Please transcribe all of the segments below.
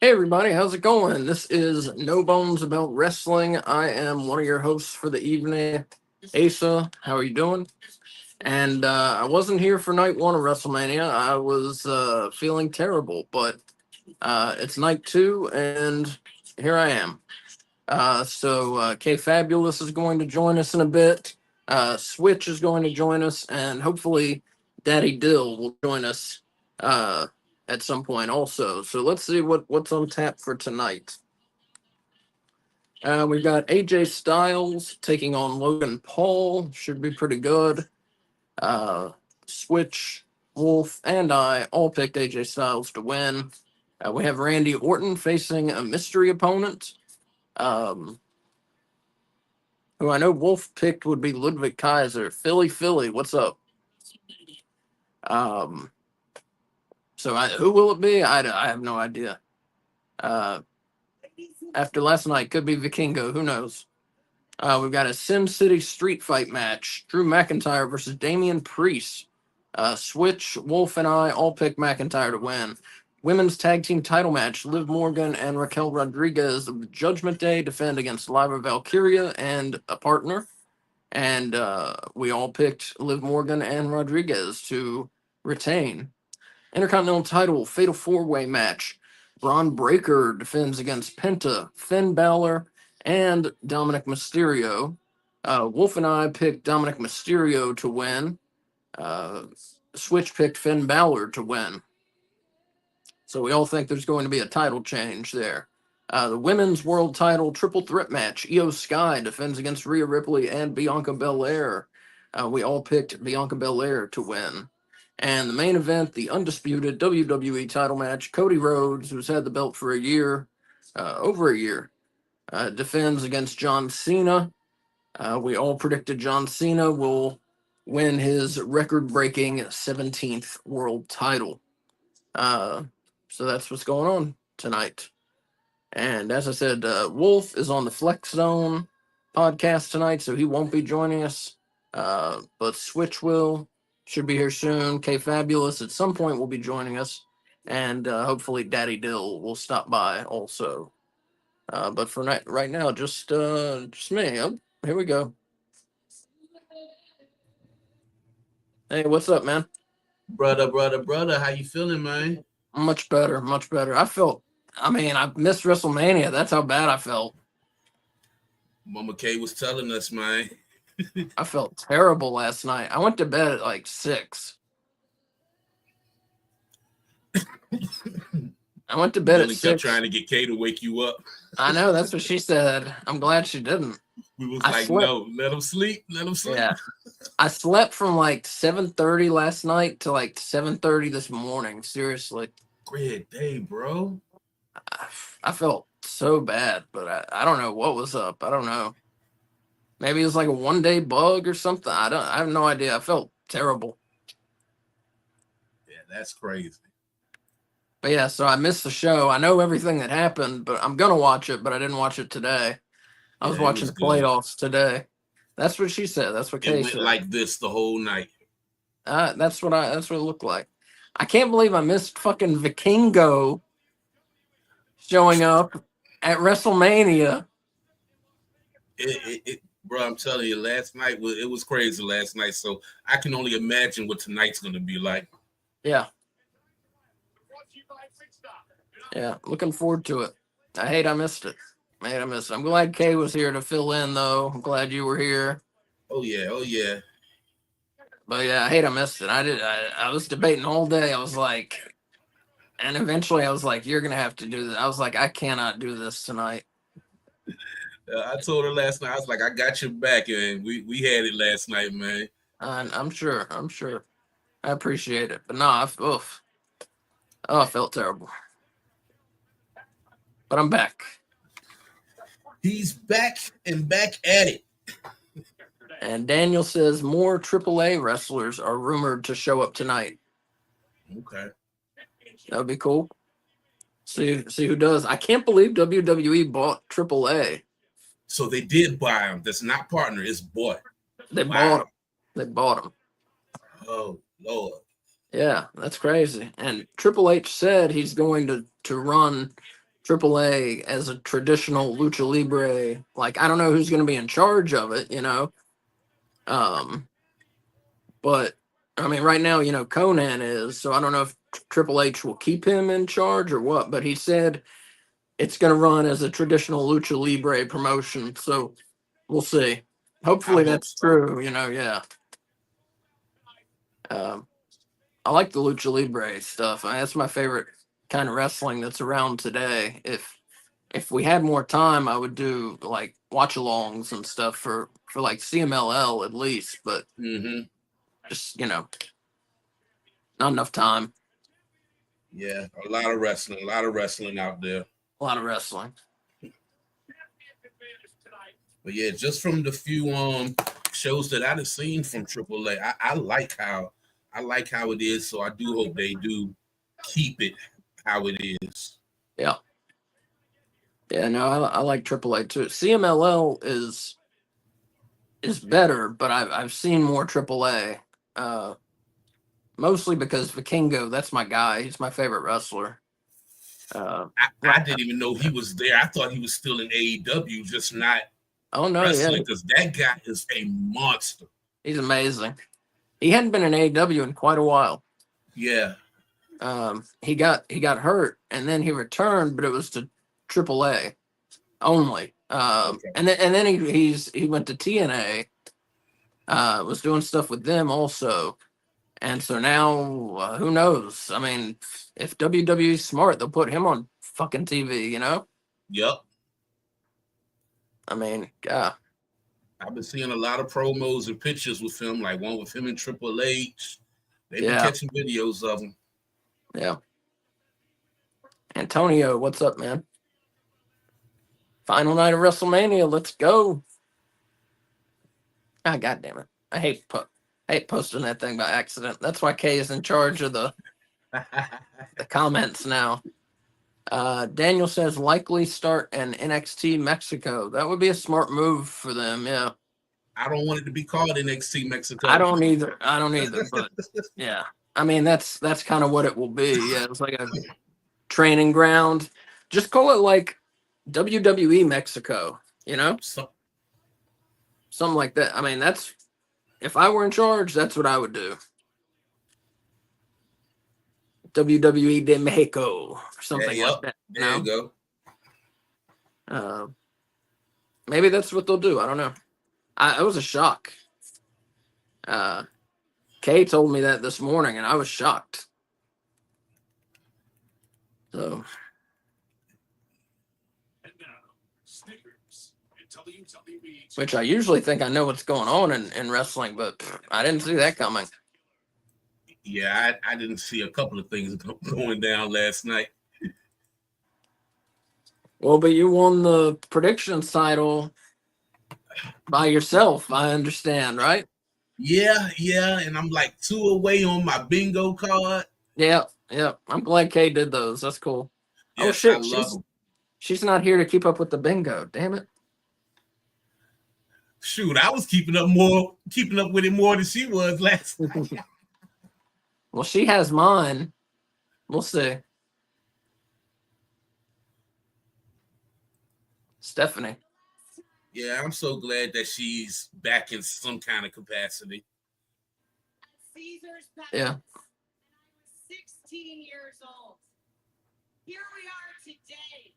Hey everybody, how's it going? This is No Bones About Wrestling. I am one of your hosts for the evening. Asa, how are you doing? And I wasn't here for night one of WrestleMania. I was feeling terrible, but it's night two, and here I am. K Fabulous is going to join us in a bit. Switch is going to join us, and hopefully Daddy Dill will join us uh, at some point also. So let's see what's on tap for tonight. We've got AJ Styles taking on Logan Paul. Should be pretty good. Uh, Switch, Wolf, and I all picked AJ Styles to win. We have Randy Orton facing a mystery opponent. Um, who I know Wolf picked would be Ludwig Kaiser. Philly, what's up? Um, who will it be? I have no idea. After last night, could be Vikingo. Who knows? We've got a Sim City street fight match. Drew McIntyre versus Damian Priest. Switch, Wolf, and I all picked McIntyre to win. Women's tag team title match. Liv Morgan and Raquel Rodriguez of the Judgment Day defend against Lyra Valkyria and a partner. And we all picked Liv Morgan and Rodriguez to retain. Intercontinental title fatal four-way match. Braun Breaker defends against Penta, Finn Balor, and Dominic Mysterio. Wolf and I picked Dominic Mysterio to win. Switch picked Finn Balor to win. So we all think there's going to be a title change there. The women's world title triple threat match. Io Sky defends against Rhea Ripley and Bianca Belair. We all picked Bianca Belair to win. And the main event, the undisputed WWE title match. Cody Rhodes, who's had the belt for a year, over a year, defends against John Cena. We all predicted John Cena will win his record-breaking 17th world title. So that's what's going on tonight. And as I said, Wolf is on the Flex Zone podcast tonight, so he won't be joining us. But Switch should be here soon. K Fabulous at some point will be joining us. And hopefully Daddy Dill will stop by also. But for right now, just me. Oh, here we go. Hey, what's up, man? Brother, how you feeling, man? Much better. I missed WrestleMania. That's how bad I felt. Mama K was telling us, man. I felt terrible last night. I went to bed at like 6. I went to bed at 6. Kept trying to get K to wake you up. I know, that's what she said. I'm glad she didn't. We was no, let him sleep. Yeah. I slept from like 7:30 last night to like 7:30 this morning. Seriously. Great day, bro. I felt so bad, but I don't know what was up. I don't know. Maybe it was like a one-day bug or something. I have no idea. I felt terrible. Yeah, that's crazy. But yeah, so I missed the show. I know everything that happened, but I'm gonna watch it, but I didn't watch it today. I was watching the playoffs today. That's what she said. That's what Kay said. Like this the whole night. That's what it looked like. I can't believe I missed fucking Vikingo showing up at WrestleMania. Bro, I'm telling you, last night was crazy last night. So I can only imagine what tonight's gonna be like. Yeah. Yeah, looking forward to it. I hate I missed it. I'm glad Kay was here to fill in, though. I'm glad you were here. Oh yeah. But yeah, I hate I missed it. I was debating all day. I was like, and eventually I was like, you're gonna have to do this. I was like, I cannot do this tonight. I told her last night. I was like, I got your back, and we had it last night, man. I'm sure. I appreciate it, but no, I felt terrible. But I'm back. He's back and back at it. And Daniel says more AAA wrestlers are rumored to show up tonight. Okay. That would be cool. See who does. I can't believe WWE bought AAA. So they did buy him. That's not partner. It's bought. They bought him. Oh, Lord. Yeah, that's crazy. And Triple H said he's going to run AAA as a traditional lucha libre. Like, I don't know who's going to be in charge of it, you know. But I mean, right now, you know, Conan is, so I don't know if Triple H will keep him in charge or what. But he said it's going to run as a traditional lucha libre promotion. So we'll see. I Hopefully hope that's so. true. You know, yeah. I like the lucha libre stuff. That's my favorite kind of wrestling that's around today. If we had more time, I would do like watch-alongs and stuff for like CMLL at least. But just, you know, not enough time. Yeah, a lot of wrestling out there. A lot of wrestling. But yeah, just from the few shows that I've seen from AAA, I like how it is. So I do hope they do keep it how it is. Yeah. Yeah, no, I like AAA too. CMLL is better, but I've seen more AAA. Mostly because Vikingo, that's my guy. He's my favorite wrestler. I didn't even know he was there. I thought he was still in AEW, just not wrestling, because that guy is a monster. He's amazing. He hadn't been in AEW in quite a while. Yeah. He got hurt and then he returned, but it was to AAA only. Okay. And then he went to TNA. Was doing stuff with them also. And so now, who knows? I mean, if WWE's smart, they'll put him on fucking TV, you know? Yep. I mean, yeah. I've been seeing a lot of promos and pictures with him, like one with him and Triple H. They've been catching videos of him. Yeah. Antonio, what's up, man? Final night of WrestleMania. Let's go. Ah, God damn it. I hate posting that thing by accident. That's why Kay is in charge of the comments now. Daniel says likely start an NXT Mexico. That would be a smart move for them. Yeah. I don't want it to be called NXT Mexico. I don't either. But yeah, I mean that's kind of what it will be. Yeah, it's like a training ground. Just call it like WWE Mexico. You know, something like that. I mean, that's, if I were in charge, that's what I would do. WWE de Mexico or something like that. There you go. Maybe that's what they'll do. I don't know. It was a shock. Kay told me that this morning, and I was shocked. So, which I usually think I know what's going on in wrestling, but I didn't see that coming. Yeah, I didn't see a couple of things going down last night. Well, but you won the predictions title by yourself, I understand, right? Yeah, and I'm like 2 away on my bingo card. Yeah. I'm glad Kay did those. That's cool. Yes, oh shit, I love them. She's not here to keep up with the bingo. Damn it. Shoot, I was keeping up with it more than she was last night. Well, she has mine. We'll see. Stephanie. Yeah, I'm so glad that she's back in some kind of capacity. Yeah. 16 years old. Here we are today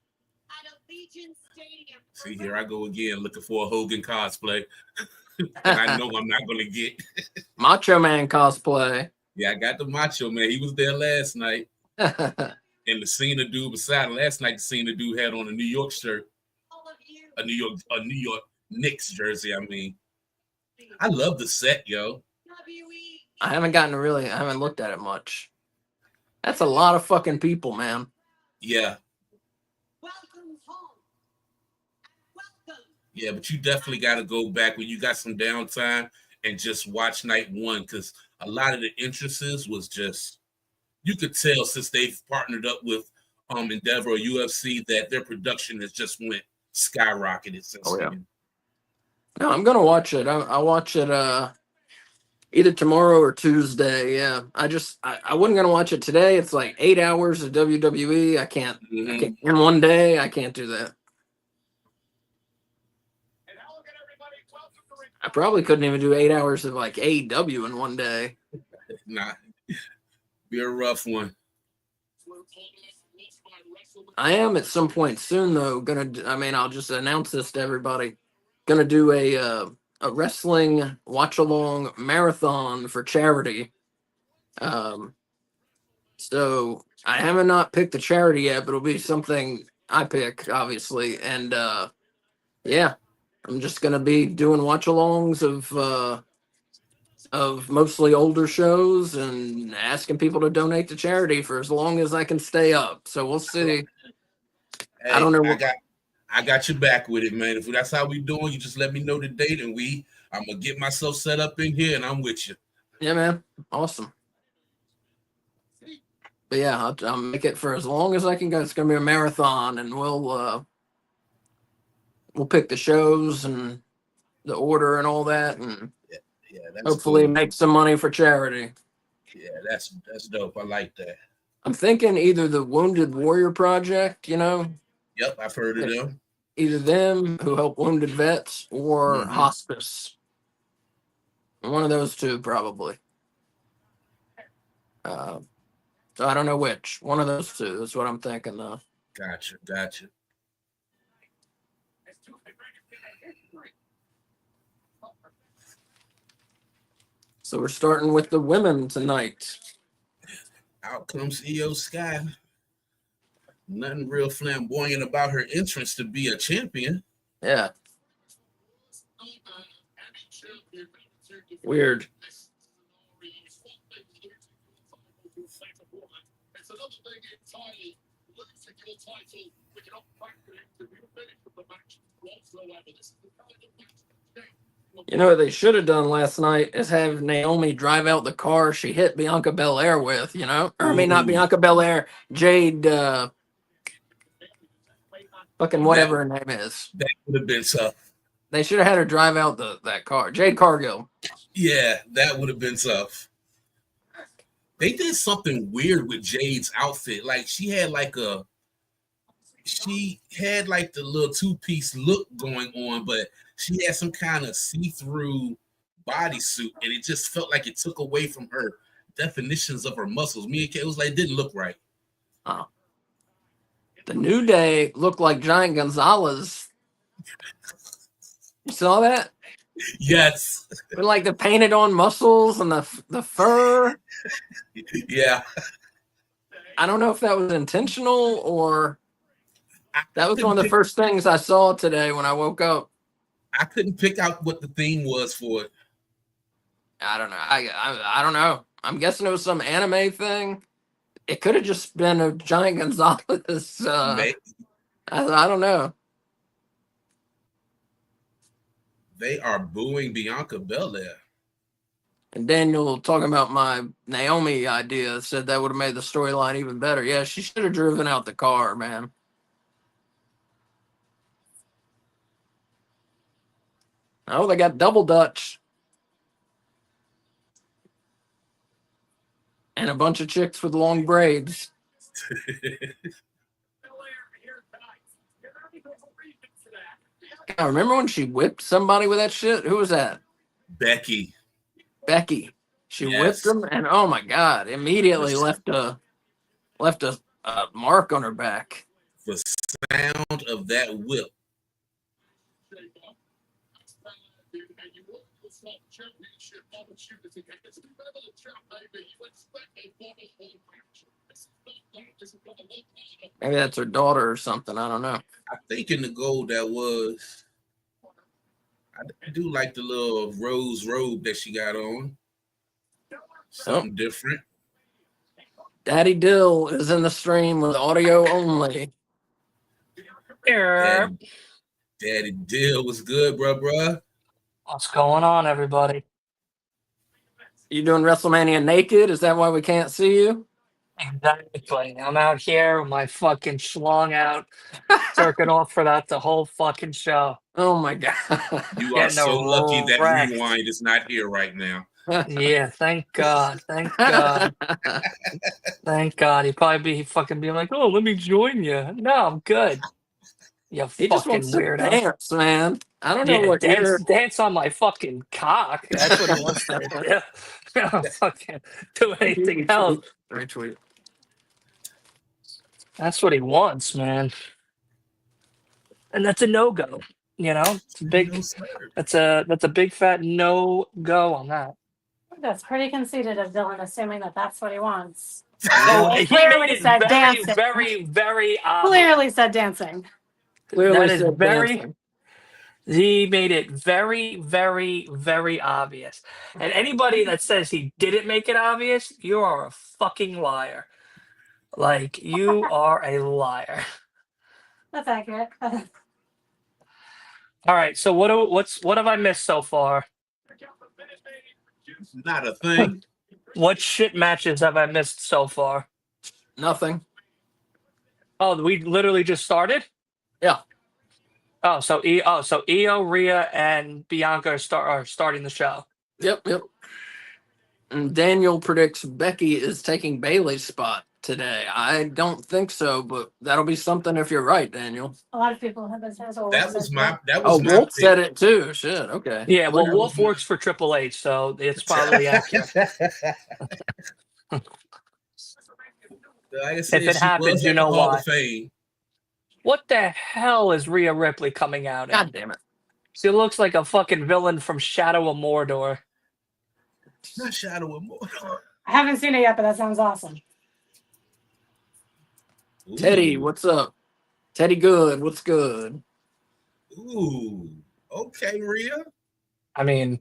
at Allegiant Stadium. See, here I go again looking for a Hogan cosplay. I know I'm not going to get Macho Man cosplay. Yeah, I got the Macho Man. He was there last night. And the Cena dude beside him last night, the Cena dude had on a New York shirt. A New York Knicks jersey, I mean. I love the set, yo. I haven't looked at it much. That's a lot of fucking people, man. Yeah. Welcome home. Welcome. Yeah, but you definitely got to go back when you got some downtime and just watch night one, because a lot of the entrances was just, you could tell since they've partnered up with Endeavor or UFC that their production has just went skyrocketed since then. No, I'm gonna watch it. I'll watch it Either tomorrow or Tuesday. Yeah, I wasn't gonna watch it today. It's like 8 hours of WWE. I can't. I Mhm. can't in one day. I can't do that. I probably couldn't even do 8 hours of like AEW in one day. Nah, be a rough one. I am at some point soon though. I mean, I'll just announce this to everybody. Gonna do a wrestling watch along marathon for charity. Um, so I haven't not picked the charity yet, but it'll be something I pick, obviously. And yeah, I'm just gonna be doing watch alongs of mostly older shows and asking people to donate to charity for as long as I can stay up. So we'll see. I don't Hey, know I what. got your back with it, man. If that's how we doing, you just let me know the date, and I'm gonna get myself set up in here, and I'm with you. Yeah, man, awesome. But yeah, I'll make it for as long as I can go. It's gonna be a marathon, and we'll pick the shows and the order and all that, and Yeah, that's hopefully cool. make some money for charity. Yeah, that's dope. I like that. I'm thinking either the Wounded Warrior Project, Yep, I've heard of them. either them who help wounded vets or Mhm. hospice. One of those two, probably. Uh, so I don't know which. One of those two. That's what I'm thinking, though. Gotcha. So we're starting with the women tonight. Out comes EO Sky. Nothing real flamboyant about her entrance to be a champion. Yeah. Weird. You know what they should have done last night is have Naomi drive out the car she hit Bianca Belair with, Or I mean not Ooh, Bianca Belair, Jade fucking that whatever her name is. that would have been tough. They should have had her drive out that car. Jade Cargill. Yeah, that would have been tough. They did something weird with Jade's outfit. Like she had the little two-piece look going on, but she had some kind of see-through bodysuit, and it just felt like it took away from her definitions of her muscles. Me and Kay was like, it didn't look right. Oh. The New Day looked like Giant Gonzalez. You saw that? Yes. With like the painted on muscles and the fur. Yeah. I don't know if that was intentional or that was one of the pick, first things I saw today when I woke up. I couldn't pick out what the theme was for it. I don't know. I don't know. I'm guessing it was some anime thing. It could have just been a Giant Gonzalez. I don't know. They are booing Bianca Belair. And Daniel talking about my Naomi idea said that would have made the storyline even better. Yeah, she should have driven out the car, man. Oh, they got double Dutch. And a bunch of chicks with long braids. God, remember when she whipped somebody with that shit? Who was that? Becky. She whipped them, and oh my God, immediately left a mark on her back. The sound of that whip. Maybe that's her daughter or something. I don't know. I think in the gold that was. I do like the little rose robe that she got on. Something different. Daddy Dill is in the stream with audio only. Daddy Dill was good, bruh. What's going on, everybody? You doing WrestleMania naked? Is that why we can't see you? Exactly. I'm out here with my fucking schlong out, circuit off for that the whole fucking show. Oh my God. You are so lucky that wrecked. Rewind is not here right now. Yeah, thank God. Thank God. Thank God. He'd probably be fucking being like, oh, let me join you. No, I'm good. You He just wants fucking to weirdo. dance, man. I don't know Yeah, what you're. dance on my fucking cock. That's what he wants to do. I don't fucking do anything else. Retweet. That's what he wants, man. And that's a no-go. You know? It's a No, big sir. that's a big fat no-go on that. That's pretty conceited of Dylan, assuming that that's what he wants. Oh, He he made clearly it said very, dancing. very, very obvious. Clearly said dancing. Clearly That is said very. dancing. He made it very, very, very obvious. And anybody that says he didn't make it obvious, you are a fucking liar. Like you are a liar. That's accurate. All right. So what have I missed so far? Not a thing. What shit matches have I missed so far? Nothing. Oh, we literally just started. Yeah. Oh, so Io, Rhea, and Bianca are starting the show. Yep. And Daniel predicts Becky is taking Bailey's spot today. I don't think so, but that'll be something if you're right, Daniel. A lot of people have this. That was my Oh, my Wolf pick. said it too. Shit. Okay. Yeah, well, That was Wolf my- works for Triple H, so it's probably accurate. Like I said, If it she happens, was you in the know Hall why. of Fame. What the hell is Rhea Ripley coming out in? God damn it. She looks like a fucking villain from Shadow of Mordor. Not Shadow of Mordor. I haven't seen it yet, but that sounds awesome. Teddy, Ooh. what's up? Teddy Good, what's good? Ooh. Okay, Rhea. I mean,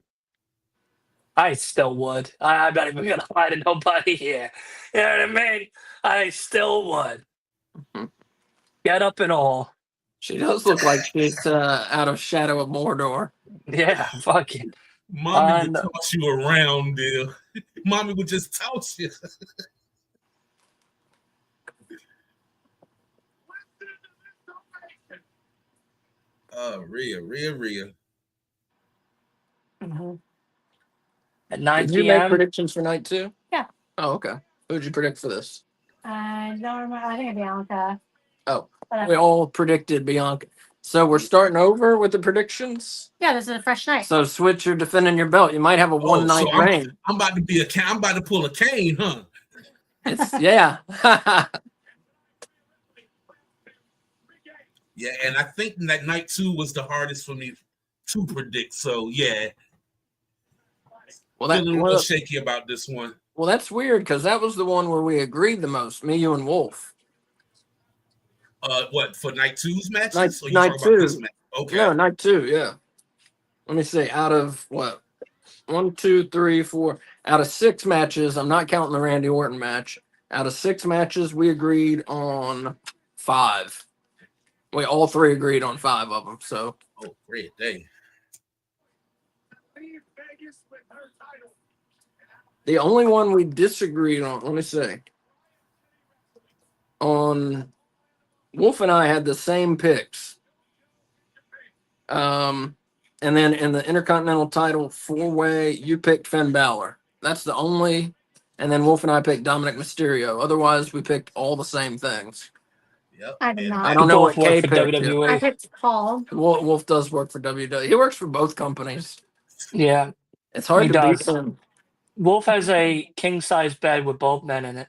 I still would. I'm not even gonna lie to nobody here. You know what I mean? I still would. Mhm. Get up and all. She does look like she's out of Shadow of Mordor. Yeah, fucking. Mommy would toss you around, Dill. Mommy would just toss you. Rhea. At 9 Did you make p.m. predictions for night 2? Yeah. Oh, okay. Who'd you predict for this? I don't remember. I think Bianca. Oh, But we all predicted Bianca. So we're starting over with the predictions. yeah, this is a fresh night. So Switch, you're defending your belt. You might have a one-night so reign. I'm about to be I'm about to pull a cane, huh? Yeah. Yeah, and I think that night 2 was the hardest for me to predict. So yeah, Well, feeling real shaky about this one. Well, that's weird because that was the one where we agreed the most. Me, you, and Wolf. What for night 2's matches? Night- Or you night talking about this 2. match? Okay. No, night 2. Yeah. Let me see. Out of what? 1, 2, 3, 4. Out of 6 matches, I'm not counting the Randy Orton match. Out of 6 matches, we agreed on 5. We all 3 agreed on 5 of them. So Oh, great day. the only one we disagreed on, let me see. On Wolf and I had the same picks. And then in the Intercontinental title 4-way, you picked Finn Balor. That's the only. And then Wolf and I picked Dominic Mysterio. Otherwise, we picked all the same things. Yep. I did not. I don't know what Both work Kay for picked. WWE. I picked Paul. Wolf does work for WWE. He works for both companies. Yeah, It's hard He to beat does. him. Wolf has a king-size bed with both men in it.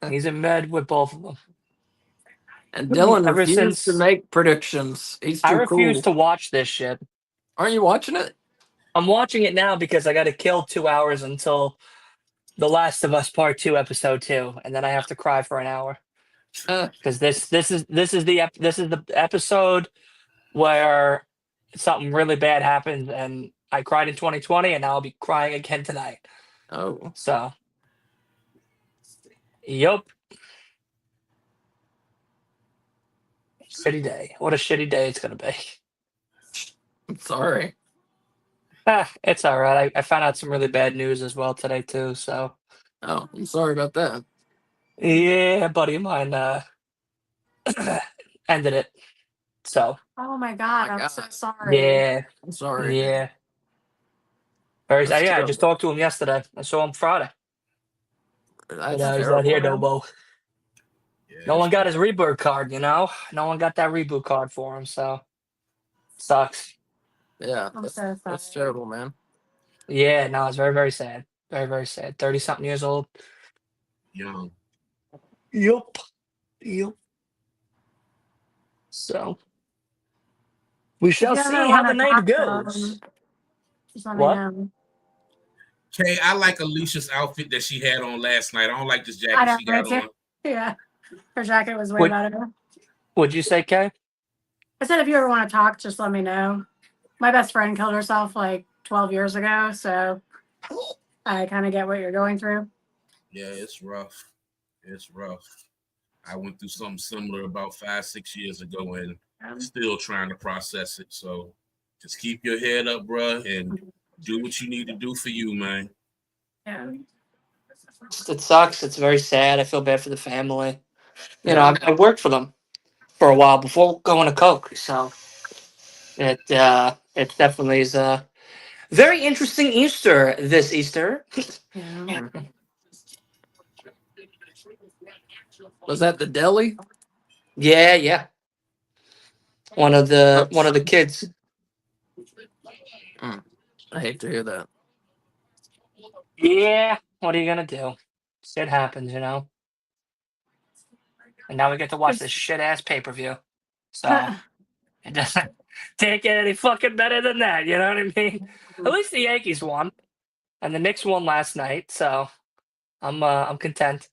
He's in bed with both of them. And Dylan Ever refused to since- make predictions. He's I too refuse cool. to watch this shit. Aren't you watching it? I'm watching it now because I got to kill 2 hours until The Last of Us Part 2, Episode 2, and then I have to cry for an hour because this is the episode where something really bad happened, and I cried in 2020, and now I'll be crying again tonight. Oh. So, yup. Shitty day. What a shitty day it's gonna be. I'm sorry. It's all right. I found out some really bad news as well today too. So Oh, I'm sorry about that. yeah, a buddy of mine ended it. So Oh my god, My I'm God. so sorry. yeah, I'm sorry. yeah. Very, That's yeah, I terrible. just talked to him yesterday. I saw him Friday. But That's he's not here terrible, no man. more. Yeah, No one it's got his reboot card, No one got that reboot card for him, so sucks. Yeah, I'm that's, so that's sorry. terrible, man. Yeah, no, it's very, very sad. Very, very sad. 30-something years old. young. Yup. Yup. So we If shall you ever see how want the to night talk to goes. him, just let me What? know. Kay, I like Alicia's outfit that she had on last night. I don't like this I jacket don't she got know on. too. Yeah, her jacket was way What better. would you say, Kay? I said if you ever want to talk, just let me know. My best friend killed herself like 12 years ago, so I kind of get what you're going through. Yeah, it's rough. It's rough. I went through something similar about 5-6 years ago and still trying to process it. So just keep your head up, bruh, and do what you need to do for you, man. Yeah. It sucks. It's very sad. I feel bad for the family. Yeah. I worked for them for a while before going to Coke, so it definitely is a very interesting Easter this Easter. Yeah. Was that the deli? Yeah, yeah. One of the kids. I hate to hear that. Yeah. What are you gonna do? Shit happens, And now we get to watch this shit ass pay-per-view. So it doesn't take it any fucking better than that, you know what I mean? At least the Yankees won. And the Knicks won last night, so I'm content.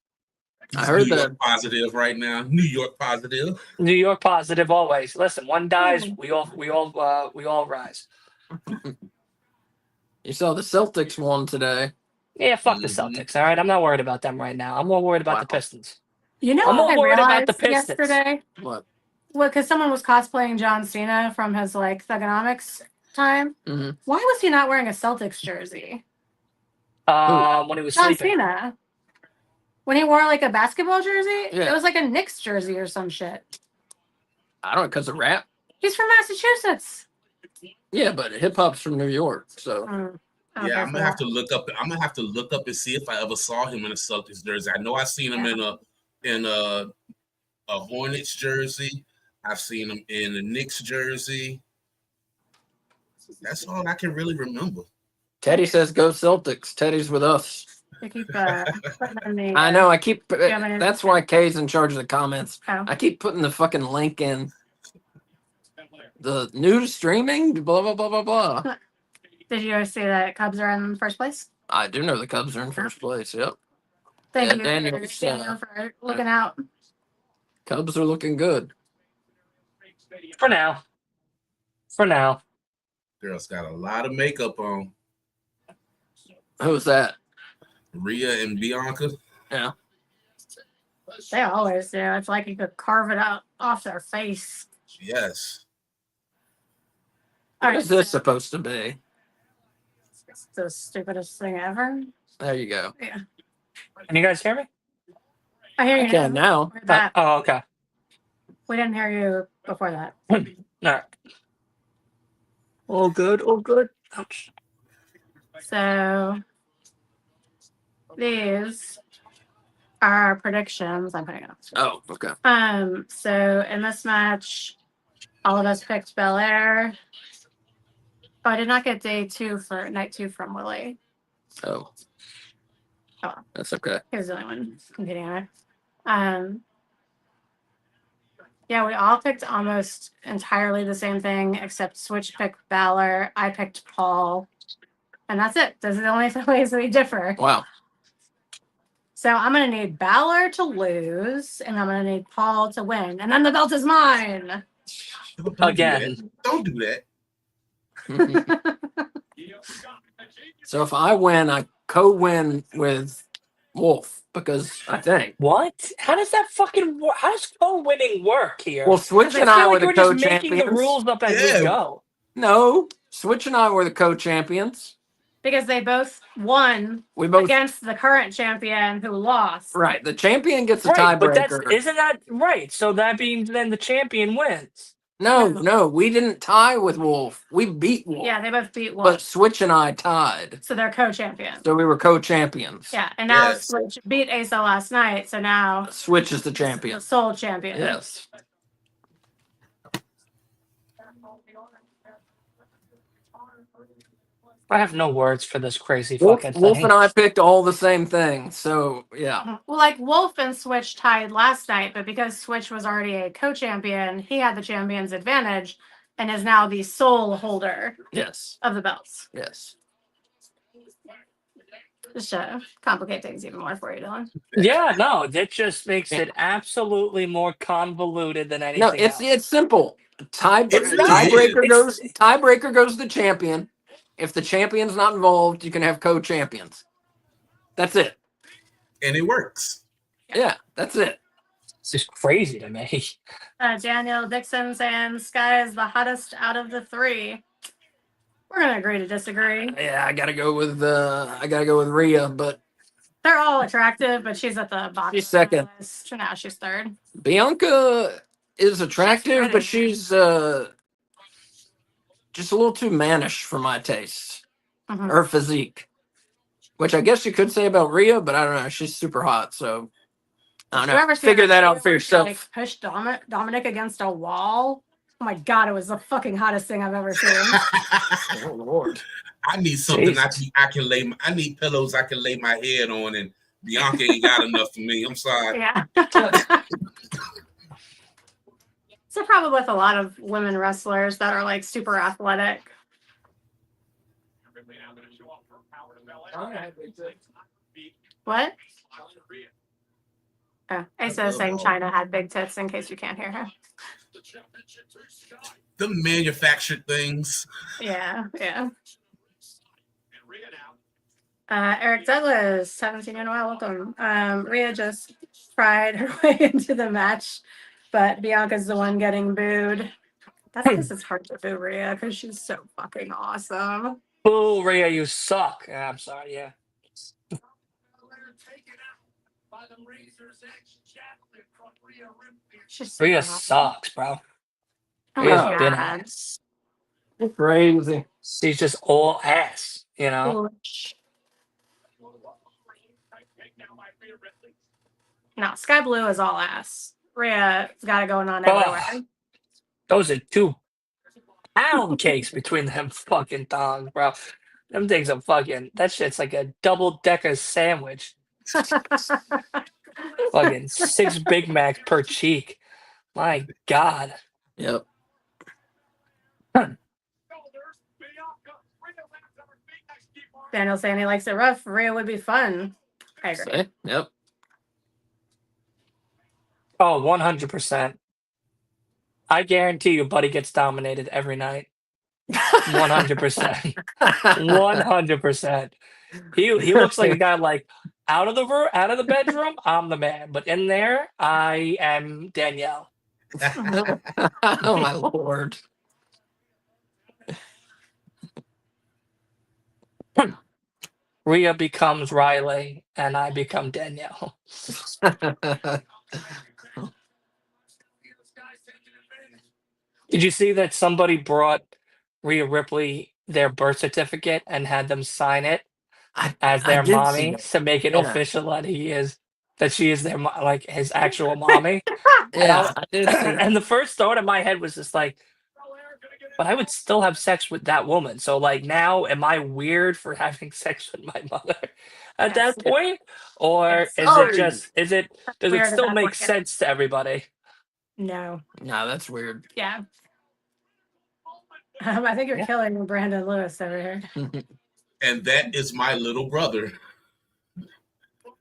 I heard New that. York positive right now. New York positive. New York positive always. Listen, one dies, we all rise. You saw the Celtics won today. Yeah, fuck the Mhm. Celtics. All right, I'm not worried about them right now. I'm more worried about Wow. the Pistons. You know I'm what more I worried about the realized Pistons. yesterday? What? Well, because someone was cosplaying John Cena from his like Thugonomics time. Mm-hmm. Why was he not wearing a Celtics jersey? When he was John sleeping. Cena. When he wore like a basketball jersey, Yeah. it was like a Knicks jersey or some shit. I don't know, because of rap. He's from Massachusetts. Yeah, but hip hop's from New York, so I don't Yeah, care I'm for gonna have that. to look up. I'm gonna have to look up and see if I ever saw him in a Celtics jersey. I know I seen him in a Hornets jersey. I've seen him in a Knicks jersey. That's all I can really remember. Teddy says go Celtics. Teddy's with us. They keep putting in the, I know. I keep. yeah, but That's why Kay's in charge of the comments. Oh. I keep putting the fucking link in. The new streaming. Blah blah blah blah blah. Did you guys see that Cubs are in first place? I do know the Cubs are in first place. Yep. Thank Yeah, you, Daniel's, Daniel, for looking out. Cubs are looking good. For now. For now. Girl's got a lot of makeup on. Who's that? Rhea and Bianca. Yeah. They always do. It's like you could carve it out off their face. Yes. What All is right, this so supposed to be? it's the stupidest thing ever. There you go. Yeah. Can you guys hear me? I hear you I can now. Before that. Oh, okay. We didn't hear you before that. All right. All good. All good. Ouch. So these are our predictions. I'm putting it on. Oh, okay. So in this match, all of us picked Belair. Oh, I did not get night 2 from Willie. Oh. Oh. That's okay. He was the only one competing on it. Yeah, we all picked almost entirely the same thing, except Switch picked Balor. I picked Paul. And that's it. Those are the only ways we differ. Wow. So I'm going to need Balor to lose, and I'm going to need Paul to win. And then the belt is mine. Again. Don't do that. So if I win, I co-win with Wolf because I think. What? How does that fucking work? How does co-winning work here? Well, Switch I and feel I were like the we're just making the co-champions. rules up as Yeah. we go. No, Switch and I were the co-champions. Because they both won We both against the current champion who lost. right. The champion gets a Right, but tiebreaker. isn't that right? So that means then the champion wins. No, we didn't tie with Wolf. We beat Wolf. Yeah, they both beat Wolf. But Switch and I tied. So they're co-champions. So we were co-champions. Yeah, and now Yes. Switch beat Asa last night, so now Switch is the the champion. sole champion. Yes. I have no words for this crazy Wolf, fucking Wolf thing. and I picked all the same thing. So yeah. Well, like Wolf and Switch tied last night, but because Switch was already a co-champion, he had the champion's advantage and is now the sole holder Yes. of the belts. Yes. Just to complicate things even more for you, Dylan. Yeah, no, that just makes it absolutely more convoluted than anything No, else. it's simple. It really Tiebreaker is. goes to the champion. If the champion's not involved, you can have co-champions. That's it. And it works. Yeah, that's it. It's just crazy to me. Daniel Dixon saying Sky is the hottest out of the three. We're gonna agree to disagree. Yeah, I gotta go with Rhea, but They're all attractive, but she's at the bottom. She's second. Of the list. Now she's third. Bianca is attractive, pretty. but she's just a little too mannish for my taste. Mhm. Her physique, which I guess you could say about Rhea, but I don't know. She's super hot, so I don't Did you know. ever see Figure that video out for where she, yourself. like, pushed Dominic against a wall. Oh my god, it was the fucking hottest thing I've ever seen. Oh Lord. I need something Jesus. I can lay. I need pillows I can lay my head on, and Bianca ain't got enough for me. I'm sorry. Yeah. It's a problem with a lot of women wrestlers that are like super athletic. What? Oh, Asa is saying China had big tits in case you can't hear her. The manufactured things. Yeah. Eric Douglas, 17 in a while, welcome. Rhea just pried her way into the match, but Bianca's the one getting booed. That's because it's hard to boo Rhea because she's so fucking awesome. Boo, Rhea, you suck. I'm sorry, yeah. She's super Rhea awesome. sucks, bro. Oh Rhea's my been god. ass. Crazy. She's just all ass, you know? Foolish. No, Sky Blue is all ass. Rhea's got it going on everywhere. Those are 2 pound cakes between them fucking thongs, bro. Them things are fucking, that shit's like a double-decker sandwich. Fucking 6 Big Macs per cheek. My God. Yep. Daniel saying he likes it rough. Rhea would be fun. I agree. See? Yep. Oh, 100%. I guarantee you, Buddy gets dominated every night. 100%. 100%. He looks like a guy like out of the bedroom, I'm the man, but in there, I am Danielle. Oh my Lord. Rhea becomes Riley, and I become Danielle. Did you see that somebody brought Rhea Ripley their birth certificate and had them sign it as I their did see mommy that. to make it Yeah. official that she is their like his actual mommy? Yeah, I did see that. And the first thought in my head was just like, but I would still have sex with that woman. So like now, am I weird for having sex with my mother at Yes. that point, or Yes. does it Weird at still that make point, yeah. sense to everybody? No. No, that's weird. Yeah. I think you're Yeah. killing Brandon Lewis over here. And that is my little brother.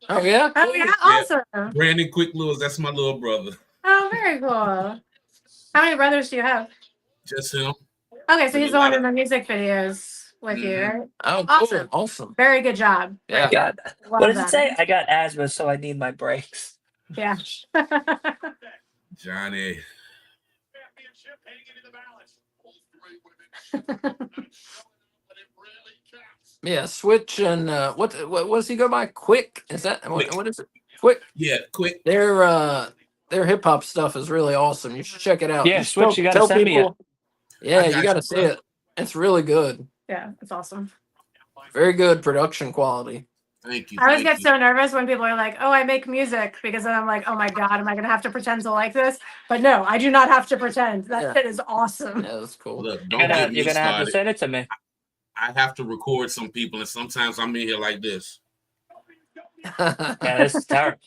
Oh yeah. Oh yeah, awesome. Brandon Quick Lewis, that's my little brother. Oh, very cool. How many brothers do you have? Just him. Okay, so he's the one in the music videos with you, Mhm. right? Oh, Awesome. cool. Awesome. Very good job. Yeah. God, Love what does that. it say? I got asthma, so I need my breaks. Yeah. Johnny. Yeah. Switch and what does he go by? Quick? Is that Quick. what is it? Quick. Yeah, Quick. They're their hip hop stuff is really awesome. You should check it out. Yeah, Just Switch, you gotta send me it. Yeah, I you got got to you, see bro. it. It's really good. Yeah, it's awesome. Very good production quality. Thank you. I always thank get you. so nervous when people are like, "Oh, I make music," because then I'm like, "Oh my god, am I gonna have to pretend to like this?" But no, I do not have to pretend. That Yeah. shit is awesome. Yeah, that's cool. Look, You're don't gonna, get me you're gonna have to started. send it to me. I have to record some people, and sometimes I'm in here like this. Yeah, this is terrible.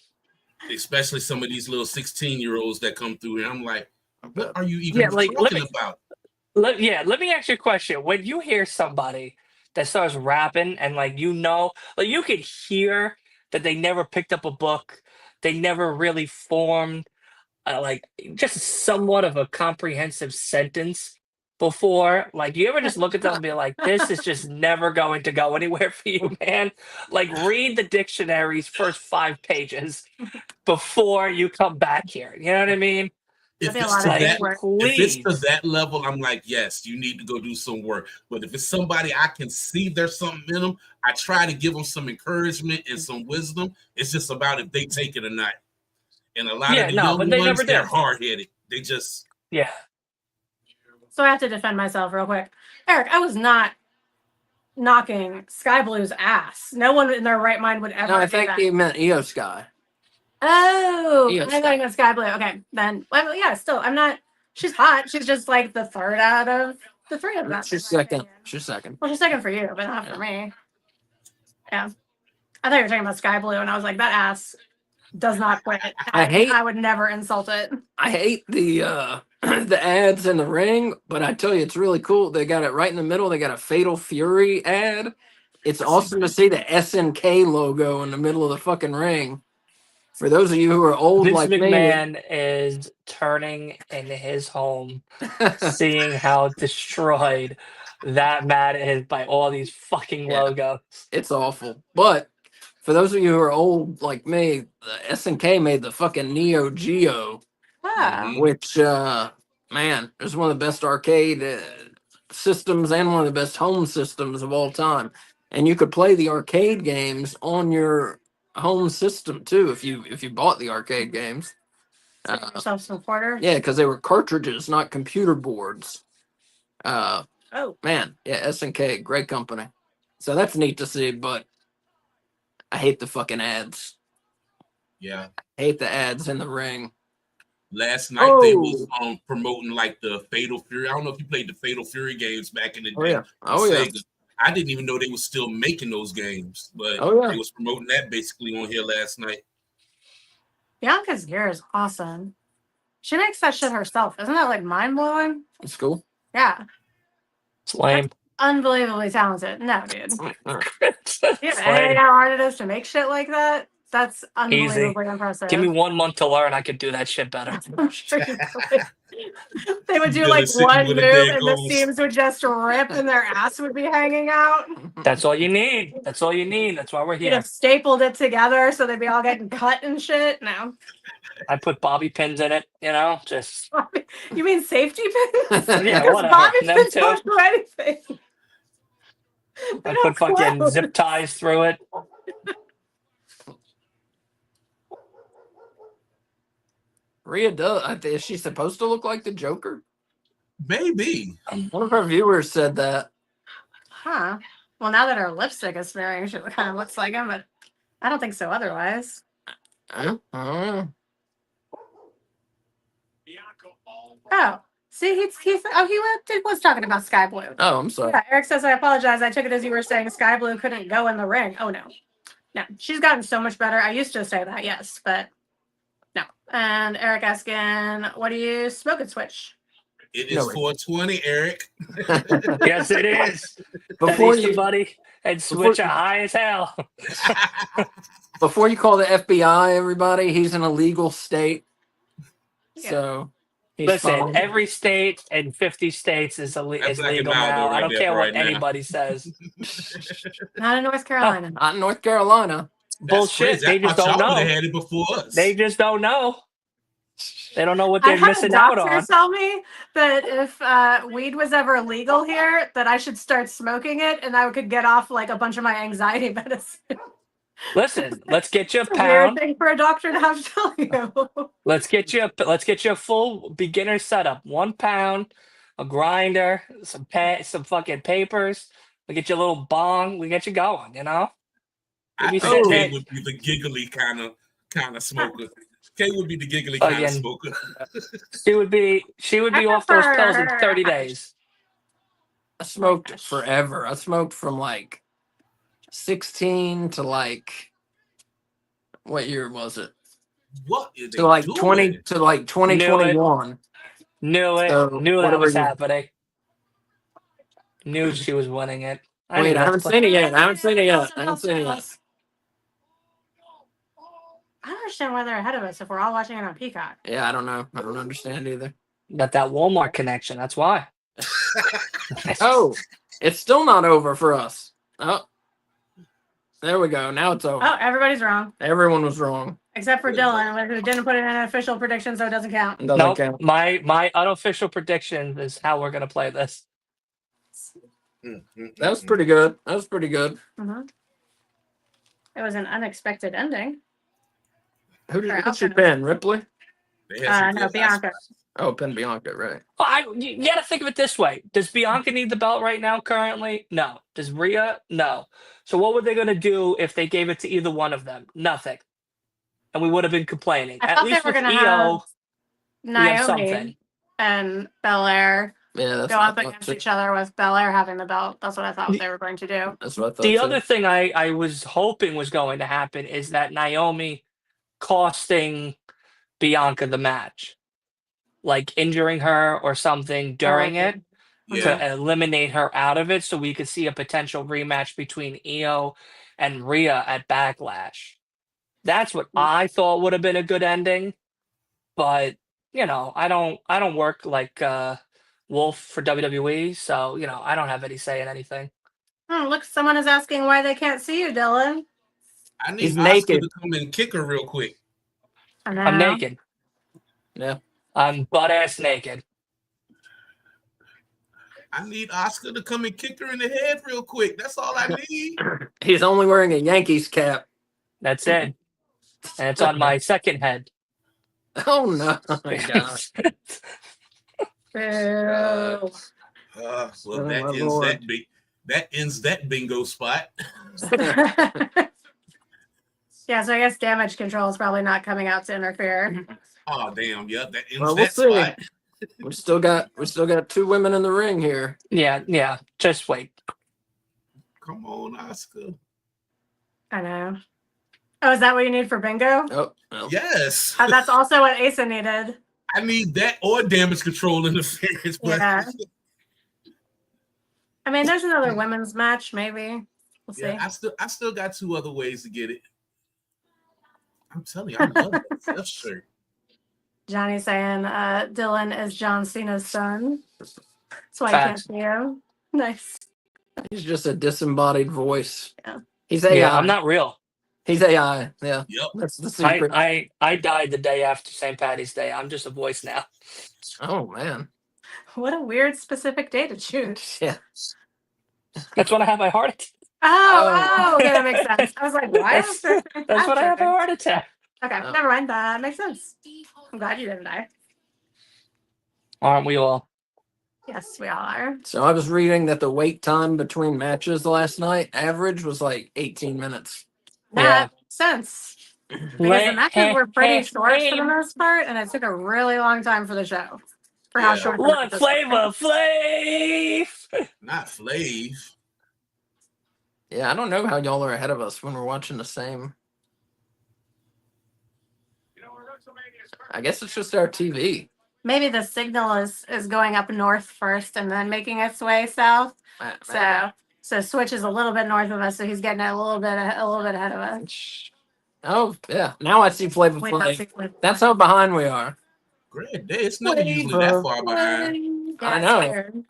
Especially some of these little 16-year-olds that come through, and I'm like, what are you even Yeah, like, let talking me- about? Let me ask you a question. When you hear somebody that starts rapping and like you could hear that they never picked up a book, they never really formed like just somewhat of a comprehensive sentence before. Like, you ever just look at them and be like, "This is just never going to go anywhere for you, man." Like, read the dictionary's first 5 pages before you come back here. You know what I mean? If That'd be a it's lot to of that, work. if it's to Please. that level, I'm like, yes, you need to go do some work. But if it's somebody I can see there's something in them, I try to give them some encouragement and some wisdom. It's just about if they take it or not. And a lot of Yeah, the no, young but they ones, never they're do. hard headed. They just Yeah. So I have to defend myself real quick. Eric, I was not knocking Sky Blue's ass. No one in their right mind would ever No, I do think that. he meant Io Sky. Oh, Io I'm Sky. going with Sky Blue. Okay, then, well, yeah, still, I'm not. She's hot. She's just like the third out of the 3 of them. She's in my second. opinion. She's second. Well, she's second for you, but not for me. Yeah, I thought you were talking about Sky Blue, and I was like, that ass does not quit. I would never insult it. I hate the the ads in the ring, but I tell you, it's really cool. They got it right in the middle. They got a Fatal Fury ad. It's awesome to see the SNK logo in the middle of the fucking ring. For those of you who are old Vince like McMahon is turning in his home, me, seeing how destroyed that man is by all these fucking Yeah. logos. it's awful. But for those of you who are old like me, the SNK made the fucking Neo Geo, Ah, Mhm. which man, is one of the best arcade systems and one of the best home systems of all time. And you could play the arcade games on your home system too if you bought the arcade games. get yourself some quarters. Yeah, because they were cartridges, not computer boards. Oh, Man, yeah, SNK, great company. So that's neat to see, but I hate the fucking ads. Yeah. I hate the ads in the ring. Last night they was Oh. promoting like the Fatal Fury. I don't know if you played the Fatal Fury games back in the Oh day. yeah. Oh on yeah. Sega. I didn't even know they were still making those games, but Oh yeah. they was promoting that basically on here last night. Bianca's gear is awesome. She makes that shit herself. Isn't that like mind blowing? It's cool. Yeah, It's lame. unbelievably talented. No, dude. It's Yeah, lame. how hard it is to make shit like that. That's Easy. unbelievably impressive. Give me 1 month to learn. I could do that shit better. I'm sure you could. They would do Dylan like sitting one with move a dead and the ghost. seams would just rip and their ass would be hanging out. That's all you need. That's all you need. That's why we're You'd here. have stapled it together so they'd be all getting cut and shit. No. I put bobby pins in it, just You mean safety pins? yeah, Because whatever. bobby Them pins too. don't do anything. They I don't put fucking close. zip ties through it. Rhea does. Is she supposed to look like the Joker? Maybe. One of our viewers said that. Huh. Well, now that her lipstick is smearing, she kind of looks like him, but I don't think so otherwise. I don't know. Oh, see, he was talking about Sky Blue. Oh, I'm sorry. Yeah, Eric says, I apologize. I took it as you were saying Sky Blue couldn't go in the ring. Oh, no. No, she's gotten so much better. I used to say that, yes, but no. And Eric asking, what do you smoke at Switch? It is No way. 420, Eric. Yes, it is. Before That Easty you buddy and switch are high as hell. before you call the FBI, everybody, he's in a legal state. Yeah. So he's Listen, fine. every state and 50 states is That's is like legal an Aldo now. I right don't there care for what right now. anybody says. Not in North Carolina. Not in North Carolina. That's Bullshit. crazy. They I just thought don't y'all would have know. had it before us. They just don't know. They don't know what I they're had a missing out doctor on. tell me that if weed was ever legal here, that I should start smoking it, and I could get off like a bunch of my anxiety medicine. Listen, let's get you a It's a weird pound. thing for a doctor to have to tell you. Let's get you a full beginner setup. 1 pound, a grinder, some fucking papers. We get you a little bong. We get you going. You know. You'll I be think sitting Kay there would be the giggly kind of smoker. Kay would be the giggly kind of again. smoker. She would be I off those prefer pills in her. 30 days. I smoked forever. I smoked from like 16 to like, what year was it? What is To like they 20 doing? to like Knew it. 2021. Knew it. So Knew that whatever was you- happening. Knew she was winning it. I knew Wait, I that. haven't seen it yet. I haven't seen it yet. I haven't seen it yet. I don't understand why they're ahead of us if we're all watching it on Peacock. Yeah, I don't know. I don't understand either. Got that Walmart connection. That's why. Oh, it's still not over for us. Oh, there we go. Now it's over. Oh, everybody's wrong. Everyone was wrong. Except for Dylan, who didn't put in an official prediction, so it doesn't count. It doesn't Nope. count. My unofficial prediction is how we're gonna play this. That was pretty good. That was pretty good. Mhm. It was an unexpected ending. Who did Or she Alpha. pin? Ripley? They had some No, good Bianca. Oh, pin Bianca, right? Well, you gotta think of it this way. Does Bianca need the belt right now currently? No. Does Rhea? No. So what were they gonna do if they gave it to either one of them? Nothing. And we would have been complaining. I At thought they least were with gonna EO, have we have Naomi something. and Belair Yeah, that's go what I up thought against too. each other with Belair having the belt. That's what I thought The- they were going to do. That's what I thought The too. other thing I was hoping was going to happen is that Naomi costing Bianca the match. Like injuring her or something during it Yeah. to eliminate her out of it so we could see a potential rematch between Io and Rhea at Backlash. That's what I thought would have been a good ending. But, you know, I don't work like Wolf for WWE, so I don't have any say in anything. Look, someone is asking why they can't see you, Dylan. I He's need Oscar naked. to come and kick her real quick. I know. I'm naked. Yeah. I'm butt ass naked. I need Oscar to come and kick her in the head real quick. That's all I need. He's only wearing a Yankees cap. That's it. And it's on my second head. Oh no, my God. Boo. Well, Oh, that my ends Lord. that ends that bingo spot. Yeah, so I guess damage control is probably not coming out to interfere. Oh damn, yep, that ends Well, we'll that see. spot. We still got two women in the ring here. Yeah. Just wait. Come on, Oscar. I know. Oh, is that what you need for bingo? Oh, well. Yes. That's also what Asa needed. I need that or damage control interference. But Yeah. I mean, there's another women's match, maybe. We'll see. yeah, I still got two other ways to get it. I'm telling you, I love that shirt. Johnny's saying Dylan is John Cena's son. That's why Facts. you can't see him. Nice. He's just a disembodied voice. Yeah. He's AI. Yeah, I'm not real. He's AI. Yeah. Yep. That's the secret. I died the day after St. Patty's Day. I'm just a voice now. Oh man. What a weird specific day to choose. Yeah. That's when I have my heart attack. Oh, okay, that makes sense. I was like, why? That's when I have a heart attack. Okay, Oh. never mind. That makes sense. I'm glad you didn't die. Aren't we all? Yes, we all are. So I was reading that the wait time between matches last night average was like 18 minutes. That Yeah. makes sense. Because the matches were pretty short for the most part, and it took a really long time for the show. For how Yeah. short the Look, matches were. Flav. Not Flav. Yeah, I don't know how y'all are ahead of us when we're watching the same. I guess it's just our TV. Maybe the signal is going up north first and then making its way south. So Switch is a little bit north of us, so he's getting it a little bit ahead of us. Oh yeah, now I see Flavor Wait, Flav. That's how behind we are. Great day. It's not usually that far behind. Yeah, I it's know. weird.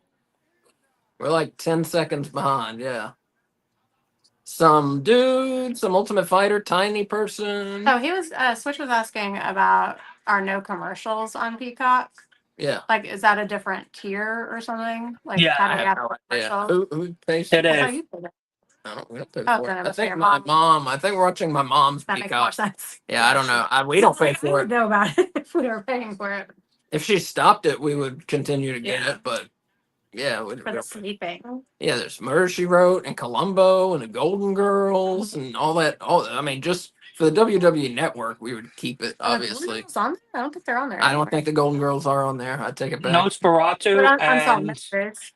We're like 10 seconds behind. Yeah. Some dude, some Ultimate Fighter, tiny person. Oh, he was Switch was asking about our no commercials on Peacock. Yeah. Like, is that a different tier or something? Like, Yeah, how do I we have have Yeah. commercials? Who pays? It I thought is. you did it. We don't pay Oh, for then it. it I must be think your my mom. mom. I think we're watching my mom's That makes more Peacock. sense. Yeah, I don't know. We don't pay I for would it. know about it if we were paying for it If she stopped it, we would continue to get Yeah. it. But yeah, we for the don't. sleeping. Yeah, there's Murder She Wrote and Columbo and the Golden Girls and all that. I mean, just for the WWE Network, we would keep it. Are the Golden Obviously, Girls on there? I don't think they're on there. I don't anymore. think the Golden Girls are on there. I take it back. But Nosferatu on Salt and Mysteries.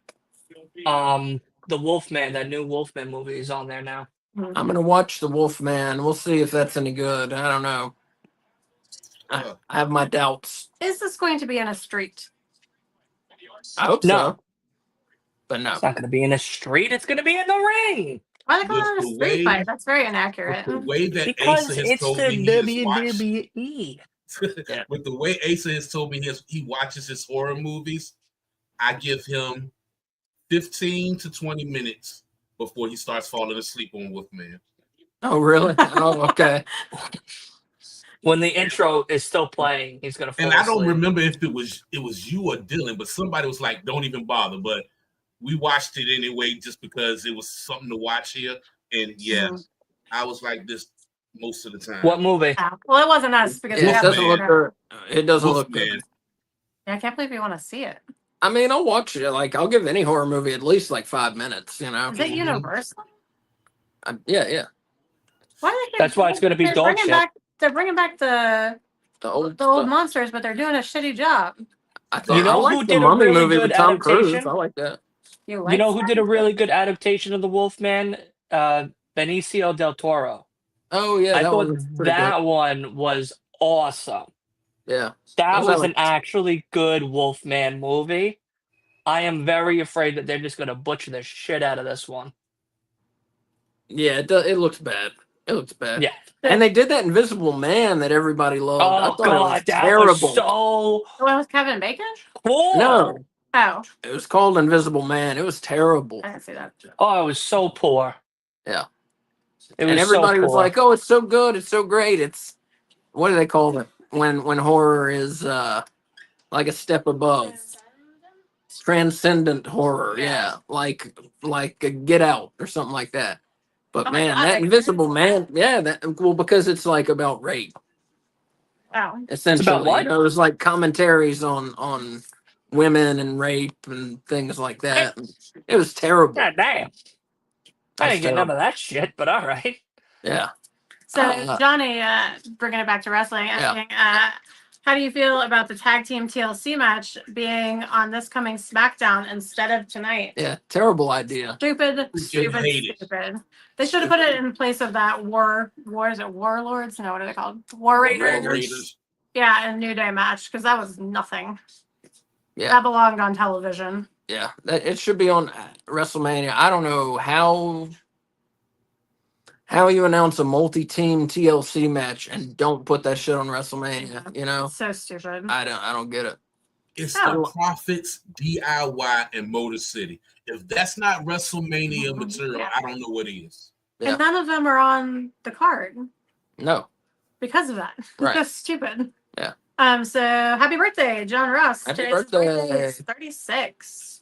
the Wolfman, that new Wolfman movie is on there now. I'm gonna watch the Wolfman. We'll see if that's any good. I don't know. I have my doubts. Is this going to be in a street? I hope No. so, but no. It's not going to be in the street. It's going to be in the ring. Why are they calling it a With the street way- fight? That's very With inaccurate. the way that Because Asa has it's told the me he has watched, WWE. with the way Asa has told me he watches his horror movies, I give him 15 to 20 minutes before he starts falling asleep on Wolfman. Oh, really? Oh, okay. When the intro is still playing, he's going to fall And I don't asleep. remember if it was you or Dylan, but somebody was like, "Don't even bother." But we watched it anyway, just because it was something to watch here. And yeah, I was like this most of the time. What movie? Yeah. Well, it wasn't us because we Yeah, it have doesn't look to. good. It doesn't look Wolfman. good. Yeah, I can't believe you want to see it. I mean, I'll watch it. Like, I'll give any horror movie at least like 5 minutes. You know? Is it Universal? Yeah. Why do they keep That's why it's gonna be they're dog bringing shit. back? They're bringing back the The old old stuff. monsters, but they're doing a shitty job. I thought, You know I like who the did a Mummy really movie good with Tom Cruise. adaptation? I like that. You You know who did a that? really good adaptation of the Wolfman? Benicio del Toro. Oh yeah, I that thought was pretty that one was awesome. good. Yeah. That Those was I an actually good Wolfman movie. I am very afraid that they're just going to butcher the shit out of this one. Yeah, it does. It looks bad. It looks bad. Yeah. And they did that Invisible Man that everybody loved. I Oh thought it was god, that terrible. was so The one with Kevin Bacon? cool. No, Oh, it was called Invisible Man. It was terrible. I didn't see that. Oh, it was so poor. Yeah. It was And everybody so was poor. like, "Oh, it's so good. It's so great. It's what do they call it when horror is like a step above? Transcendent horror. Yeah, like a Get Out or something like that." But Oh my man, God, that I Invisible couldn't- Man, because it's like about rape. Oh, Essentially, what? you know, there's like commentaries on women and rape and things like that. It was terrible. God damn. I That's didn't get none terrible. of that shit, but all right. Yeah. so Johnny, bringing it back to wrestling, asking, how do you feel about the tag team TLC match being on this coming SmackDown instead of tonight? Yeah, terrible idea. Stupid. hate it. They should have put it in place of that is it Warlords? No, what are they called? War Raiders. Raiders. Yeah, and New Day match because that was nothing. Yeah. That belonged on television. Yeah, it should be on WrestleMania. I don't know how you announce a multi-team TLC match and don't put that shit on WrestleMania. You know, So stupid. I don't get it. It's Oh. the Profits, DIY, and Motor City. If that's not WrestleMania material, Yeah. I don't know what is. Yeah. And none of them are on the card No, because of that. Right. That's stupid. Yeah. So happy birthday, John Ross. Happy Today's his birthday. He's 36.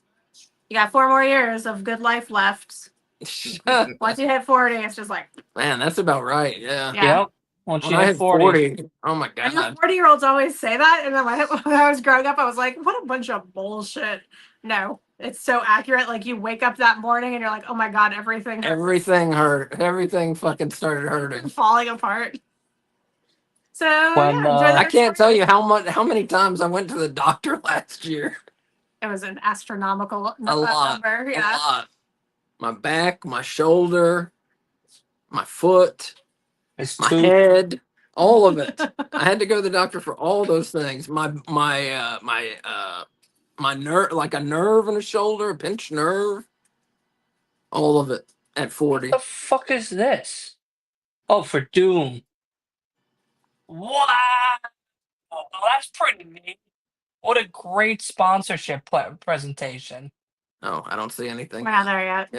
You got 4 more years of good life left. Once you hit 40, it's just like, man, that's about right. Yeah. yeah. Yep. Once When you I hit hit 40. oh my And the god. 40-year-olds always say that. And then when I was growing up, I was like, what a bunch of bullshit. No, it's so accurate. Like you wake up that morning and you're like, oh my God, everything Everything hurt. Everything fucking started hurting. falling apart. So When, yeah, enjoy the I next can't part. tell you how many times I went to the doctor last year. It was an astronomical A lot. number. A Yeah. lot. My back, my shoulder, my foot, It's my two. head, all of it. I had to go to the doctor for all those things. My nerve, like a nerve in a shoulder, a pinched nerve, all of it at 40. What the fuck is this? Oh, for Doom. Wow. Oh, that's pretty neat. What a great sponsorship presentation. Oh, I don't see anything. We're not there yet.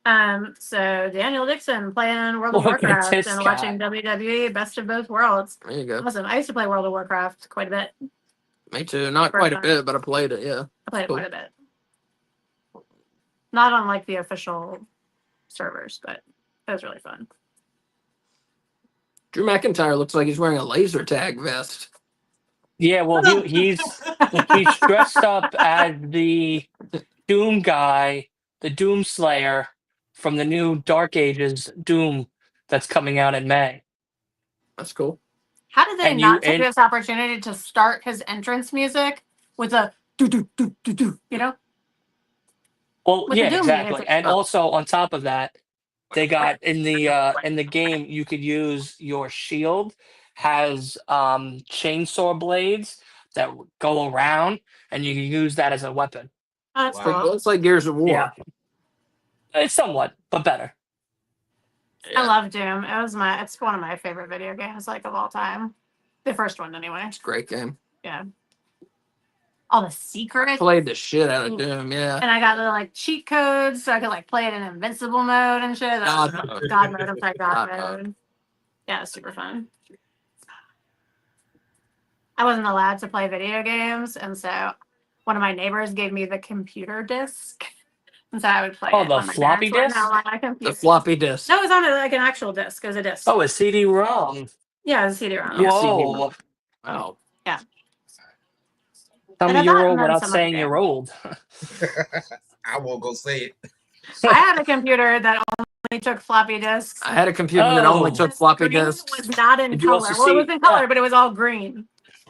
Yeah. So Daniel Dixon playing World of Look at Warcraft this and guy. watching WWE Best of Both Worlds. There you go. Awesome. I used to play World of Warcraft quite a bit. Me too. Not First quite a time. bit, but I played it. Yeah. I played it Cool. quite a bit. Not on like the official servers, but it was really fun. Drew McIntyre looks like he's wearing a laser tag vest. Yeah, well, he's dressed up as the Doom guy, the Doom Slayer from the new Dark Ages Doom that's coming out in May. That's cool. How did they And not take this opportunity to start his entrance music with a do do do do do? You know? Well, With the yeah, Doom exactly. music. And also on top of that, they got in the game you could use your shield has chainsaw blades that go around, and you can use that as a weapon. Oh, that's Wow. cool. It's like Gears of War. Yeah. It's somewhat, but better. I love Doom. It's one of my favorite video games, like of all time. The first one, anyway. It's a great game. Yeah. All the secrets. Played the shit out of Doom, yeah. And I got the like cheat codes, so I could like play it in invincible mode and shit. God mode. God mode, I'm sorry, God God mode. Yeah, it's super fun. I wasn't allowed to play video games, and so one of my neighbors gave me the computer disc, and so I would play. Oh, it the when my floppy parents weren't disk? on my computer. The floppy disk. No, it was on like an actual disc. It was a disc. Oh, a CD-ROM. Yeah, it was a CD-ROM. Yeah. Whoa. Wow. Tell And me I you're thought old none without some saying other you're old. I won't go say it. I had a computer that only took floppy disks. I had a computer that only Oh. took floppy Green disks. was not in Did you color. also Well, it was see- in color, but it was all green.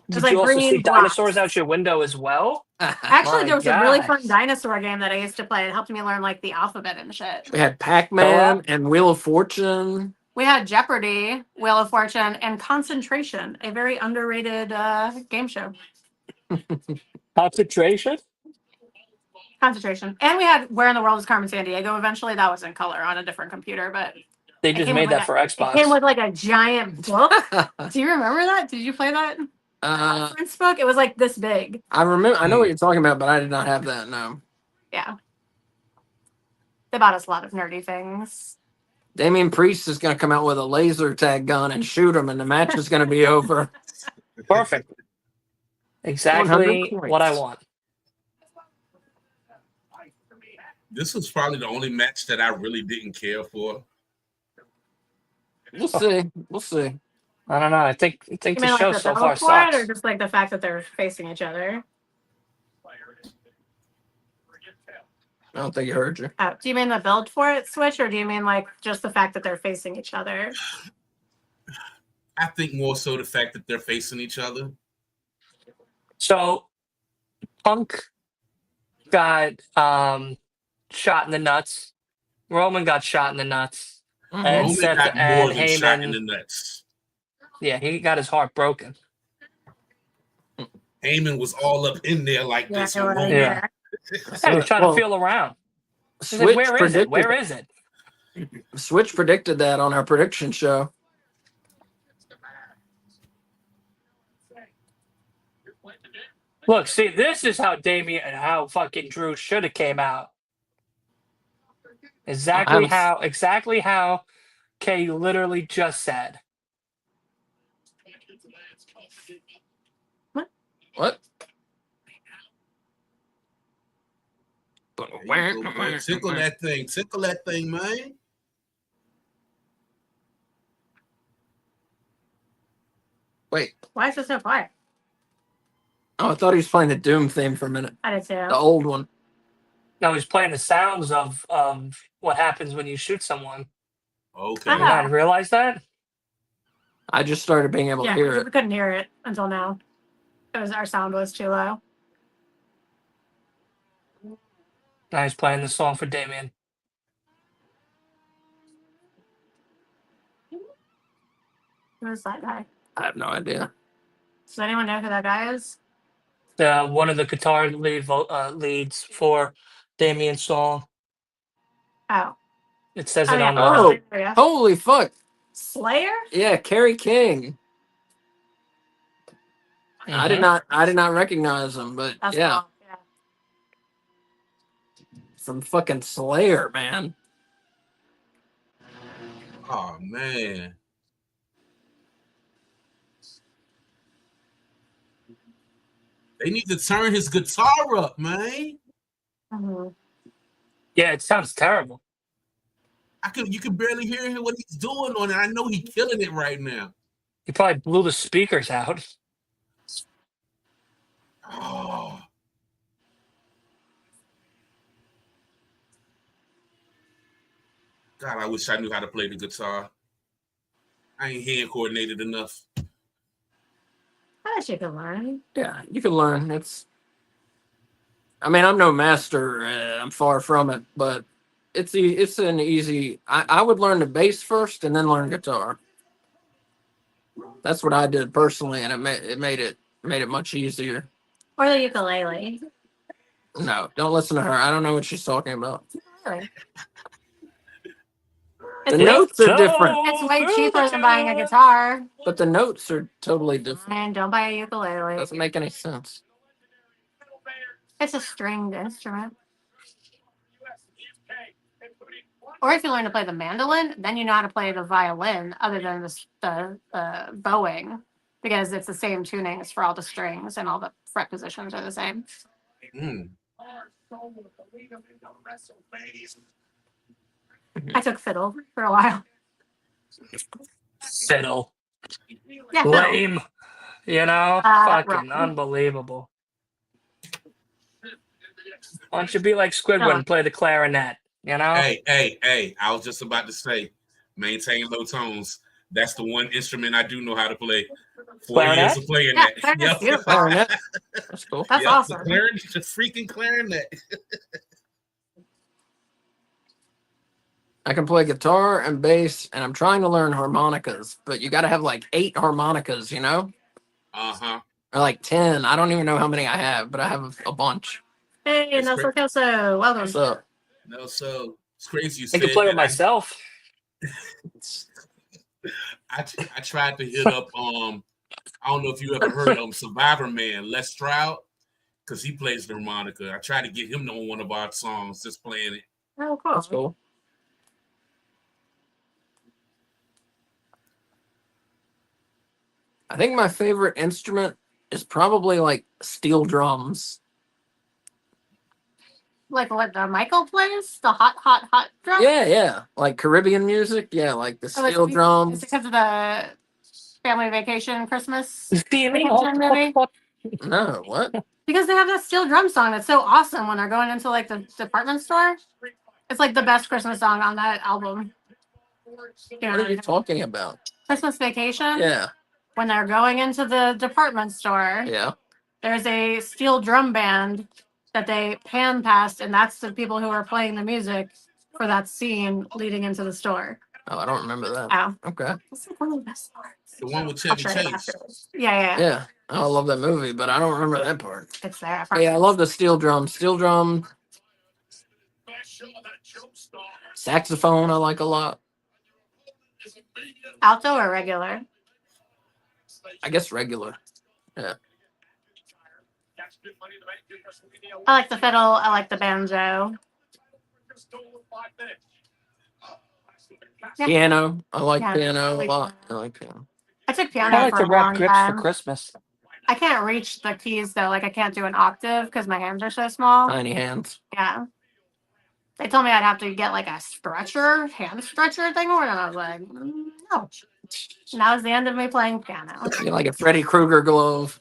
Did like you also green see blocks. dinosaurs out your window as well? Actually, My there was a really God. fun dinosaur game that I used to play. It helped me learn like the alphabet and shit. We had Pac-Man and Wheel of Fortune. We had Jeopardy, Wheel of Fortune, and Concentration, a very underrated game show. Concentration? Concentration. And we had Where in the World is Carmen Sandiego. Eventually, that was in color on a different computer, but They it just came made with, that like, for it came Xbox. with like a giant book. Do you remember that? Did you play that? Reference book? It was like this big. I remember. I know what you're talking about, but I did not have that. No. Yeah. They bought us a lot of nerdy things. Damian Priest is going to come out with a laser tag gun and shoot him, and the match is going to be over. Perfect. Exactly 100 what I points. want. This was probably the only match that I really didn't care for. We'll see. We'll see. I don't know. I think You the mean like show the so build far for it, sucks. or just like the fact that they're facing each other? I don't think he heard you. Do you mean the build for it switch, or do you mean like just the fact that they're facing each other? I think more so the fact that they're facing each other. So Punk got shot in the nuts. Roman got shot in the nuts. Mhm. And Roman Seth got and more than shot in Heyman. the nuts. Yeah, he got his heart broken. Heyman was all up in there like Yeah, this. I know what I Roman- mean. Yeah. Yeah, he was trying Well, to feel around. He said, Switch where is it? predicted. Where is it? Switch predicted that on our prediction show. Look, see, this is how how fucking Drew should have came out. Exactly how Kay literally just said. What? There you go, boy. Tickle that thing. Tickle that thing, man. Wait. Why is it so quiet? Oh, I thought he was playing the Doom theme for a minute. I did too. The old one. No, he's playing the sounds of what happens when you shoot someone. Okay. You not realize that? I just started being able to Yeah, hear we it. couldn't hear it until now. Our sound was too low. Now he's playing the song for Damien. Who is that guy? I have no idea. Does anyone know who that guy is? One of the guitar leads for Damien's song. Oh. It says Oh, it yeah. on Oh. the. There you go. Holy fuck. Slayer? Yeah, Kerry King. I did Mhm. not recognize him, but That's yeah, cool. Yeah. from fucking Slayer, man. Oh man. They need to turn his guitar up, man. Mhm. Yeah, it sounds terrible. You can barely hear him what he's doing on it. I know he's killing it right now. He probably blew the speakers out. Oh. God, I wish I knew how to play the guitar. I ain't hand coordinated enough. I bet you can learn. Yeah, you can learn. I mean, I'm no master. I'm far from it, but it's an easy. I would learn the bass first and then learn guitar. That's what I did personally, and it made it much easier. Or the ukulele. No, don't listen to her. I don't know what she's talking about. Really. The notes are different, It's way cheaper than buying a guitar. but the notes are totally different. And don't buy a ukulele. Doesn't make any sense. It's a stringed instrument. Or if you learn to play the mandolin, then you know how to play the violin, other than the bowing, because it's the same tunings for all the strings and all the fret positions are the same. Mm. I took fiddle for a while. Fiddle. Yeah, fiddle. Lame. You know? Fucking right. unbelievable. Why don't you be like Squidward and play the clarinet? You know? Hey. I was just about to say, maintain low tones. That's the one instrument I do know how to play. 4 years of playing that. Clarinet's beautiful. Clarinet. That's cool. That's awesome. The clarinet, the freaking clarinet. I can play guitar and bass, and I'm trying to learn harmonicas, but you got to have like 8 harmonicas, you know? Uh-huh. Or like 10. I don't even know how many I have, but I have a bunch. Hey, It's Nelson great. Kelso, welcome. What's up? No, so it's crazy you I said can play with that. myself. I tried to hit up I don't know if you ever heard of Survivor Man, Les Stroud, because he plays the harmonica. I tried to get him on one of our songs, just playing it. Oh, cool. That's cool. I think my favorite instrument is probably like steel drums. Like what the Michael plays? The hot drum? Yeah. Like Caribbean music. Yeah, like the Oh, steel it's drums. because of the Family Vacation Christmas Feeling movie? No, what? Because they have that steel drum song that's so awesome when they're going into like the department store. It's like the best Christmas song on that album. What are you talking about? Christmas Vacation? Yeah. When they're going into the department store, Yeah. there's a steel drum band that they pan past, and that's the people who are playing the music for that scene leading into the store. Oh, I don't remember that. Oh. Okay. It's like one of the best parts. The one with I'll Chevy show you Chase. afterwards. Yeah. Yeah. I love that movie, but I don't remember that part. It's there. But yeah, I love the steel drum. Steel drum. Saxophone, I like a lot. Alto or regular? I guess regular. Yeah. I like the fiddle. I like the banjo. Yeah. Piano. I like Yeah, piano I a like lot. piano. I like piano. I took I piano like for to a wrap long grips time. for Christmas. I can't reach the keys though. Like I can't do an octave because my hands are so small. Tiny hands. Yeah. They told me I'd have to get like a hand stretcher thing, and I was like, no. And that was the end of me playing piano. You like a Freddy Krueger glove.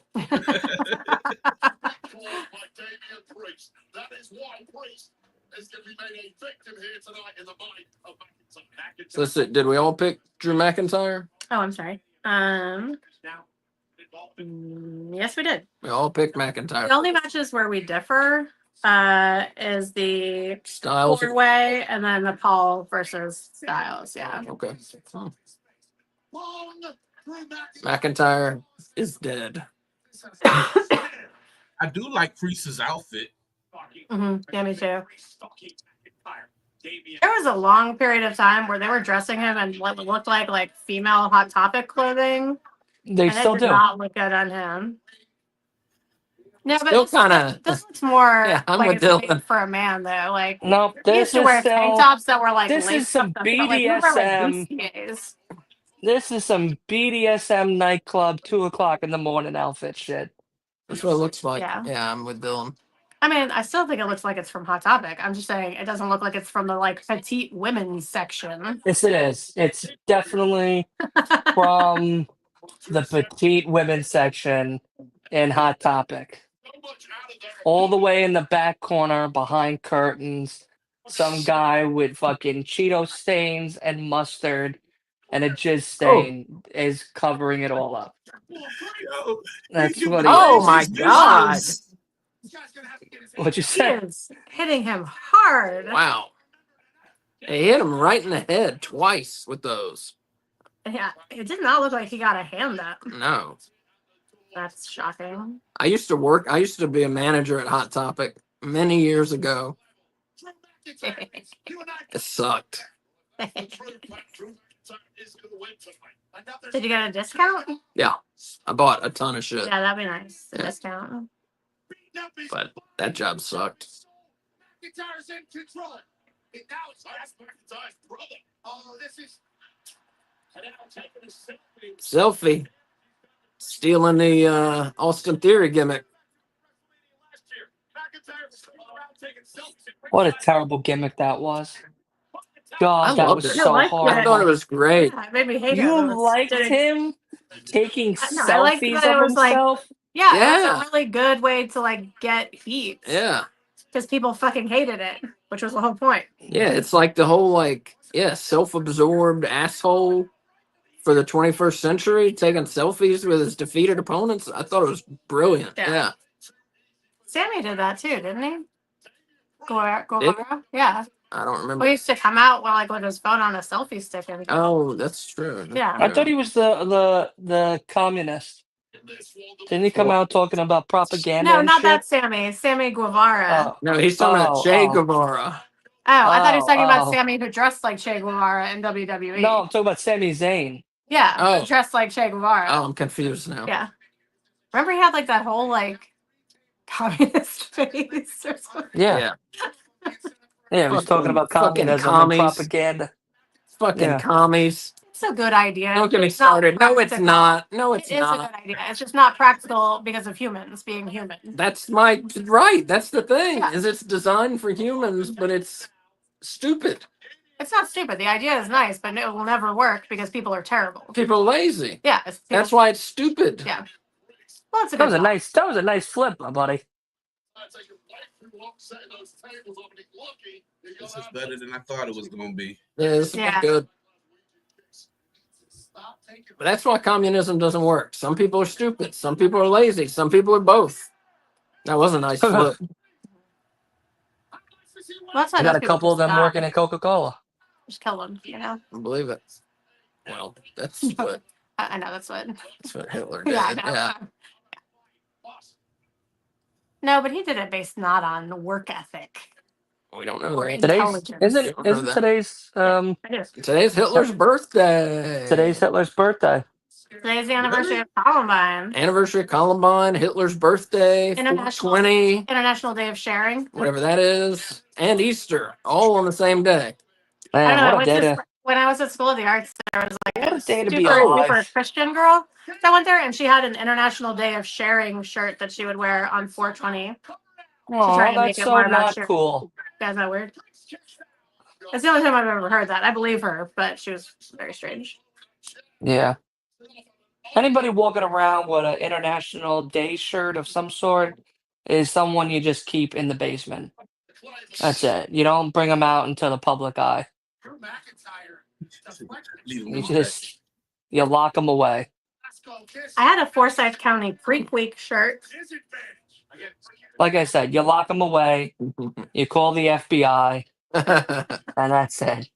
So did we all pick Drew McIntyre? Oh, I'm sorry. Yes, we did. We all picked The McIntyre. only matches where we differ is the Styles. 4-way and then the Paul versus Styles. Yeah. Okay. McIntyre is dead. I do like Priest's outfit. Yeah, me too. There was a long period of time where they were dressing him in what looked like female Hot Topic clothing. They And still it did do. not look good on him. No, but Still kind of. this looks more Yeah, I'm like with it's made Dylan. for a man though. Like No, he used this to is wear tank still. tops that were like This is laced some up the- like, we wear, like, BDSM. bustiers. This is some BDSM nightclub 2 o'clock in the morning outfit shit. That's what it looks like. Yeah. Yeah, I'm with Dylan. I mean, I still think it looks like it's from Hot Topic. I'm just saying it doesn't look like it's from the like petite women's section. Yes, it is. It's definitely from the petite women's section in Hot Topic. All the way in the back corner behind curtains, some guy with fucking Cheeto stains and mustard and a jizz stain is covering it all up. Yo, That's you what can he Oh is. my use God. visuals. What'd you He say? is hitting him hard. Wow. He hit him right in the head twice with those. Yeah, it did not look like he got a hand up. No. That's shocking. I used to be a manager at Hot Topic many years ago. It sucked. Did you get a discount? Yeah. I bought a ton of shit, Yeah, that'd be nice. A Yeah. discount. but that job sucked. McIntyre's in control. And now it's McIntyre's brother. Oh, this is. Selfie. Stealing the Austin Theory gimmick. What a terrible gimmick that was. I God, that loved was it. so I liked I thought it horrible. was great. Yeah, it made me hate him. You It was liked doing- him taking No, I liked selfies that it of was like- himself? Yeah, Yeah. that's a really good way to like get heat. Yeah. Because people fucking hated it, which was the whole point. Yeah, it's like the whole self-absorbed asshole for the 21st century taking selfies with his defeated opponents. I thought it was brilliant. Yeah. Yeah. Sammy did that too, didn't he? Guevara? Yeah. I don't remember. We used to come out with his phone on a selfie stick and Oh, that's true. That's Yeah. I true. thought he was the communist. Didn't he come out talking about propaganda No, and not shit? that Sammy. Sammy Guevara. Oh, No, he's talking about Che Oh. Guevara. I thought he was talking about oh. Sammy who dressed like Che Guevara in WWE. No, I'm talking about Sami Zayn. Yeah, Oh. dressed like Che Guevara. Oh, I'm confused now. Yeah. Remember he had like that whole like communist face or something? Yeah. Yeah, he was talking about Fucking communism commies. and propaganda. Fucking Yeah. commies. It's a good idea. Don't get me It's not started. No, it's practical. not. No, it's It is a not. good idea. It's just not practical because of humans being human. That's my right. That's the thing. Yeah. Is it's designed for humans, but it's stupid. It's not stupid. The idea is nice, but it will never work because people are terrible. People are lazy. Yeah. That's why it's stupid. Yeah. Well, it's a That good was a nice flip, my buddy. This is better than I thought it was going to be. Yeah, this is Yeah. good. But that's why communism doesn't work. Some people are stupid. Some people are lazy. Some people are both. That was a nice flip. Well, that's why I got those a people couple of them just working die. at Coca-Cola. Just kill them, you know? I believe it. Well, that's what I know that's what. Hitler did. Yeah, I know. Yeah. No, but he did it based not on work ethic. We don't know Or that. Today's Intelligence. isn't Don't know isn't that. today's I do. Today's Hitler's birthday. today's Hitler's birthday. Today's the anniversary of Columbine. Anniversary of Columbine, Hitler's birthday, International- 420, International Day of Sharing. whatever that is, and Easter, all on the same day. I Man, don't know. what a day to When I was at School of the Arts, there was like What a a day to super, be alive. super Christian girl that went there, and she had an International Day of Sharing shirt that she would wear on 420. Oh, try and make that's it so more about not your- cool. Is that weird? That's the only time I've ever heard that. I believe her, but she was very strange. Yeah. Anybody walking around with an International Day shirt of some sort is someone you just keep in the basement. That's it. You don't bring them out into the public eye. Leave them You on just you lock them away. I had a Forsyth County Freak Week shirt. Like I said, you lock them away. You call the FBI, and that's it.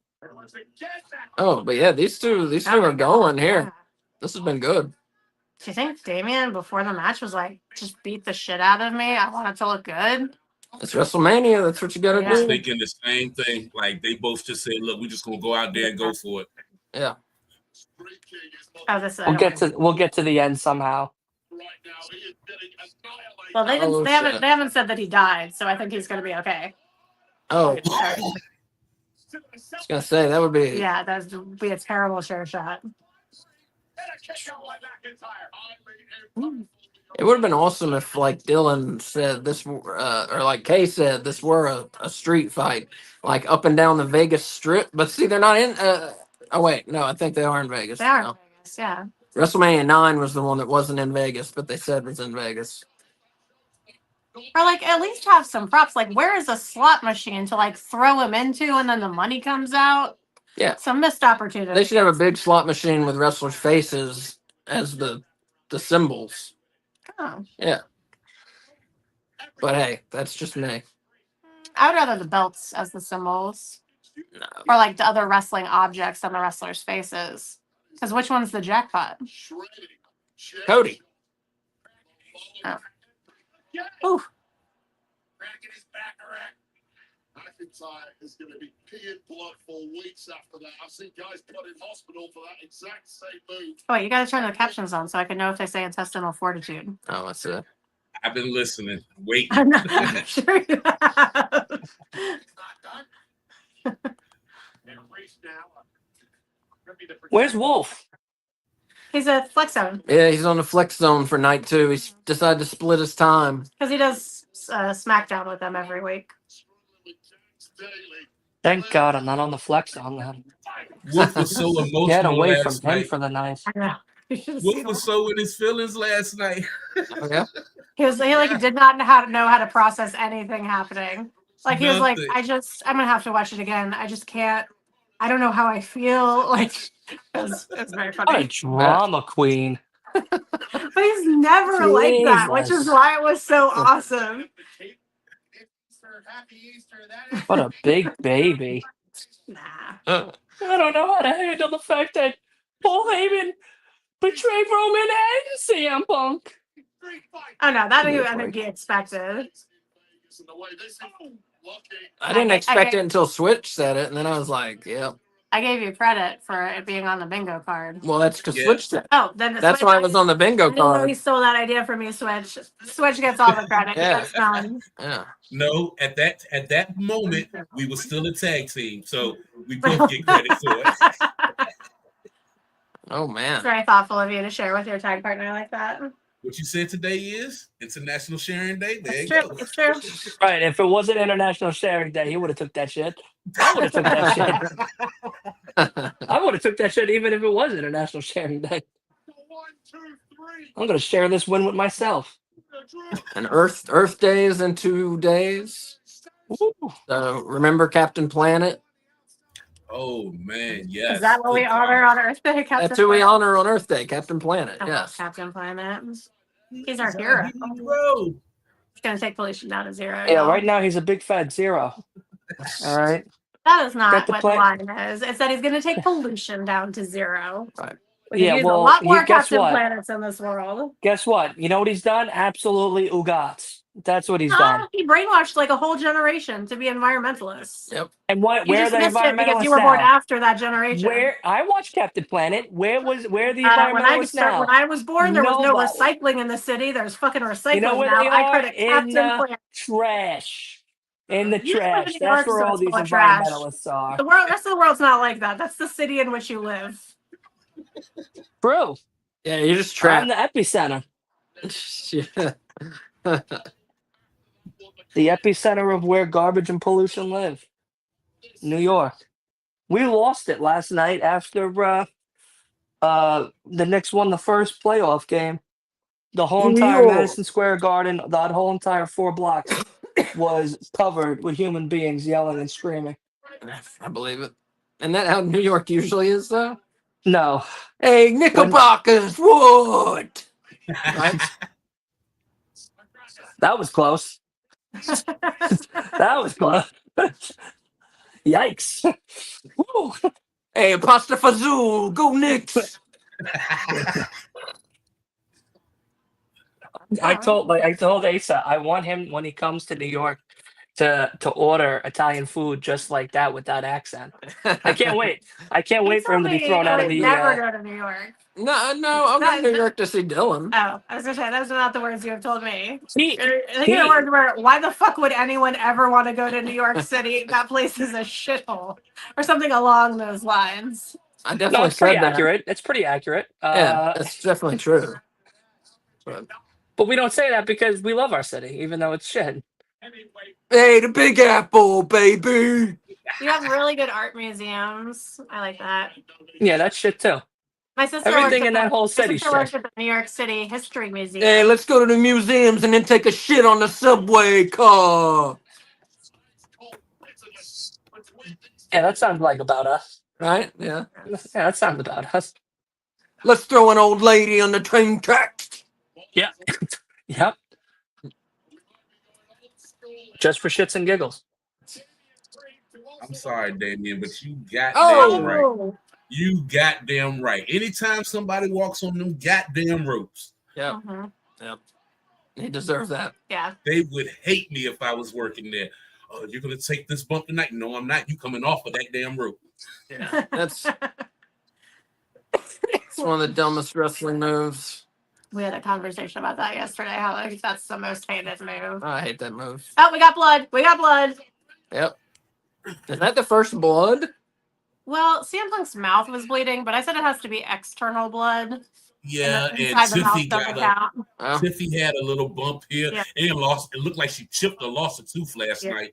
Oh, but yeah, these two are going here. This has been good. Do you think Damien before the match was like, just beat the shit out of me? I want it to look good. It's WrestleMania. That's what you got to Yeah. I was do. thinking the same thing. Like they both just said, "Look, we're just gonna go out there and go for it." Yeah. Oh, this We'll get to the end somehow. Well, they didn't. Oh, they shit. haven't said that he died, so I think he's gonna be okay. Oh, I was gonna say that would be. Yeah, that would be a terrible chair shot. It would have been awesome if, like Dylan said, or like Kay said, this were a street fight, like up and down the Vegas Strip. But see, they're not in. Oh wait, no, I think they are in Vegas. They are in No. Vegas, yeah. WrestleMania 9 was the one that wasn't in Vegas, but they said was in Vegas. Or like at least have some props. Like where is a slot machine to like throw him into and then the money comes out? Yeah. Some missed opportunity. They should have a big slot machine with wrestlers' faces as the symbols. Oh. Yeah. But hey, that's just me. I would rather the belts as the symbols. No. Or like the other wrestling objects on the wrestlers' faces. Because which one's the jackpot? Cody. Oh. Ooh. Cracking his back around. McIntyre is going to be peeing blood for weeks after that. I've seen guys put in hospital for that exact same move. Oh, wait, you got to turn the captions on so I can know if they say intestinal fortitude. Oh, that's it. I've been listening, waiting. I'm not sure you have. It's not done. And race now. Where's Wolf? He's a flex zone Yeah, he's on the flex zone for night 2. He's decided to split his time. because he does SmackDown with them every week. Thank God I'm not on the flex on that. Wolf was so emotional Get away from last him night. for the night. I know. You should have Wolf seen was him. so in his feelings last night. Oh, yeah. He did not know how to process anything happening. Like he was like, Nothing. I'm gonna have to watch it again. I just can't. I don't know how I feel. Like it was very What a funny. drama queen. But he's never like that, which is Jesus. why it was so awesome. What a big baby. Nah. Uh, I don't know how to handle the fact that Paul Heyman betrayed Roman and CM Punk. Oh no, that Yeah, I think he expected. I didn't I expect get- it until Switch said it, and then I was like, "Yep." I gave you credit for it being on the bingo card. Well, that's because Yeah. Switch said it. Oh, then That's why it was on the I bingo didn't know he card. stole that idea from you, Switch. Switch gets all the credit. Yeah. That's fine. Yeah. No, at that moment, we were still a tag team, so we both get credit for it. Oh It's man. very thoughtful of you to share with your tag partner like that. What you said today is International Sharing Day. There It's you true. go. It's true. Right, if it wasn't International Sharing Day, he would have took that shit. I would have took that shit. I would have took that shit even if it was International Sharing Day. I'm gonna share this win with myself. And Earth Day is in 2 days. Woo. So remember Captain Planet. Oh man, yes. Is that what we Good honor job. on Earth Day, Captain? That's who we Planet? honor on Earth Day, Captain Planet. I love Yes. Captain Planet. He's our He's hero. hero. He's gonna take pollution down to zero. Yeah, y'all. right now he's a big fat zero. All right. That is not Got the what plan- the line is. It's that he's gonna take pollution down to zero. Right. We Yeah, could use well, a lot more guess Captain what? Planets in this world. Guess what? You know what he's done? Absolutely ugats. That's what he's done. He brainwashed like a whole generation to be environmentalists. Yep. And what? You Where are just the missed it because you environmentalists were born now? after that generation. Where I watched Captain Planet. Where are the when environmentalists now? I was born, there was no Nobody. recycling in the city. There's fucking recycling You know where now. they I are? credit In Captain the Planet. trash. In the You live in trash. New That's York, where so all it's these full of trash. environmentalists are. The rest of the world's not like that. That's the city in which you live. True. Yeah, you're just I'm trapped. the epicenter. Yeah. The epicenter of where garbage and pollution live. New York. We lost it last night after the Knicks won the first playoff game. The whole entire Yo. Madison Square Garden, that whole entire 4 blocks was covered with human beings yelling and screaming. I believe it. And that how New York usually is, though. No. Hey, Knickerbockers, what? Right? That was close. That was close. Yikes. Woo. Hey, pasta fazool, go Knicks. I told Asa I want him when he comes to New York to order Italian food just like that with that accent. I can't wait. I can't wait for him to be thrown out of the. Never go to New York. No, I'll go to New York to see Dylan. Oh, I was gonna say those are not the words you have told me. He- I think the words were, "Why the fuck would anyone ever want to go to New York City? That place is a shithole," or something along those lines. I No, definitely it's pretty said that. accurate. It's pretty accurate. Yeah, that's definitely true. But But we don't say that because we love our city, even though it's shit. Hey, the Big Apple, baby. You have really good art museums. I like that. Yeah, that's shit too. My sister Everything works in at that whole my city sister works shit. at the New York City History Museum. Hey, let's go to the museums and then take a shit on the subway car. Yeah, that sounds like about us. Right? Yeah. Yeah, that sounds about us. Let's throw an old lady on the train tracks. Yeah. Yep. Just for shits and giggles. I'm sorry, Damien, but you goddamn Oh! right. You goddamn right. Anytime somebody walks on them goddamn ropes, Yep. Mhm. Yep. They deserve that. Yeah. they would hate me if I was working there. Oh, you're gonna take this bump tonight? No, I'm not. You coming off of that damn rope. Yeah. That's one of the dumbest wrestling moves. We had a conversation about that yesterday. How like that's the most hated move. I hate that move. Oh, we got blood. We got blood. Yep. Is that the first blood? Well, CM Punk's mouth was bleeding, but I said it has to be external blood. Yeah, And and inside the mouth Tiffy doesn't got count. Oh. Tiffy had a little bump here Yeah. and lost. It looked like she chipped or lost a tooth last Yeah. night.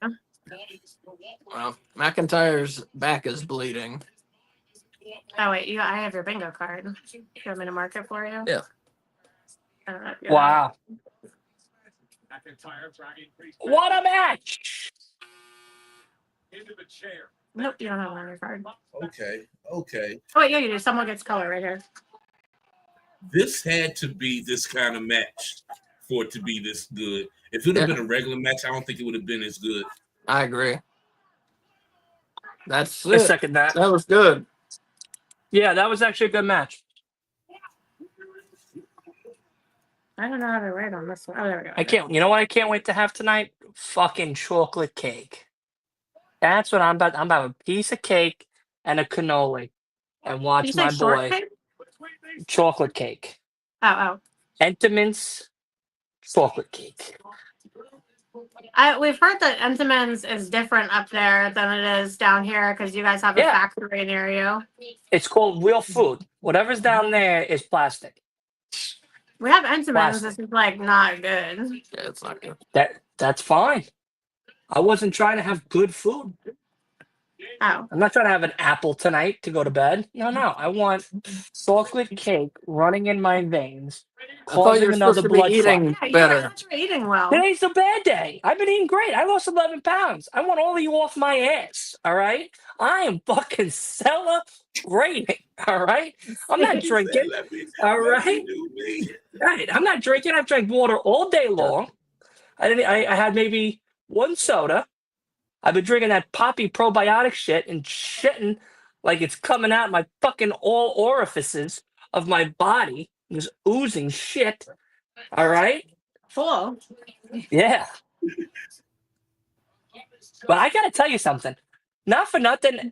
Well, McIntyre's back is bleeding. Oh wait, I have your bingo card. You want me to mark it for you? Yeah. I don't know if you Wow. What a match! Nope, you don't have it on your card. Okay. Oh wait, yeah, you do. Someone gets color right here. This had to be this kind of match for it to be this good. If it would have Yeah. been a regular match, I don't think it would have been as good. I agree. That's I it. second that. That was good. Yeah, that was actually a good match. I don't know how to write on this one. Oh, there we go. I can't. You know what I can't wait to have tonight? Fucking chocolate cake. That's what I'm about. I'm about a piece of cake and a cannoli, and Did watch you say my boy shortcake? chocolate cake. Oh. Entenmann's chocolate cake. We've heard that Entenmann's is different up there than it is down here because you guys have a Yeah. factory near you. It's called real food. Whatever's down there is plastic. We have Entenmann's. Plastic. This is like not good. Yeah, it's not good. That's fine. I wasn't trying to have good food. Oh. I'm not trying to have an apple tonight to go to bed. No. I want chocolate cake running in my veins, I thought you causing were another supposed to be blood clot. eating Yeah, better. you're eating well. Today's a bad day. I've been eating great. I lost 11 pounds. I want all of you off my ass. All right. I am fucking celebrating. All right. I'm not drinking. All right. Right. I'm not drinking. I've drank water all day long. I had maybe one soda. I've been drinking that poppy probiotic shit and shitting like it's coming out my fucking all orifices of my body. Just oozing shit. All right. Cool. Yeah. But I gotta tell you something. Not for nothing.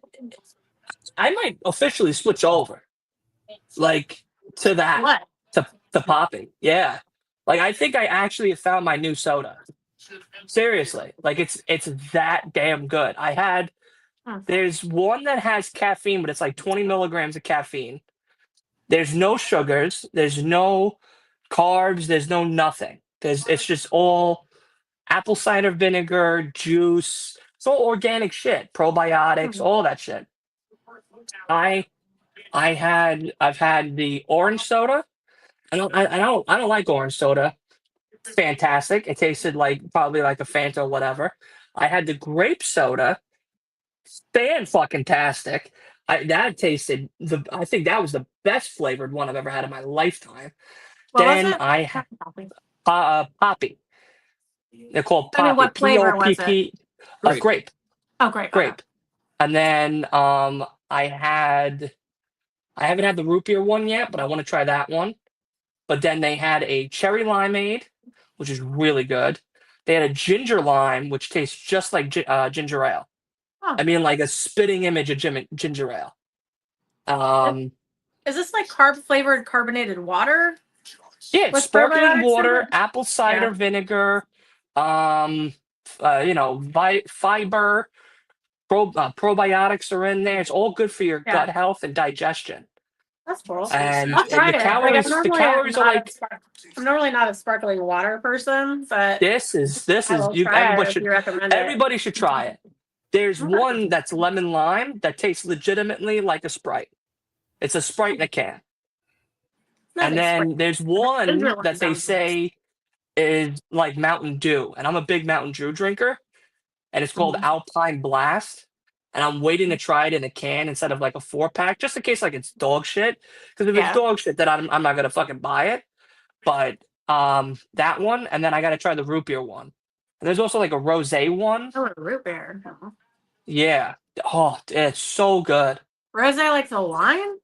I might officially switch over. Like to that. What? To popping. Yeah. Like I think I actually have found my new soda. Seriously. Like it's that damn good. There's one that has caffeine, but it's like 20 milligrams of caffeine. There's no sugars, there's no carbs, there's no nothing. It's just all apple cider vinegar, juice. It's all organic shit, probiotics, all that shit. I've had the orange soda. I don't like orange soda. Fantastic. It tasted probably like a Fanta or whatever. I had the grape soda. Fan-fucking-tastic. I think that was the best flavored one I've ever had in my lifetime. What was Then it? I had Poppy. They're called Poppy. I mean, what flavor was it? Grape. Grape. Oh, great. Grape. And then I haven't had the root beer one yet, but I want to try that one. But then they had a cherry limeade, which is really good. They had a ginger lime, which tastes just like ginger ale. Oh. I mean, like a spitting image of ginger ale. Is this like carb-flavored carbonated water? Yeah, it's With sparkling probiotics in water, it? apple cider vinegar, fiber, probiotics are in there. It's all good for your gut health and digestion. That's cool. And I'll try the it. calories, I'm the calories are like I'm normally not a sparkling water person, but this is I will you. try it if you recommend it. Everybody should try it. There's one that's lemon lime that tastes legitimately like a Sprite. It's a Sprite in a can. And then there's one that they say is like Mountain Dew, and I'm a big Mountain Dew drinker, and it's called Alpine Blast. And I'm waiting to try it in a can instead of like a 4-pack, just in case like it's dog shit. Because if it's dog shit, then I'm not gonna fucking buy it. But that one, and then I gotta try the root beer one. And there's also like a rosé one. Oh, a root beer. Yeah. Oh, it's so good. Rosé like the wine?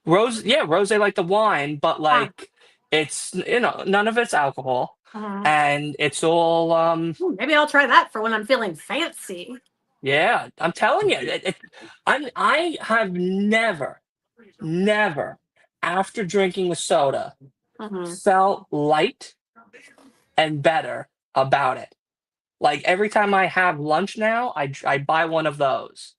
Rosé like the wine, but like it's none of it's alcohol, and it's all maybe I'll try that for when I'm feeling fancy. Yeah, I'm telling you, I have never after drinking a soda felt light and better about it. Like every time I have lunch now, I buy one of those.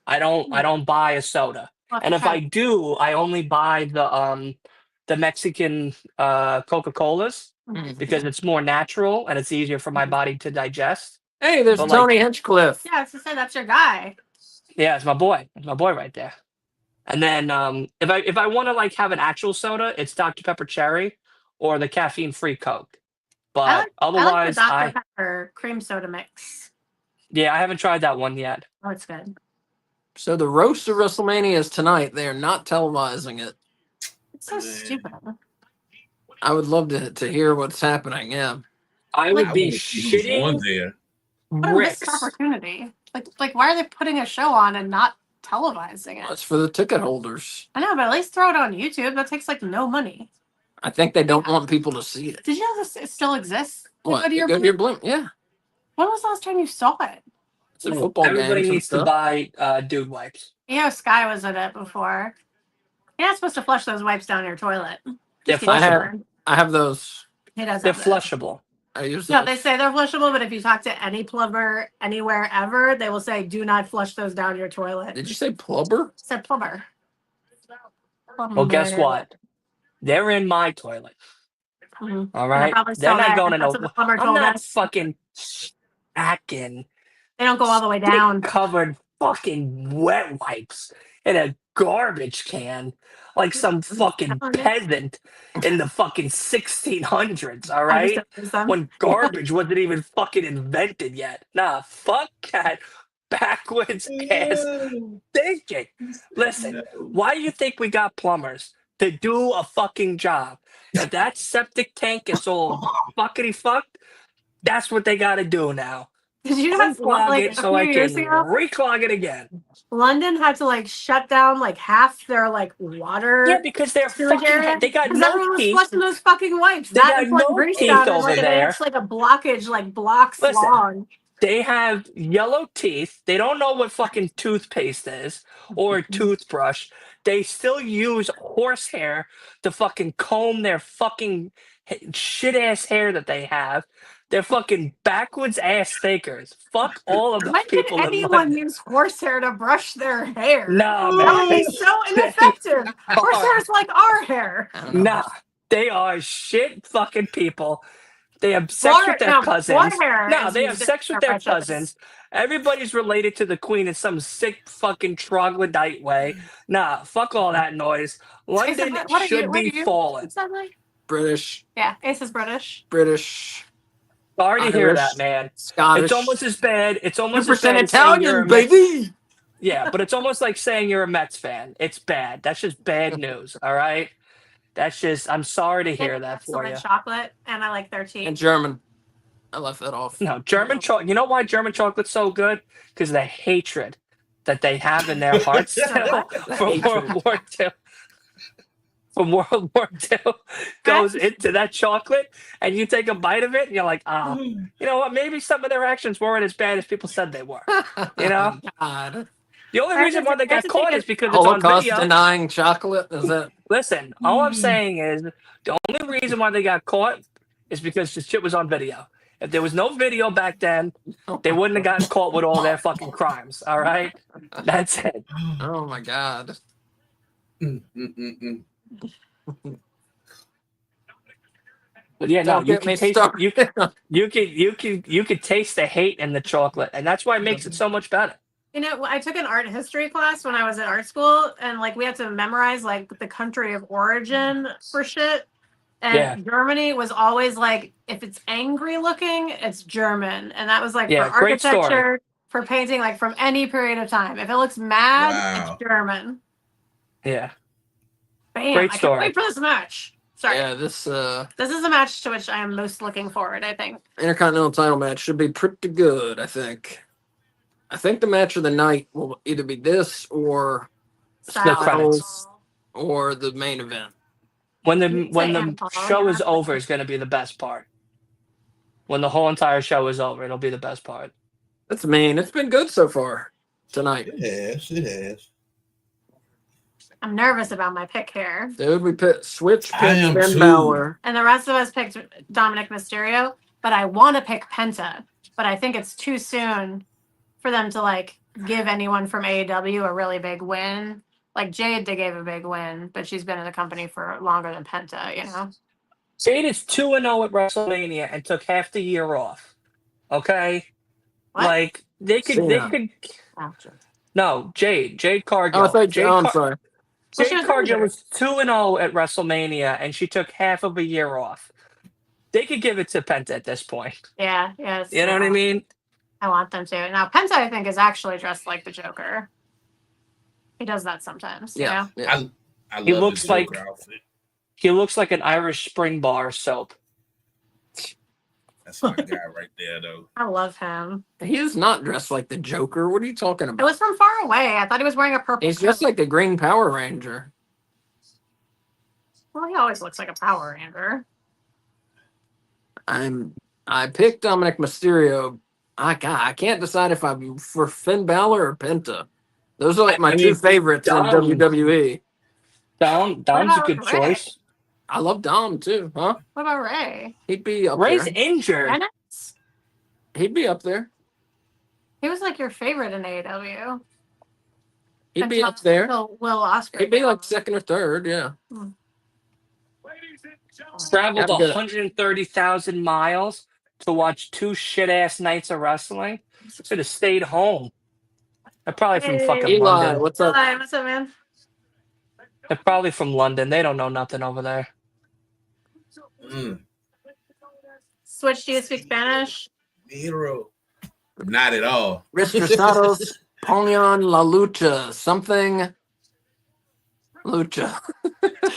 I don't buy a soda. And if I do, I only buy the Mexican Coca-Colas because it's more natural and it's easier for my body to digest. Hey, there's But, Tony Hinchcliffe. Yeah, I was to say that's your guy. Yeah, it's my boy. It's my boy right there. And then if I want to like have an actual soda, it's Dr. Pepper Cherry or the caffeine-free Coke. But I like otherwise, the Dr. Pepper cream soda mix. yeah, I haven't tried that one yet. Oh, it's good. So the roast of WrestleMania is tonight. They are not televising it. It's so stupid. I would love to hear what's happening. Yeah, I would be wanna see who's on shitting there. What a missed bricks. opportunity. Like why are they putting a show on and not televising it? that's for the ticket holders. I know, but at least throw it on YouTube. That takes like no money. I think they don't want people to see it. Did you know this it still exists? What? Goodyear Goodyear Blimp? Blimp? Yeah, When was the last time you saw it? it's a football Everybody games and needs to stuff. buy dude wipes. You know, Sky was in it before. You're not supposed to flush those wipes down your toilet. They're Just keep flushable. it. I have those. He does They're have those. flushable. I use No, those. they say they're flushable, but if you talk to any plumber anywhere ever, they will say, "Do not flush those down your toilet." Did you say plumber? Said plumber. Well, guess what? They're in my toilet. Mhm. All right, probably they're still not there. going to That's what the no. plumber I'm told not us. fucking stacking They don't go all the way down. covered fucking wet wipes in a garbage can like some fucking telling you. peasant in the fucking 1600s. All I just right, don't use them. when garbage wasn't even fucking invented yet. Nah, fuck that backwards ass thinking. Listen, why do you think we got plumbers? To do a fucking job. If that septic tank gets all fuckity fucked, that's what they got to do now. Did you not Unclog like it a so few I years can ago? reclog it again. London had to like shut down like half their like water. Yeah, because they're sewage area fucking. They got because no everyone was teeth. flushing those fucking wipes. They That got and pouring no grease teeth down it, over like an there. inch, like a blockage, like blocks Listen. long. They have yellow teeth. They don't know what fucking toothpaste is or a toothbrush. They still use horsehair to fucking comb their fucking shit ass hair that they have. They're fucking backwards ass thinkers. Fuck all of those When did people in anyone London. use horsehair to brush their hair? Nah, That would be man. so ineffective. Horsehair is like our hair. I don't know. Nah, they are shit fucking people. They have sex with their cousins. No, they have sex with their cousins. Everybody's related to the queen in some sick fucking troglodyte way. Nah, fuck all that noise. London should be fallen. British. Yeah, Ace is British. British. Sorry to hear Irish, that, man. Scottish. It's almost as bad. It's almost 2% as bad as saying you're a Italian, Mets- baby. Yeah, but it's almost like saying you're a Mets fan. It's bad. That's just bad news. All right. That's just. I'm sorry to hear that for you. Chocolate, and I like their tea. And German. I left that off. No, German chocolate. You know why German chocolate's so good? Because the hatred that they have in their hearts still from World War II. From World War II goes into that chocolate, and you take a bite of it, and you're like, you know what? Maybe some of their actions weren't as bad as people said they were. You know? God. The only reason why they got caught is because it's on Holocaust video. denying chocolate. Is that? Listen, all I'm saying is the only reason why they got caught is because the shit was on video. If there was no video back then, they wouldn't have gotten caught with all their fucking crimes. All right, that's it. Oh my God. Mm, mm, mm, mm. But yeah, no, Don't you get can me taste started. you can taste the hate in the chocolate, and that's why it makes it so much better. You know, I took an art history class when I was at art school, and like we had to memorize like the country of origin for shit. And Yeah. Germany was always like, if it's angry looking, it's German, and that was like Yeah, for great story. architecture, for painting, like from any period of time. If it looks mad, Wow. it's German. Yeah. Bam! Great I can't story. wait for this match. Sorry, Yeah, this this is the match to which I am most looking forward. I think. Intercontinental title match should be pretty good, I think. I think the match of the night will either be this or Split credits. Styles or the main event. When You say the Adam Cole, show yeah. is over is going to be the best part. When the whole entire show is over, it'll be the best part. That's mean. It's been good so far tonight. It has. It has. I'm nervous about my pick here. Dude, we switch I picked am Finn too. Balor. And the rest of us picked Dominic Mysterio, but I want to pick Penta, but I think it's too soon for them to like give anyone from AEW a really big win. Like Jade, they gave a big win, but she's been in the company for longer than Penta, you know? Jade is 2-0 at WrestleMania and took half the year off. Okay? What? Like they could Oh. No, Jade Cargill. Oh, I thought. Jade I'm sorry. Well, she Jade was Cargill injured. was 2-0 at WrestleMania and she took half of a year off. They could give it to Penta at this point. Yeah. You know what I mean? I want them to. Now, Penta, I think, is actually dressed like the Joker. He does that sometimes. Yeah. You know? Yeah. I He love looks the Joker like- outfit. He looks like an Irish Spring Bar soap. That's my guy right there, though. I love him. He is not dressed like the Joker. What are you talking It about? was from far away. I thought he was wearing a purple He's just coat. like the Green Power Ranger. Well, he always looks like a Power Ranger. I picked Dominic Mysterio. I can't decide if I'm for Finn Balor or Penta. Those are like my I two mean, favorites in Dom. WWE. Dom's a about good Ray? choice. I love Dom too, huh? What about Ray? He'd be up Ray's there. injured. Dennis? He'd be up there. He was like your favorite in AEW. He'd be up there. Until Will Ospreay. He'd be came like on. second or third, yeah. Traveled Yeah, good. 130,000 miles to watch 2 shit-ass nights of wrestling. Should have stayed home. They're probably from fucking Eli, London. what's up? Hi, what's up, man? They're probably from London. They don't know nothing over there. Mm. Switch, do you speak Spanish? Hero. Not at all. Restrasados, Ponyan La Lucha, something. Lucha.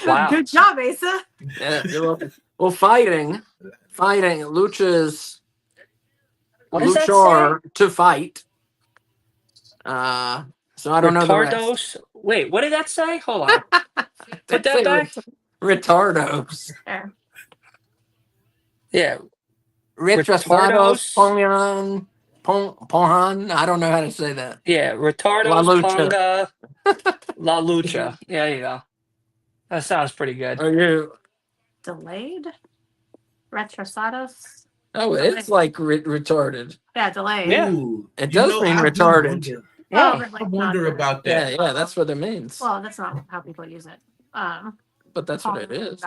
Wow. Good job, Asa. Yeah, you're welcome. Well, fighting. Lucha is What does that luchar to fight. So I don't know the rest. Retardos? Wait, what did that say? Hold on. Put that Say back. Retardos. There. Yeah. Retrasados, Retardos. Ponhan. I don't know how to say that. Yeah. Retardos, La Lucha. Ponga, La Lucha. Yeah, there you go. That sounds pretty good. Are you? Delayed? Retrosados? Oh, it's like retarded. Yeah, delayed. Yeah. Ooh, It does mean I do retarded. wonder- Well, Yeah. but, I like, wonder not- about Yeah, that. yeah, that's what it means. Well, that's not how people use it. But that's what it is.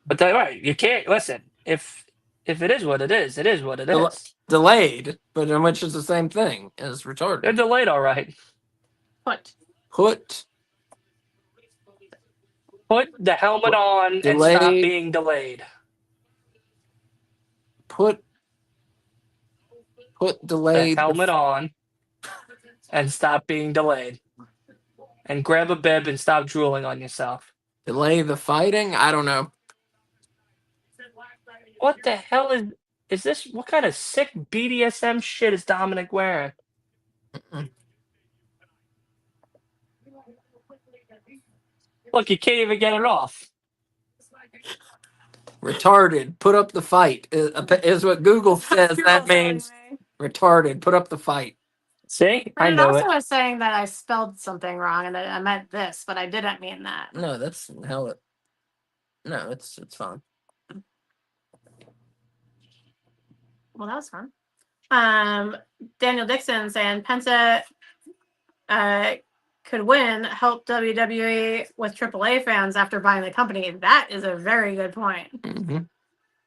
But right, you can't listen. If it is what it is, it is what it Del- is. Delayed, but in which is the same thing as They're retarded. delayed, all right. Put. Put the helmet on and stop Delayed. being delayed. Put The delayed. helmet on and stop being delayed. And grab a bib and stop drooling on yourself. Delay the fighting. I don't know. What the hell is this? What kind of sick BDSM shit is Dominic wearing? Look, you can't even get it off. Retarded. Put up the fight is what Google says. That means retarded. Put up the fight. See? But I it know also it. was saying that I spelled something wrong and that I meant this, but I didn't mean that. No, that's how it. No, it's fine. Well, that was fun. Daniel Dixon saying Penta could win help WWE with AAA fans after buying the company? That is a very good point. Mm-hmm.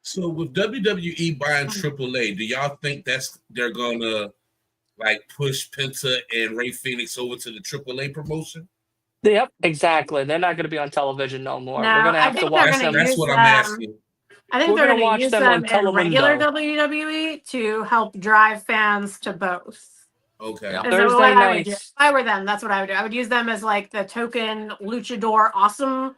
So with WWE buying AAA, do y'all think they're gonna like push Penta and Ray Phoenix over to the AAA promotion? Yep, exactly. They're not going to be on television no more. No, We're going to I have to think they're watch gonna them. That's use what I'm them. asking. I think We're they're gonna going to watch use them them on in regular Telemundo. WWE to help drive fans to both. Okay. Yeah. Is Thursday what I would do. If nights. I were them, that's what I would do. I would use them as like the token luchador awesome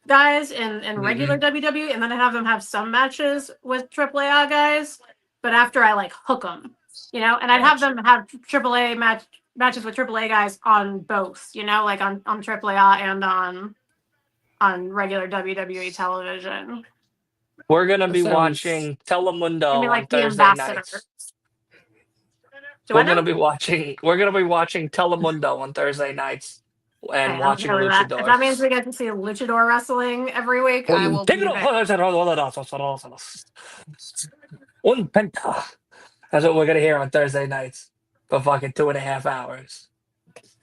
guys in regular WWE, and then I have them have some matches with AAA guys. But after I like hook them, and I'd have them have AAA matches with AAA guys on both, like on AAA and on regular WWE television. We're going to That be sounds- watching Telemundo I mean, like on the Thursday ambassador. nights. Do I We're know? going to be watching Telemundo on Thursday nights and Hey, I'm watching okay with that. If that means luchadors. we get to see luchador wrestling every week, I will be there. Un penta. That's what we're going to hear on Thursday nights for fucking 2.5 hours.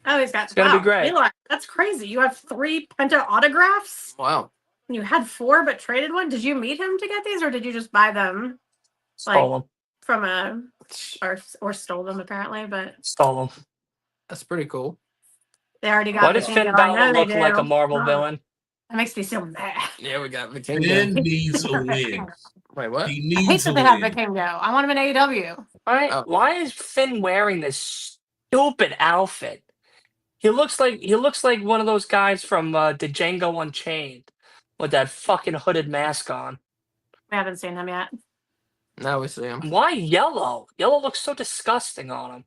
Oh, he's got. It's gonna be great. Eli, that's crazy. You have 3 Penta autographs. Wow. You had 4, but traded one. Did you meet him to get these, or did you just buy them Stole them. from or stole them apparently? But Stole them. That's pretty cool. they already got. Why does Vikingo. Finn I Balor know they look like a do. Marvel villain? That makes me so mad. Yeah, we got Finn Vikingo. needs a win. Wait, what? He I hate needs that a they have win. Vikingo. I want him in AEW. Oh. Why is Finn wearing this stupid outfit? He looks like one of those guys from the Django Unchained with that fucking hooded mask on. We haven't seen him yet. Now we see him. Why yellow? Yellow looks so disgusting on him.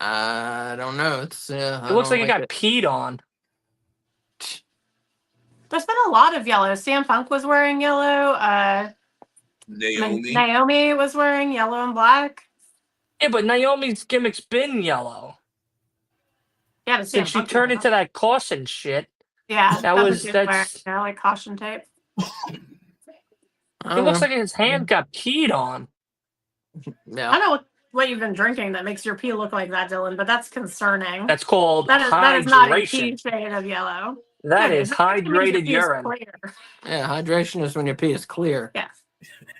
I don't know. It's It looks like he got peed on. There's been a lot of yellow. CM Punk was wearing yellow. Naomi was wearing yellow and black. Yeah, but Naomi's gimmick's been yellow. Yeah, but Since CM she Punk turned was into that caution shit. Yeah, That what was- she that's- wearing, like caution tape. I It don't looks know. like his hand got peed on. I Yeah. don't know what you've been drinking that makes your pee look like that, Dylan, but that's concerning. That's called that is not a pee hydration. shade of yellow. That Dude, is it means your hydrated pee is urine. clear. Yeah, hydration is when your pee is clear. Yes,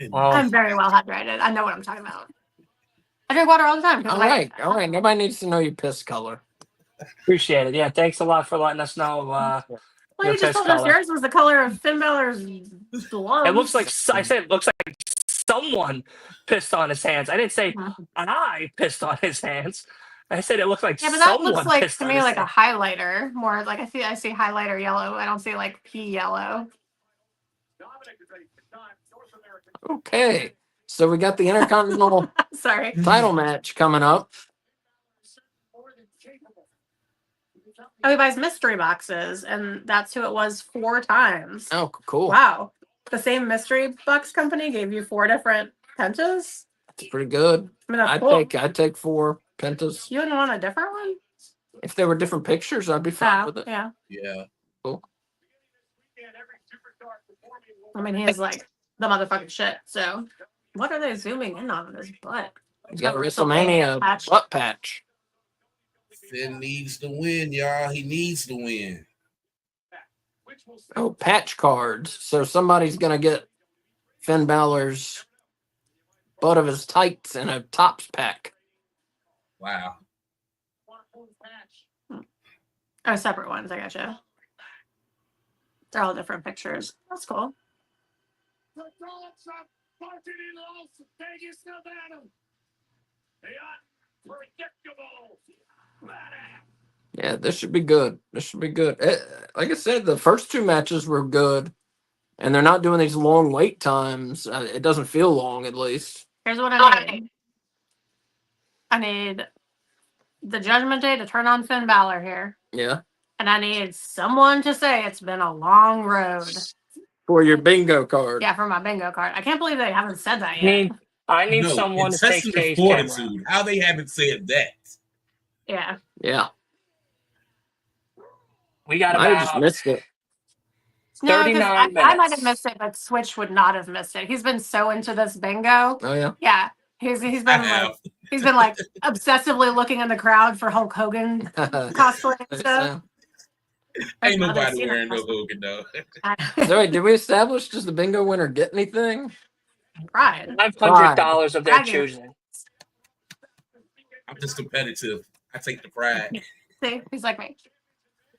Well, I'm very well hydrated. I know what I'm talking about. I drink water all the time. 'cause All I- right, all right. Nobody needs to know your piss color. appreciate it. Yeah, thanks a lot for letting us know. Well, your you just piss told us color. yours was the color of Finn Balor's gloves. It looks like I said. It looks like someone pissed on his hands. I didn't say I pissed on his hands. I said it looked like Yeah, but that someone looks like pissed to on me his like a hands. highlighter. More like I see highlighter yellow. I don't see like pea yellow. Okay. So we got the Intercontinental Sorry. title match coming up. Oh, he buys mystery boxes, and that's who it was 4 times. Oh, cool. Wow. The same mystery box company gave you 4 different pentas? That's pretty good. I mean, that's cool. I'd take 4 pentas. You wouldn't want a different one? If there were different pictures, I'd be fine Oh, with it. yeah. Yeah. Cool. I mean, he's like the motherfucking shit. So, what are they zooming in on his butt? He's got a It's a big WrestleMania patch. butt patch. Finn needs to win, y'all. He needs to win. Oh, patch cards. So somebody's gonna get Finn Balor's butt of his tights in a tops pack. Wow. Oh, separate ones. I gotcha. They're all different pictures. That's cool. The dogs are barking in Las Vegas, Nevada. The unpredictable. Yeah, this should be good. This should be good. Like I said, the first 2 matches were good, and they're not doing these long wait times. It doesn't feel long, at least. Here's what I need. I need the Judgment Day to turn on Finn Balor here. Yeah. And I need someone to say it's been a long road. For your bingo card. Yeah, for my bingo card. I can't believe they haven't said that yet. I need No, someone to take intestinal Kay's camera. fortitude. How they haven't said that? Yeah. Yeah. We got I just about missed it. No, 'cause 39 I might have minutes. missed it, but Switch would not have missed it. He's been so into this bingo. Oh, yeah. Yeah. He's I been like have. he's been like obsessively looking in the crowd for Hulk Hogan cosplay and stuff. Ain't I'd rather nobody see that wearing no cosplay. Hogan though. So wait, did we establish does the bingo winner get anything? Pride. $500 of their Bragging. choosing. I'm just competitive. I take the pride. See, he's like me.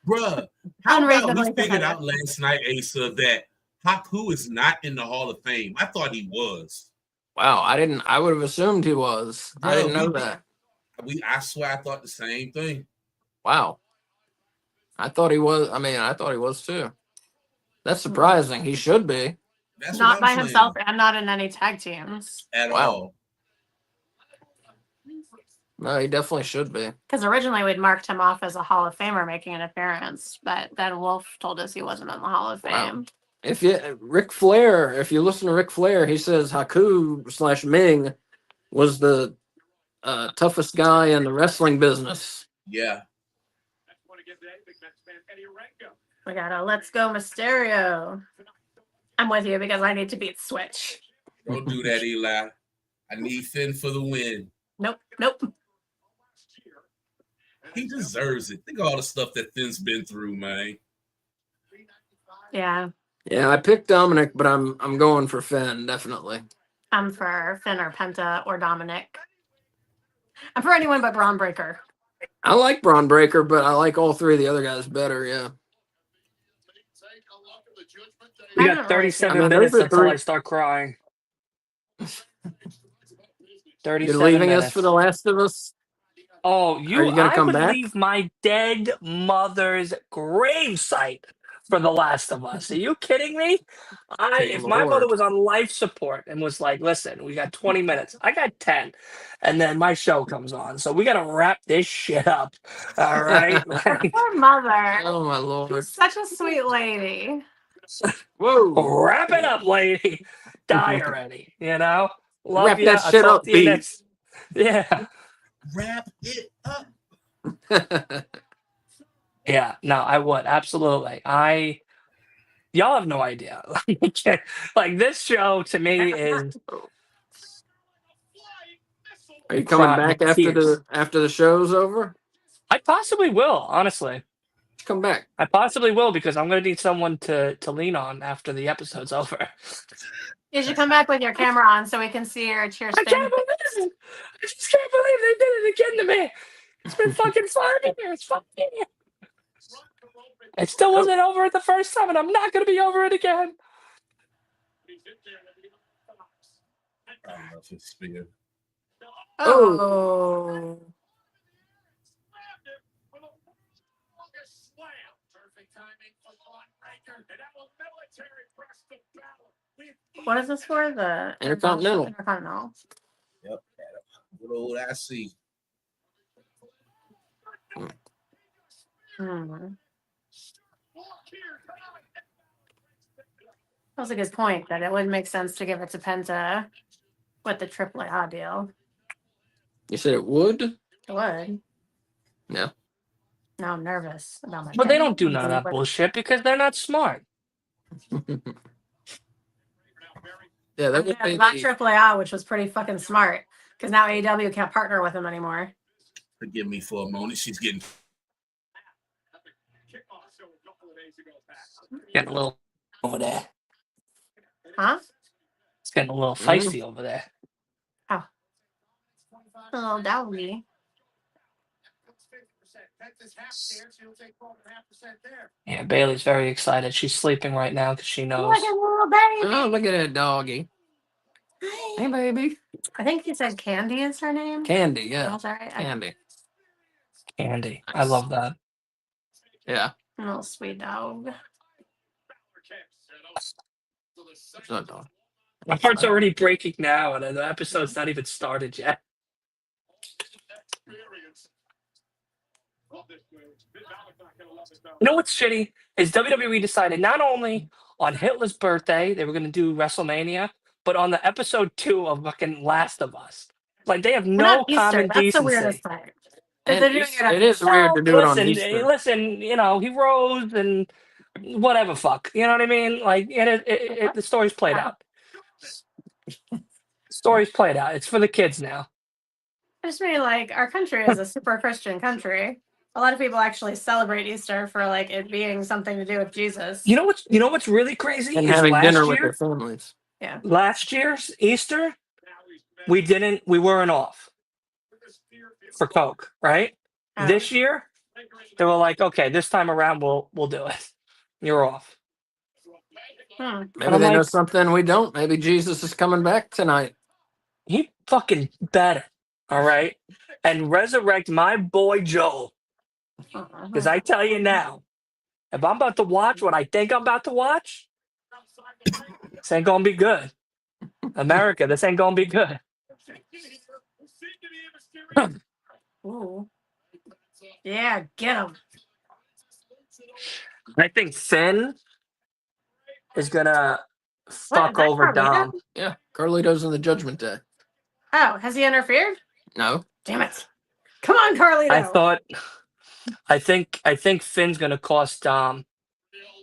Bruh, how about we Unreasonably figured out competitive. last night, Asa, that Haku is not in the Hall of Fame? I thought he was. Wow, I would have assumed he was. I didn't know we- that. I swear I thought the same thing. Wow. I thought he was. I mean, I thought he was too. That's surprising. He should be. That's Not what by I'm saying. himself and not in any tag teams. At Wow. all. No, he definitely should be. Because originally we'd marked him off as a Hall of Famer making an appearance, but then Wolf told us he wasn't in the Hall of Wow. Fame. If you Ric Flair, if you listen to Ric Flair, he says Haku / Ming was the toughest guy in the wrestling business. Yeah. We got a Let's Go Mysterio. I'm with you because I need to beat Switch. Don't do that, Eli. I need Finn for the win. Nope. He deserves it. Think of all the stuff that Finn's been through, man. Yeah, Yeah, I picked Dominic, but I'm going for Finn, definitely. I'm for Finn or Penta or Dominic. I'm for anyone but Braun Breaker. I like Braun Breaker, but I like all three of the other guys better, yeah. We I got haven't really seen 37 I mean, minutes those are until three- I start crying. 37 You're leaving minutes. us for The Last of Us? Oh, Are you gonna I come would back? leave my dead mother's gravesite for The Last of Us. Are you kidding me? If my mother Lord. was on life support and was like, listen, we got 20 minutes, I got 10, and then my show comes on. So we got to wrap this shit up. All right? Like, Poor mother. Oh my Lord. She's such a sweet lady. Whoa. wrap it up, lady. Die already. You know? Love Wrap you. that I'll shit talk up, to you B. next. Yeah. Wrap it up. Yeah, no, I would absolutely. Y'all have no idea. Like this show to me is Are you coming back after tears. the show's over? I possibly will, honestly. Come back. I possibly will because I'm going to need someone to lean on after the episode's over. You should come back with your camera on so we can see your cheer I spin. can't believe it. I just can't believe they did it again to me. It's been fucking 5 years. Fuck you. It still wasn't over it the first time, and I'm not going to be over it again. I don't know if it's spear. Oh. What is this for? The Intercontinental. Intercontinental. Yep. Good old IC. That was a good point, that it wouldn't make sense to give it to Penta with the AAA deal. You said it would? It would. No. Now I'm nervous about my But they pick. don't do none of that bullshit because they're not smart. Yeah, that would be Not AAA, which was pretty fucking smart, because now AEW can't partner with him anymore. Forgive me for a moment. She's getting Getting a little over there. Huh? It's getting a little feisty over there. A little doggy. Yeah, Bailey's very excited. She's sleeping right now because she knows. Like a little baby. Oh, look at that doggy. Hey, baby. I think you said Candy is her name. Candy, yeah. That's all right. Candy. Candy. I Nice. love that. Yeah. A little sweet dog. It's not a dog. My heart's already breaking now, and the episode's not even started yet. You know what's shitty is WWE decided not only on Hitler's birthday they were going to do WrestleMania, but on the episode 2 of fucking Last of Us. Like they have Well, no not Easter. common That's the decency. weirdest part. And They're doing Easter- it it is weird to do it on listen, Easter. listen, you know, he rose and whatever, fuck. You know what I mean? Like, the story's played out. Story's played out. It's for the kids now. I just mean, like, our country is a super Christian country. A lot of people actually celebrate Easter for like it being something to do with Jesus. You know what's really crazy And is having dinner last with their year, families. Yeah. last year's Easter, we weren't off for Coke, right? Oh. This year, they were like, okay, this time around we'll do it. You're off. Hmm. Maybe I'm they know like- something we don't. Maybe Jesus is coming back tonight. He fucking better, all right, and resurrect my boy Joel. Because I tell you now, if I'm about to watch what I think I'm about to watch, this ain't gonna be good. America, this ain't gonna be good. Ooh. Yeah, get him. I think Finn is gonna fuck is that over Carlito? Dom. Yeah, Carlito's in the Judgment Day. Oh, has he interfered? No. Damn it. Come on, Carlito. I think Finn's gonna cost Dom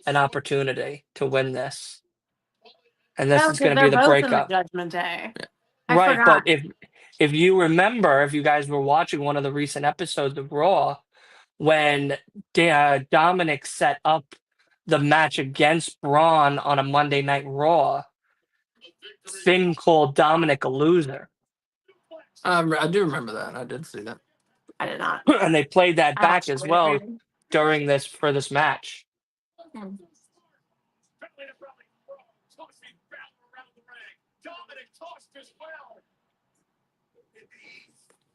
an opportunity to win this, and this Oh, is 'cause gonna be they're the both in the breakup. Judgment Day. I Right, forgot. but if you remember, if you guys were watching one of the recent episodes of Raw, when Dominic set up the match against Braun on a Monday Night Raw, Finn called Dominic a loser, I do remember that. I did see that. I did not. and they played that I back watched as it, well maybe. during this match. Hmm.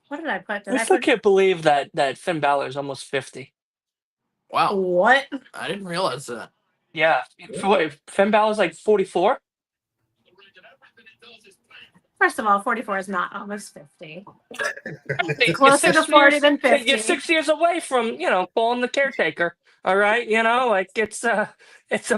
What did I put? Did I I still put can't believe that Finn Balor is almost 50. Wow. what? I didn't realize that. Yeah, wait, Finn Balor's like 44. First of all, 44 is not almost 50. You're Closer to 40 than 50. You're 6 years away from calling the caretaker. All right, like it's a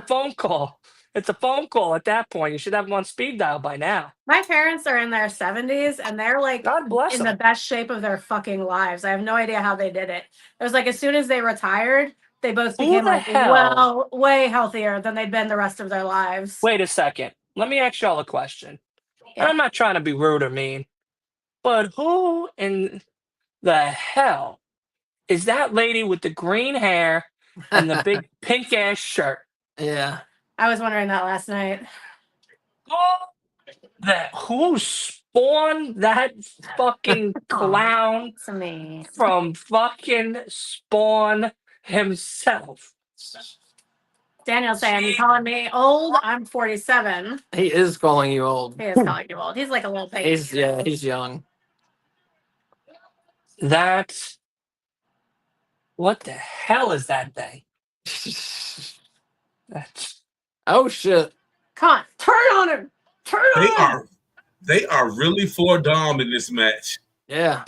phone call. It's a phone call at that point. You should have them on speed dial by now. My parents are in their 70s and they're like God bless in the them. best shape of their fucking lives. I have no idea how they did it. It was like as soon as they retired, they both Who became the like hell- way healthier than they'd been the rest of their lives. Wait a second. Let me ask y'all a question. And Yeah. I'm not trying to be rude or mean, but who in the hell is that lady with the green hair and the big pink ass shirt? Yeah. I was wondering that last night. Who spawned that fucking clown It's me. from fucking Spawn himself? Daniel's saying, you calling me old? I'm 47. He is calling you old. He is calling you old. He's like a little baby. He's young. What the hell is that thing? That's Oh shit. Come on, turn on him. Turn on him. They are really for Dom in this match. Yeah.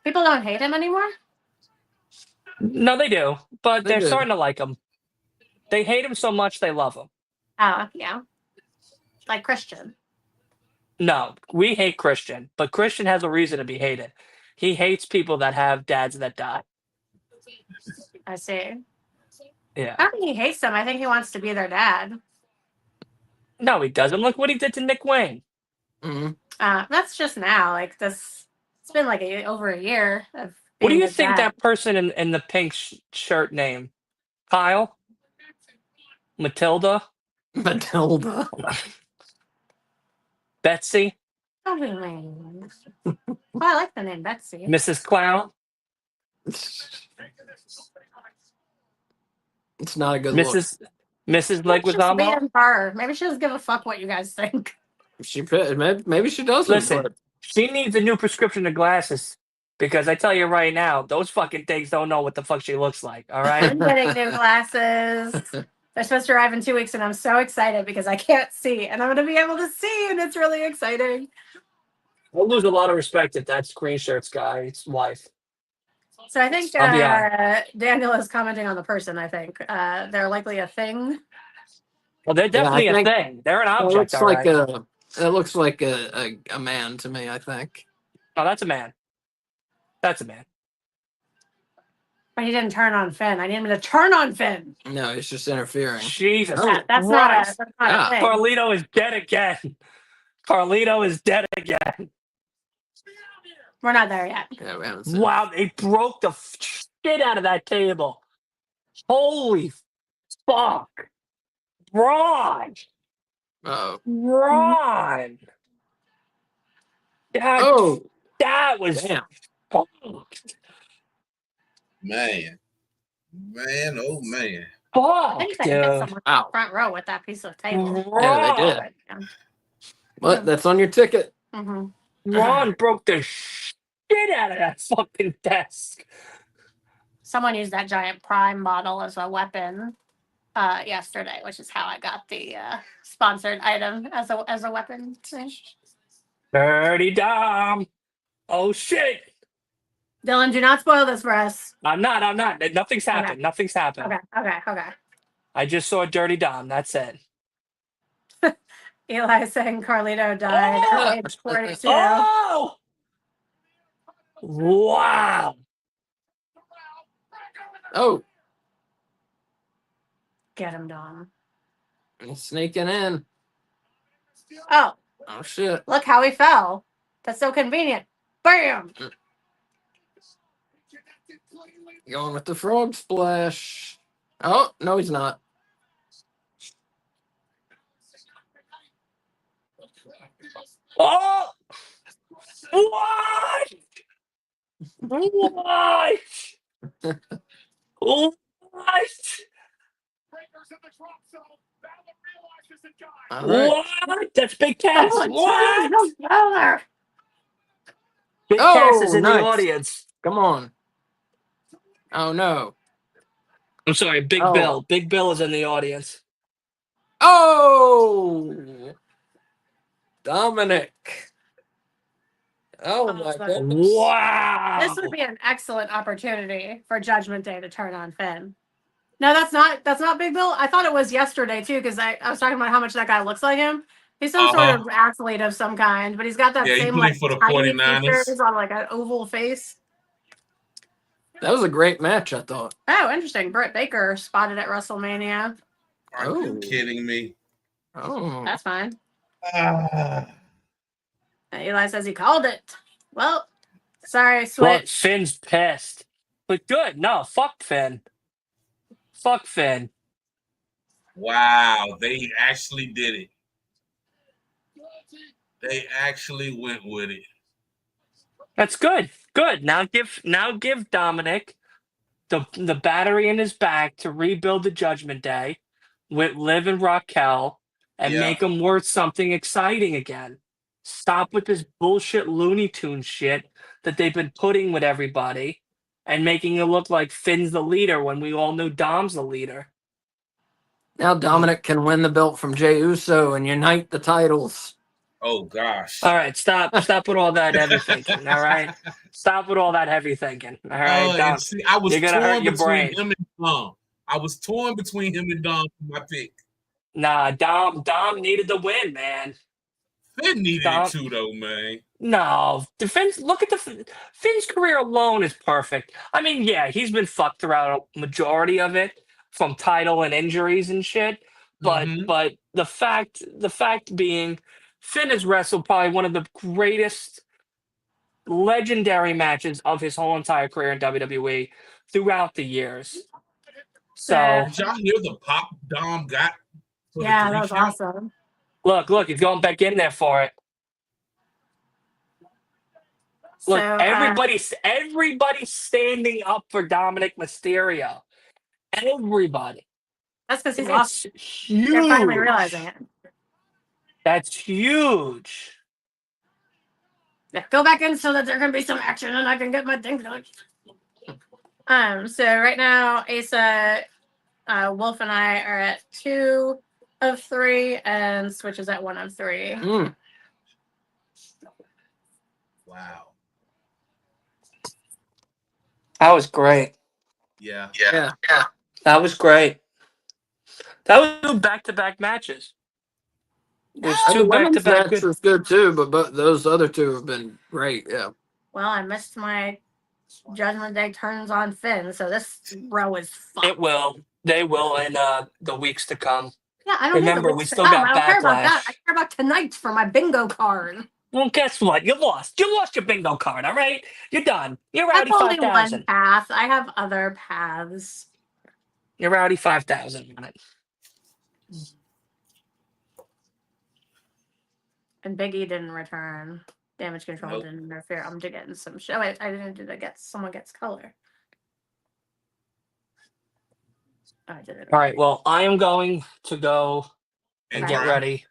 People don't hate him anymore? no, they do, but They they're do. starting to like him. They hate him so much they love him. Oh, yeah. Like Christian. No, we hate Christian, but Christian has a reason to be hated. He hates people that have dads that die. I see. Yeah. I don't think he hates them. I think he wants to be their dad. No, he doesn't. Look what he did to Nick Wayne. hmm That's just now. Like this, it's been like over a year of What do being you his think dad. that person in the pink shirt name? Kyle? Matilda? Matilda. Betsy? Oh, be mean. Oh, I like the name Betsy. Mrs. Clown? It's not a good look. Mrs. Maybe it's just Leguizamo? being her. Maybe she doesn't give a fuck what you guys think. Maybe she doesn't. Listen, but she needs a new prescription of glasses because I tell you right now, those fucking things don't know what the fuck she looks like. All right. I'm getting new glasses. They're supposed to arrive in 2 weeks, and I'm so excited because I can't see, and I'm going to be able to see, and it's really exciting. I'll lose a lot of respect if that's green shirts guy's wife. So I think I'll be honest. Daniel is commenting on the person. I think they're likely a thing. Well, they're definitely I a think thing. They're an it object. looks All like right. it looks like a man to me. I think. Oh, that's a man. That's a man. But he didn't turn on Finn. I need him to turn on Finn. No, he's just interfering. Jesus. That's not Christ. a thing. Carlito is dead again. Carlito is dead again. We're not there yet. Yeah, we haven't seen. Wow, they broke the shit out of that table. Holy fuck. Ron. Oh. Ron. Oh. That was Damn. fucked. Man, oh man. I think Fuck, they hit dude. someone Wow. front row with that piece of table. Yeah, they did. Ron. But that's on your ticket. Mm-hmm. Ron broke the shit out of that fucking desk. Someone used that giant prime model as a weapon yesterday, which is how I got the sponsored item as a weapon. Dirty Dom. Oh shit. Dylan, do not spoil this for us. I'm not. Nothing's happened. Nothing's happened. Okay. I just saw Dirty Dom. That's it. Eli saying Carlito died at age 42. Oh! Wow. Oh, Get him, Dom. he's sneaking in. Oh, Oh shit. look how he fell. That's so convenient. Bam! Going with the frog splash. Oh, no, he's not. Oh! What? What? What? All right. What? That's Big Cass. Oh, What? geez, no spoiler. Big Oh, Cass is in the nice. audience. Come on. Oh no. I'm sorry, Big Oh. Bill. Big Bill is in the audience. Oh, Dominic. Oh my Awesome. goodness. Wow. This would be an excellent opportunity for Judgment Day to turn on Finn. No, that's not Big Bill. I thought it was yesterday too, because I was talking about how much that guy looks like him. He's some sort of athlete of some kind, but he's got that Yeah, he same played like for the tiny 49ers. features on like an oval face. That was a great match, I thought. Oh, interesting. Britt Baker spotted at WrestleMania. Are you kidding me? Oh. That's fine. Ah. Eli says he called it. Well, sorry, Look, Switch. Finn's pissed. But good. No, fuck Finn. Fuck Finn. Wow, they actually did it. They actually went with it. That's good. Good. Now give Dominic the battery in his back to rebuild the Judgment Day with Liv and Raquel and Yeah. make him worth something exciting again. Stop with this bullshit Looney Tunes shit that they've been putting with everybody and making it look like Finn's the leader when we all knew Dom's the leader. Now Dominic can win the belt from Jey Uso and unite the titles. Oh gosh. All right, stop with all that heavy thinking. All right, stop with all that heavy thinking. All right, Dom, and see, I was you're gonna hurt torn your between brain. him and Dom. I was torn between him and Dom for my pick. Nah, Dom needed the win, man. Finn needed Dom- it too, though, man. No, look at Finn's career alone is perfect. I mean, yeah, he's been fucked throughout a majority of it from title and injuries and shit. But Mhm. but the fact being, Finn has wrestled probably one of the greatest legendary matches of his whole entire career in WWE throughout the years. So Did y'all hear the pop Dom got? For Yeah, the that was 3 count? awesome. look, he's going back in there for it. Look, So, everybody's standing up for Dominic Mysterio. Everybody. that's because he's lost. That's huge. They're finally realizing it. That's huge. Yeah, go back in so that there can be some action and I can get my thing done. So right now, Asa, Wolf, and I are at 2 of 3, and Switch is at 1 of 3. Mm. Wow. That was great. Yeah. That was great. That was 2 back-to-back matches. There's And 2 the women's back-to-back match good. was good too, but those other 2 have been great. Yeah. Well, I missed my Judgment Day turns on Finn, so this row is fucked. It will. They will in the weeks to come. Yeah, I don't need Remember, the we weeks to still come. got I don't care about that. Backlash. I care about tonight for my bingo card. Well, guess what? You lost. You lost your bingo card, all right? You're done. You're That's rowdy only one 5,000. path. I have other paths. You're rowdy 5,000 on it. And Big E didn't return. Damage control Nope. didn't interfere. I'm just getting some show. I didn't do the get someone gets color. Oh, I did it. All right, well, I am going to go and get dry. ready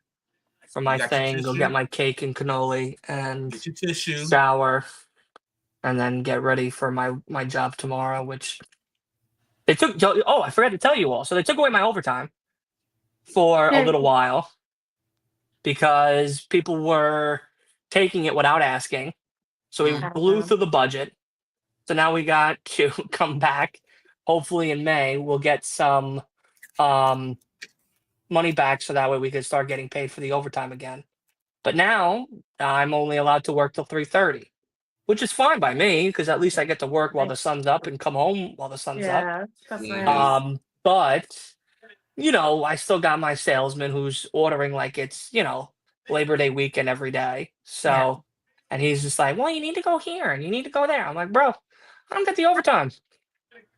for my You got your thing. Go tissue? get my cake and cannoli and Get your tissue. shower, and then get ready for my job tomorrow, which they took. Oh, I forgot to tell you all. So they took away my overtime for a Yeah. little while because people were taking it without asking. So we blew through the budget. So now we got to come back. Hopefully in May, we'll get some money back so that way we can start getting paid for the overtime again. But now I'm only allowed to work till 3:30, which is fine by me because at least I get to work while the sun's up and come home while the sun's up. Yeah, that's Mhm. nice. But I still got my salesman who's ordering like it's Labor Day weekend every day. So, and he's just like, well, you need to go here and you need to go there. I'm like, bro, I don't get the overtime.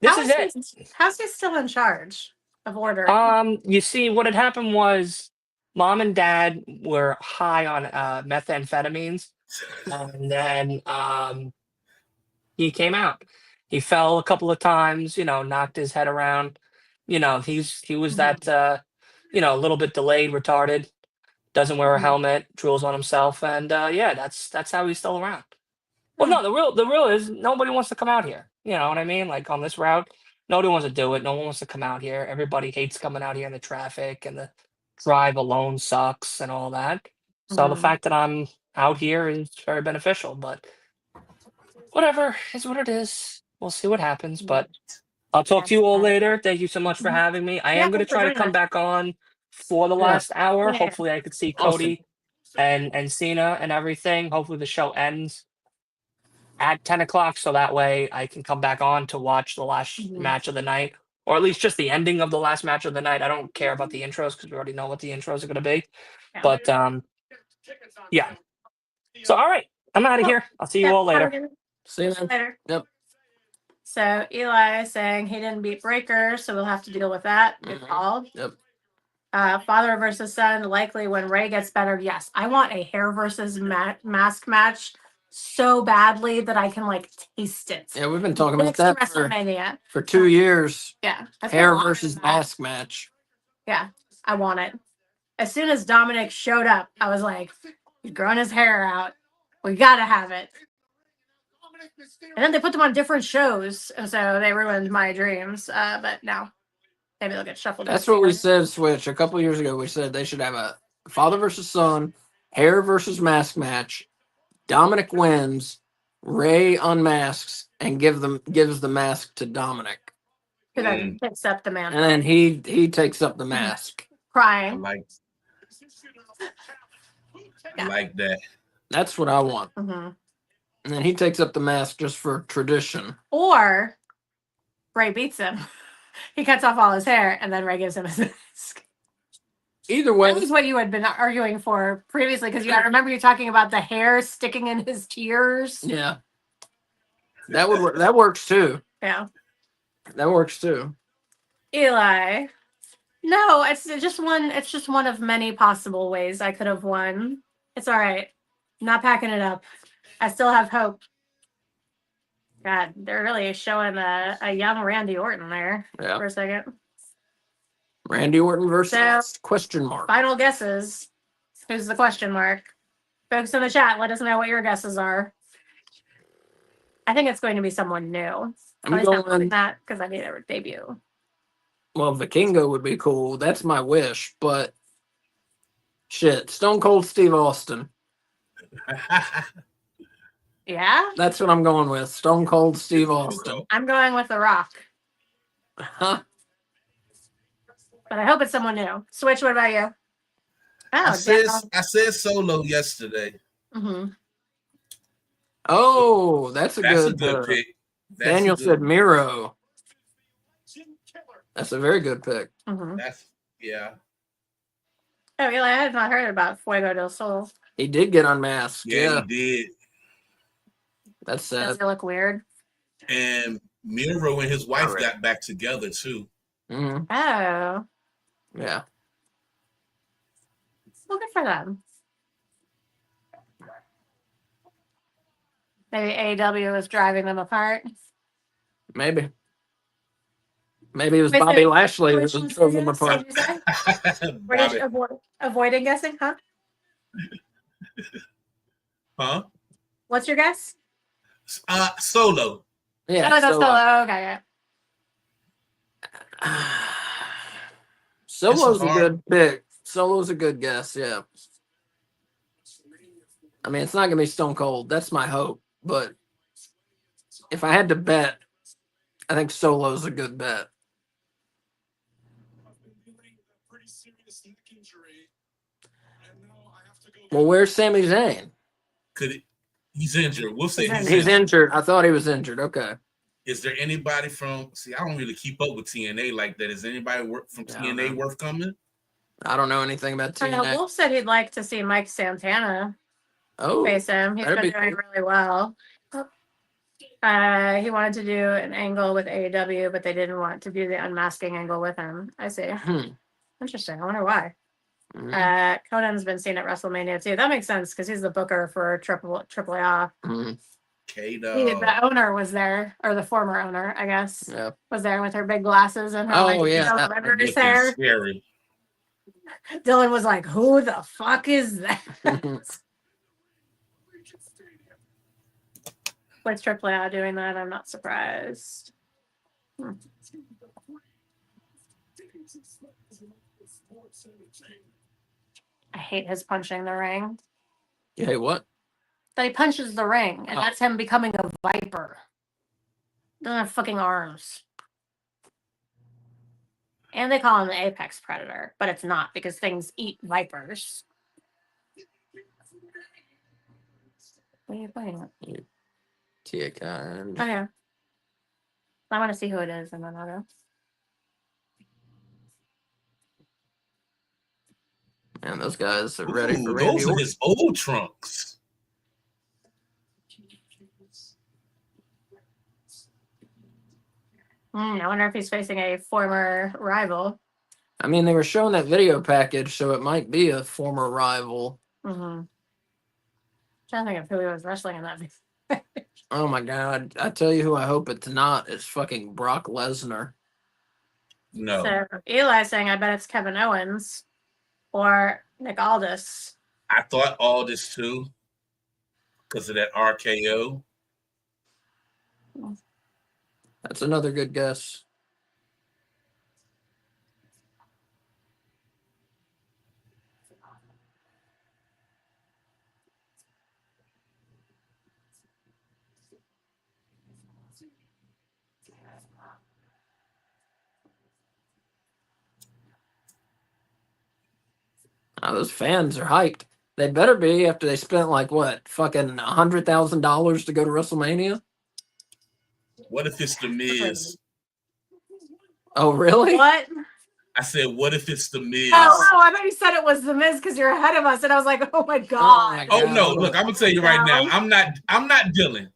This is it. How's he still in charge of ordering? You see, what had happened was mom and dad were high on methamphetamines, and then he came out. He fell a couple of times, knocked his head around. He was that a little bit delayed, retarded, doesn't wear a Mhm. helmet, drools on himself, and that's how he's still around. Well, Hmm. no, the real is nobody wants to come out here. You know what I mean? Like on this route, nobody wants to do it. No one wants to come out here. Everybody hates coming out here in the traffic and the drive alone sucks and all that. So the Mhm. fact that I'm out here is very beneficial, but whatever is what it is. We'll see what happens, but I'll talk to you all later. Thank you so much for Mhm. having me. I Yeah, am going to thanks for try to joining come us. back on for the Yeah. last hour. Yeah. Hopefully I could see Awesome. Cody and Cena and everything. Hopefully the show ends at 10 o'clock so that way I can come back on to watch the last Mhm. match of the night, or at least just the ending of the last match of the night. I don't care about the intros because we already know what the intros are going to be. Yeah. But yeah. So all right, I'm out of Well, here. I'll see you Yep, all have a later. good- See you then. later. Yep. So Eli saying he didn't beat Breaker, so we'll have to deal with that. Good Mhm. call. Yep. Father versus son, likely when Ray gets better. Yes, I want a hair versus mask match so badly that I can taste it. Yeah, we've been talking about Next that WrestleMania. for 2 years. Yeah, I spent a Hair lot of versus that. mask match. Yeah, I want it. As soon as Dominic showed up, I was like, he's growing his hair out. We gotta have it. And then they put them on different shows, and so they ruined my dreams. But now maybe they'll get shuffled. That's into what we later. said, Switch. A couple years ago, we said they should have a father versus son, hair versus mask match. Dominic wins, Ray unmasks, and gives the mask to Dominic. Who then picks up the man And then he takes up the mask. I crying. like that. That's what I want. hmm And then he takes up the mask just for tradition. Or Ray beats him. He cuts off all his hair, and then Ray gives him his mask. Either way, That was what you had been arguing for previously, because I remember you talking about the hair sticking in his tears. yeah. That would work. That works too. Yeah. That works too. Eli. No, it's just one. It's just one of many possible ways I could have won. It's all right. I'm not packing it up. I still have hope. God, they're really showing a young Randy Orton there Yeah. for a second. Randy Orton versus So- question mark. Final guesses. Who's the question mark? Folks in the chat, let us know what your guesses are. I think it's going to be someone new. At I'm least I'm hoping going. that because I need a debut. Well, Vikingo would be cool. That's my wish, but shit, Stone Cold Steve Austin. Yeah, That's what I'm going with. Stone Cold Steve Austin. I'm going with The Rock, Huh? but I hope it's someone new. Switch. What about you? I Oh, said Solo yesterday. mm-hmm. Oh, that's a That's good. a good pick. That's Daniel a good said one. Miro. That's a very good pick. Mm-hmm. Yeah. Oh, Eli, I had not heard about Fuego del Sol. He did get unmasked. Yeah, Yeah, he did. that's Does sad. it look weird? And Miro and his wife Alright. got back together too. Hmm. Oh, Yeah. well, good for them. Maybe AEW was driving them apart. Maybe. Maybe it was Wait, so Bobby Lashley which who one's drove your them guess? apart. What'd you say? Were you Bobby, avoiding guessing, huh? huh? What's your guess? Solo. Yeah. Oh, that's so, Solo. Okay, yeah. Solo's a hard- good pick. Solo's a good guess. Yeah. I mean, it's not gonna be Stone Cold. That's my hope. But if I had to bet, I think Solo's a good bet. Well, where's Sami Zayn? He's injured. We'll say He's He's injured. I thought he was injured. Okay. Is there anybody from? See, I don't really keep up with TNA like that. Is anybody from Yeah, I don't TNA know. worth coming? I don't know anything about I know TNA. Wolf said he'd like to see Mike Santana Oh, face him. He's that'd been be doing cool. really well. He wanted to do an angle with AEW, but they didn't want to do the unmasking angle with him. I see. Interesting. I wonder why. Mhm. Conan's been seen at WrestleMania too. That makes sense because he's the booker for AAA. Mhm. The owner was there, or the former owner, I guess, Yeah. was there with her big glasses and her Oh, like yeah. yellow That ribbons looking hair. scary. Dylan was like, "Who the fuck is that?" With AAA doing that, I'm not surprised. I hate his punching the ring. Hey, what? That he punches the ring, and Oh. that's him becoming a viper. Doesn't have fucking arms. And they call him the apex predator, but it's not because things eat vipers. What are you playing with? Tia Khan. Oh, yeah. I want to see who it is, and then I'll go. Man, those guys are ready for Randy Those are Orton. his old trunks. I wonder if he's facing a former rival. I mean, they were showing that video package, so it might be a former rival. I'm trying to think of who he was wrestling in that video. Oh my god! I tell you who I hope it's not is fucking Brock Lesnar. No, So Eli's saying, I bet it's Kevin Owens or Nick Aldis. I thought all this too because of that RKO. That's another good guess. Those fans are hyped. They better be after they spent like what, fucking $100,000 to go to WrestleMania. What if it's the Miz? Oh, really? What? I said, what if it's the Miz? Oh, I thought you said it was the Miz because you're ahead of us, and I was like, oh my god. Oh no! Look, I'm gonna tell you right now. No. I'm not Dylan.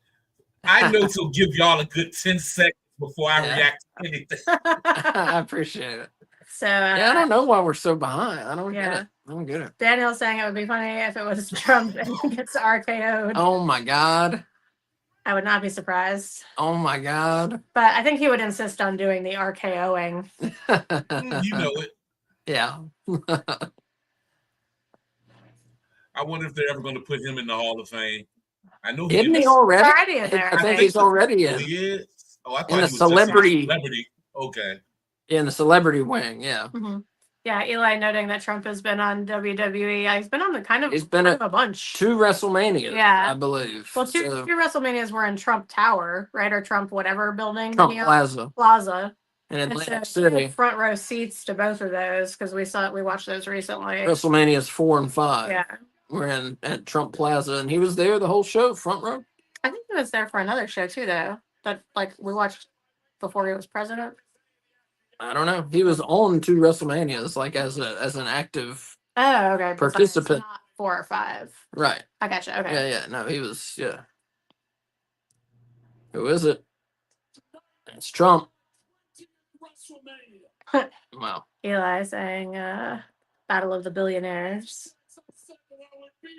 I know to give y'all a good 10 seconds before I react to anything. I appreciate it. So Yeah, I don't know why we're so behind. I don't get Yeah. it. I don't get it. Daniel's saying it would be funny if it was Trump and gets RKO'd. Oh my god. I would not be surprised. Oh my god. But I think he would insist on doing the RKOing. You know it. Yeah. I wonder if they're ever going to put him in the Hall of Fame. I know Isn't he He's already? already in there. I think he's already in. He is. Oh, I thought In he the was just a celebrity- celebrity. Okay. In the celebrity wing, yeah. Yeah, Eli noting that Trump has been on WWE. He's been on the He's been kind of a bunch. 2 WrestleManias, Yeah. I believe. Well, two WrestleManias were in Trump Tower, right? Or Trump whatever building. Trump Neon Plaza Plaza. in And Atlantic so he had City. front row seats to both of those because we watched those recently. WrestleManias 4 and 5. Yeah. We're in at Trump Plaza, and he was there the whole show, front row. I think he was there for another show too, though. That like we watched before he was president. I don't know. He was on 2 WrestleManias, like as an active Oh, okay. besides Participant. Not 4 or 5. Right. I gotcha. Okay. Yeah. No, he was. Yeah. Who is it? It's Trump. Wow. Eli saying, Battle of the Billionaires.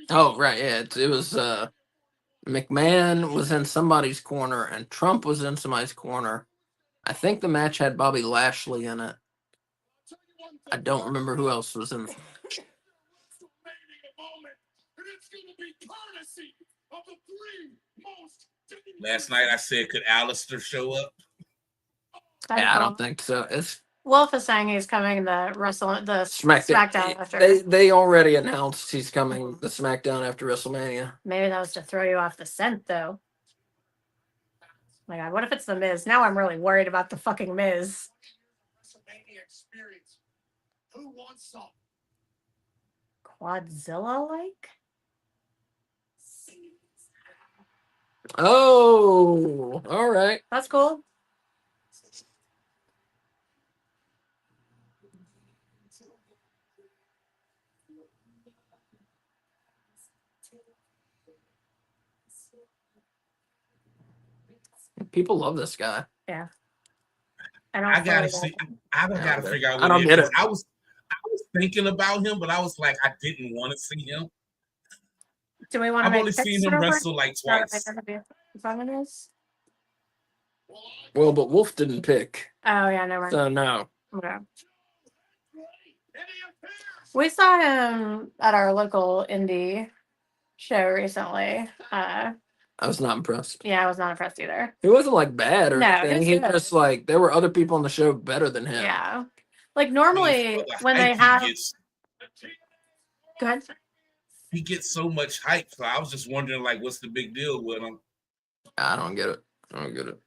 Oh, right. Yeah. It was. McMahon was in somebody's corner, and Trump was in somebody's corner. I think the match had Bobby Lashley in it. I don't remember who else was in. Last night I said, could Alistair show up? Yeah, I don't think so. It's Wolf is saying he's coming the SmackDown. SmackDown after. They already announced he's coming the SmackDown after WrestleMania. Maybe that was to throw you off the scent, though. My God, what if it's the Miz? Now I'm really worried about the fucking Miz. WrestleMania experience. Who wants some? Quadzilla like? Oh, all right. That's cool. People love this guy. Yeah. I gotta see. I don't gotta figure out. I don't get it. I was thinking about him, but I was like, I didn't want to see him. Do we want to I've make only seen him wrestle like twice. Well, but Wolf didn't pick, Oh yeah, never mind. so no. Okay. We saw him at our local indie show recently. I was not impressed. Yeah, I was not impressed either. He wasn't like bad or No, anything. he's He good. just like there were other people on the show better than him. Yeah. Like normally when they have go ahead. He gets so much hype, so I was just wondering, like, what's the big deal with him? I don't get it. I don't get it.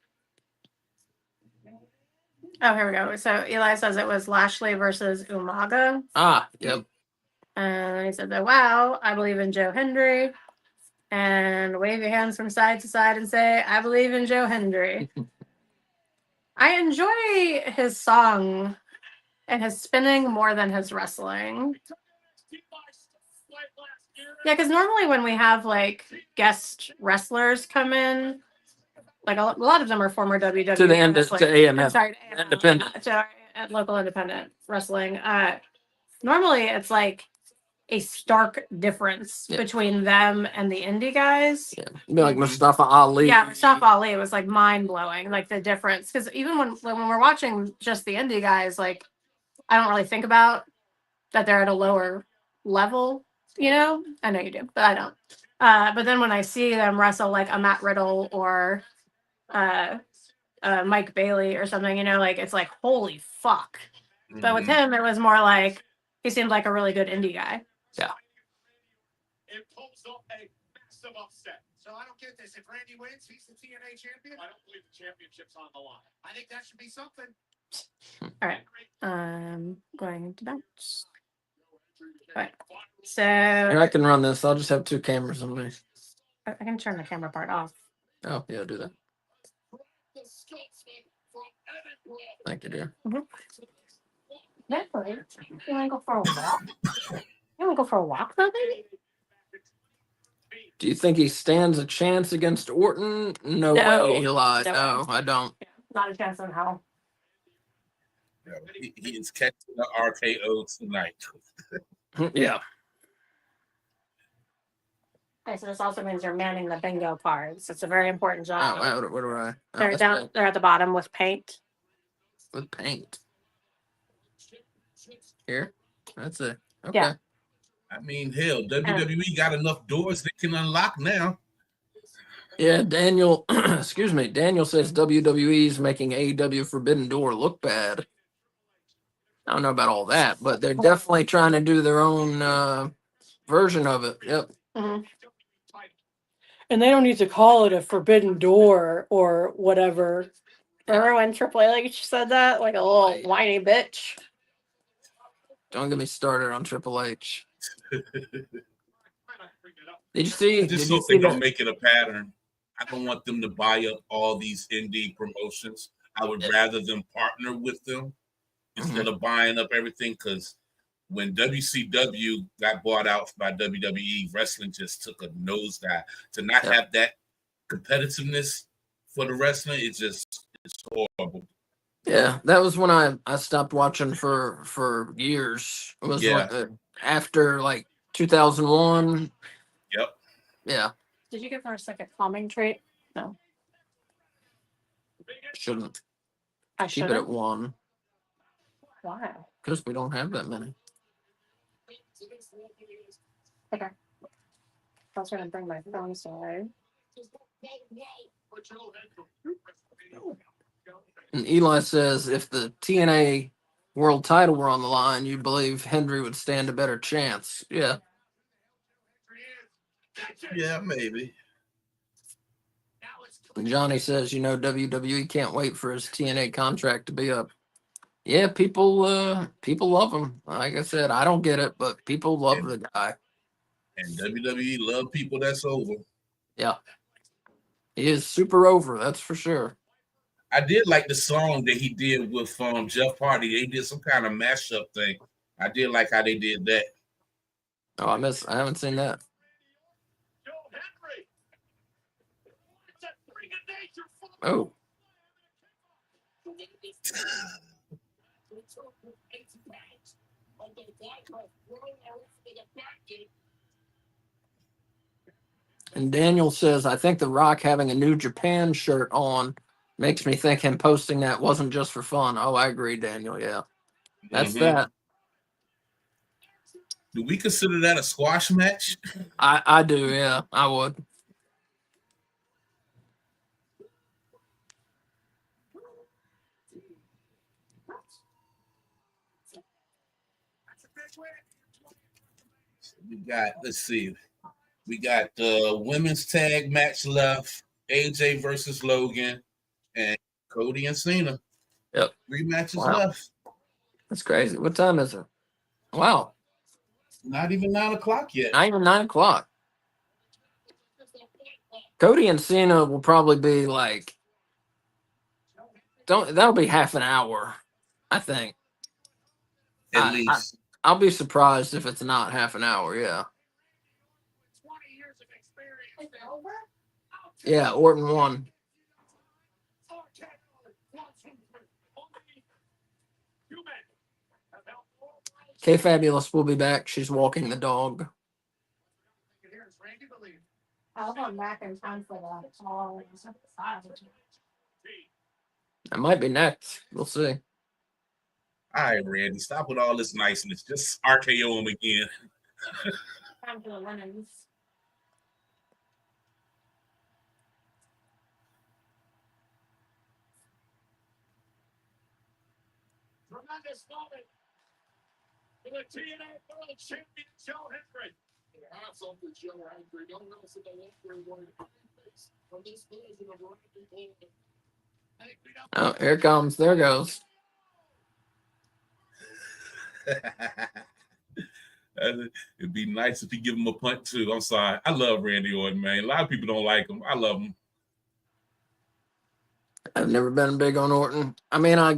Oh, here we go. So Eli says it was Lashley versus Umaga. Ah, yep. And he said that, wow, I believe in Joe Hendry. And wave your hands from side to side and say, I believe in Joe Hendry. I enjoy his song and his spinning more than his wrestling. Yeah, because normally when we have like guest wrestlers come in, like a lot of them are former WWE To the end wrestlers. to AMF. I'm sorry, to AMF, Independent. to local independent wrestling. Normally it's like a stark difference between them and the indie guys. Yeah. It'd be like Mustafa Ali. Yeah, Mustafa Ali was like mind blowing, like the difference. Because even when we're watching just the indie guys, like I don't really think about that they're at a lower level. You know, I know you do, but I don't. But then when I see them wrestle like a Matt Riddle or Mike Bailey or something, you know, like it's like holy fuck. But with him, it was more like he seemed like a really good indie guy. Yeah. It pulls off a massive upset. So I don't get this. If Randy wins, he's the TNA champion. I don't believe the championship's on the line. I think that should be something. All right. Going into bounce. All right. So Here, I can run this. I'll just have two cameras on me. I can turn the camera part off. Oh, yeah, do that. Thank you, dear. Yeah, buddy. You want to go for a walk? You want to go for a walk, though, baby? Do you think he stands a chance against Orton? No way, Eli. No, I don't. Not a chance in hell. He is catching the RKO tonight. Yeah. Okay, so this also means you're manning the bingo cards. It's a very important job. Oh, what do I? Oh, They're that's down. right. They're at the bottom with paint. With paint. Here? That's it. Okay. Yeah. I mean, hell, WWE got enough doors they can unlock now. Yeah, Daniel, excuse me. Daniel says WWE's making AEW Forbidden Door look bad. I don't know about all that, but they're definitely trying to do their own version of it. Yep. Mm-hmm. And they don't need to call it a forbidden door or whatever. Remember when Triple H said that? Like a little whiny bitch. Don't get me started on Triple H. Did you see? I just Did you hope they see don't that? make it a pattern. I don't want them to buy up all these indie promotions. I would rather them partner with them instead of buying up everything, because when WCW got bought out by WWE, wrestling just took a nosedive. To not have that competitiveness for the wrestling, it's horrible. Yeah, that was when I stopped watching for years. It was after like 2001. Yep. Yeah, Did you give her a second calming trait? No, shouldn't I keep it shouldn't. at one Why? because we don't have that many. Okay. I was gonna bring my phone side. And Eli says if the TNA world title were on the line, you believe Henry would stand a better chance. Yeah. Yeah, maybe. And Johnny says, WWE can't wait for his TNA contract to be up. Yeah, people love him. Like I said, I don't get it, but people love the guy. And WWE love people that's over. Yeah. He is super over, that's for sure. I did like the song that he did with Jeff Hardy. They did some kind of mashup thing. I did like how they did that. Oh, I haven't seen that. Oh. And Daniel says, I think The Rock having a New Japan shirt on makes me think him posting that wasn't just for fun. Oh, I agree, Daniel. Yeah. That's that. Do we consider that a squash match? I do, yeah. I would. Let's see. We got the women's tag match left. AJ versus Logan and Cody and Cena. Yep. 3 matches left. That's crazy. What time is it? Wow. Not even 9 o'clock yet. Not even 9 o'clock. Cody and Cena will probably be like, that'll be half an hour, I think. At least. I'll be surprised if it's not half an hour, yeah. Yeah, Orton won. K Fabulous will be back. She's walking the dog. I'll come back in time for that. That might be next. We'll see. All right, Randy, stop with all this niceness. Just RKO him again. Time for the lemons. Tremendous moment for the TNA World Champion Joe Hendry. Hats off to Joe Hendry. No one else in the locker room face from this version of Randy Orton. Oh, here it comes. There goes. It'd be nice if you give him a punt too. I'm sorry. I love Randy Orton, man. A lot of people don't like him. I love him. I've never been big on Orton. I mean, I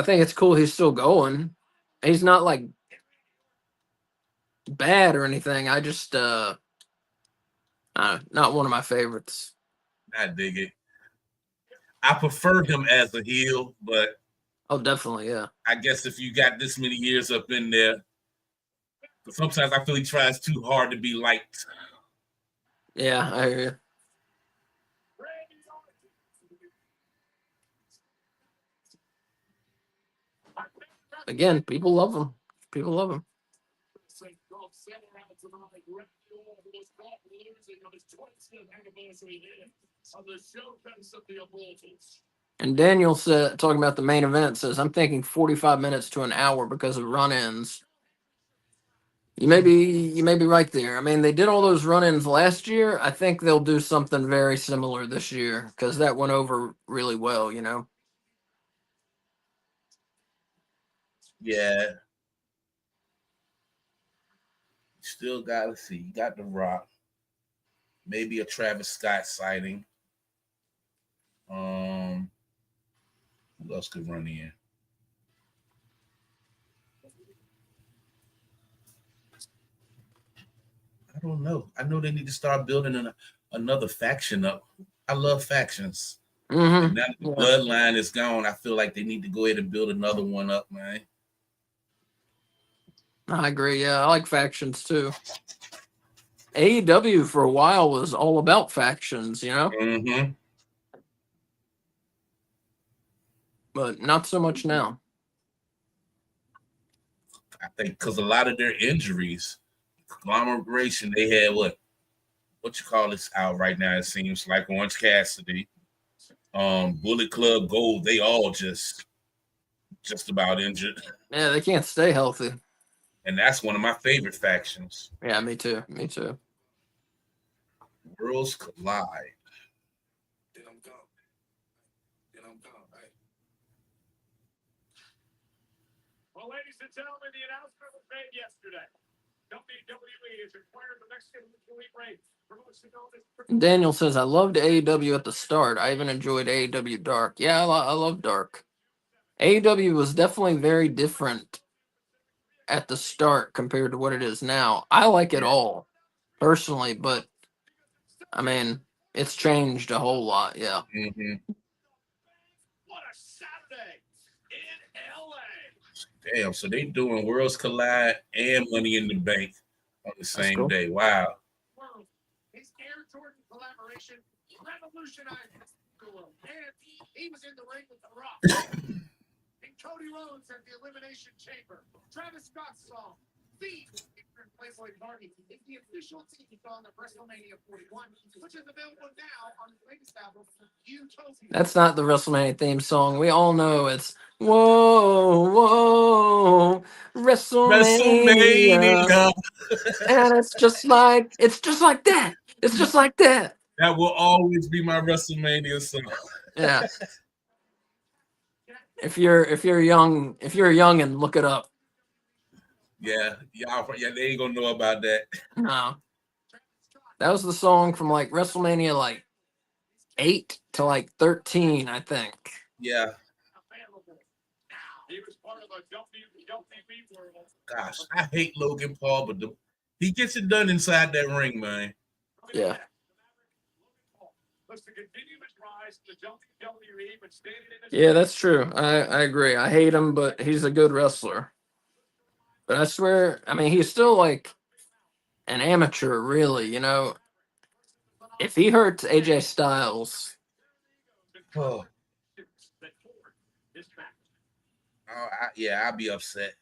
think it's cool he's still going. He's not like bad or anything. I just not one of my favorites. I dig it. I prefer him as a heel, but definitely, yeah. I guess if you got this many years up in there, sometimes I feel he tries too hard to be liked. Yeah, I hear you. Again, people love him. People love him. And Daniel said, talking about the main event, says, I'm thinking 45 minutes to an hour because of run-ins. You may be right there. I mean, they did all those run-ins last year. I think they'll do something very similar this year because that went over really well, Yeah. Still got, let's see, you got The Rock. Maybe a Travis Scott sighting. Who else could run in? don't know. I know they need to start building another faction up. I love factions. And now that the bloodline is gone, I feel like they need to go ahead and build another one up, man. I agree. Yeah, I like factions too. AEW for a while was all about factions, you know, Mm-hmm. but not so much now. I think because a lot of their injuries, conglomeration, they had what you call this out right now, it seems like Orange Cassidy, Bullet Club Gold, they all just about injured. Yeah, they can't stay healthy. And that's one of my favorite factions. Yeah, me too. Me too. Worlds collide. Well, ladies and gentlemen, the announcement was made yesterday. WWE has acquired the Mexican Elite Ring. Daniel says, I loved AEW at the start. I even enjoyed AEW Dark. Yeah, I love Dark. AEW was definitely very different at the start compared to what it is now. I like it all, personally, but, I mean, it's changed a whole lot, yeah. Mm-hmm. What a Saturday in LA. Damn, so they doing Worlds Collide and Money in the Bank on the same day. Wow. His Air Jordan collaboration revolutionized the world. And he was in the ring with The Rock. And Cody Rhodes at the Elimination Chamber. Travis Scott's song, Feed, featuring Playboy Cardi, is the official theme song of WrestleMania 41, which is available now on the latest album, Utopia. That's not the WrestleMania theme song. We all know it's Whoa, Whoa, WrestleMania. And it's just like that. It's just like that. That will always be my WrestleMania song. Yeah. If you're young and look it up. Yeah, they ain't gonna know about that. No. That was the song from like WrestleMania like 8 to like 13, I think. Yeah. Gosh, I hate Logan Paul, but he gets it done inside that ring, man. Yeah. Yeah, that's true. I agree. I hate him, but he's a good wrestler. But I swear, I mean, he's still like an amateur, really, you know. If he hurts AJ Styles. Oh. I'd be upset.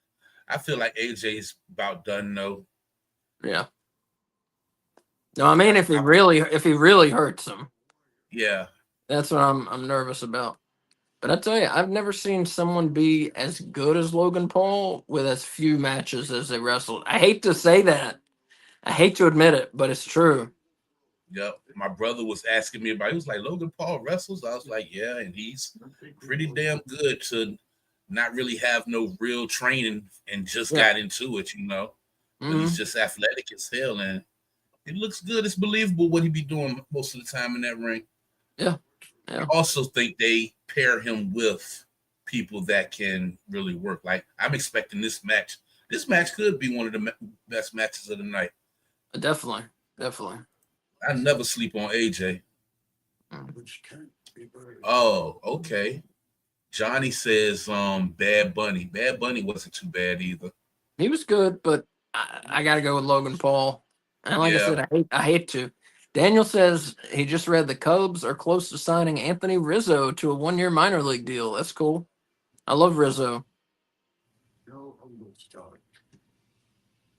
I feel like AJ's about done though. Yeah. No, I mean if he really hurts him. Yeah. That's what I'm nervous about. But I tell you, I've never seen someone be as good as Logan Paul with as few matches as they wrestled. I hate to say that. I hate to admit it, but it's true. Yep. My brother was asking me about it. He was like, Logan Paul wrestles? I was like, yeah, and he's pretty damn good to not really have no real training and just got into it, you know. But he's just athletic as hell, and it looks good. It's believable what he be doing most of the time in that ring. Yeah. I also think they pair him with people that can really work. Like, I'm expecting this match. This match could be one of the best matches of the night. Definitely. I never sleep on AJ. Oh, okay. Johnny says Bad Bunny. Bad Bunny wasn't too bad either. He was good, but I got to go with Logan Paul. And like I said, I hate to. Daniel says he just read the Cubs are close to signing Anthony Rizzo to a 1-year minor league deal. That's cool. I love Rizzo.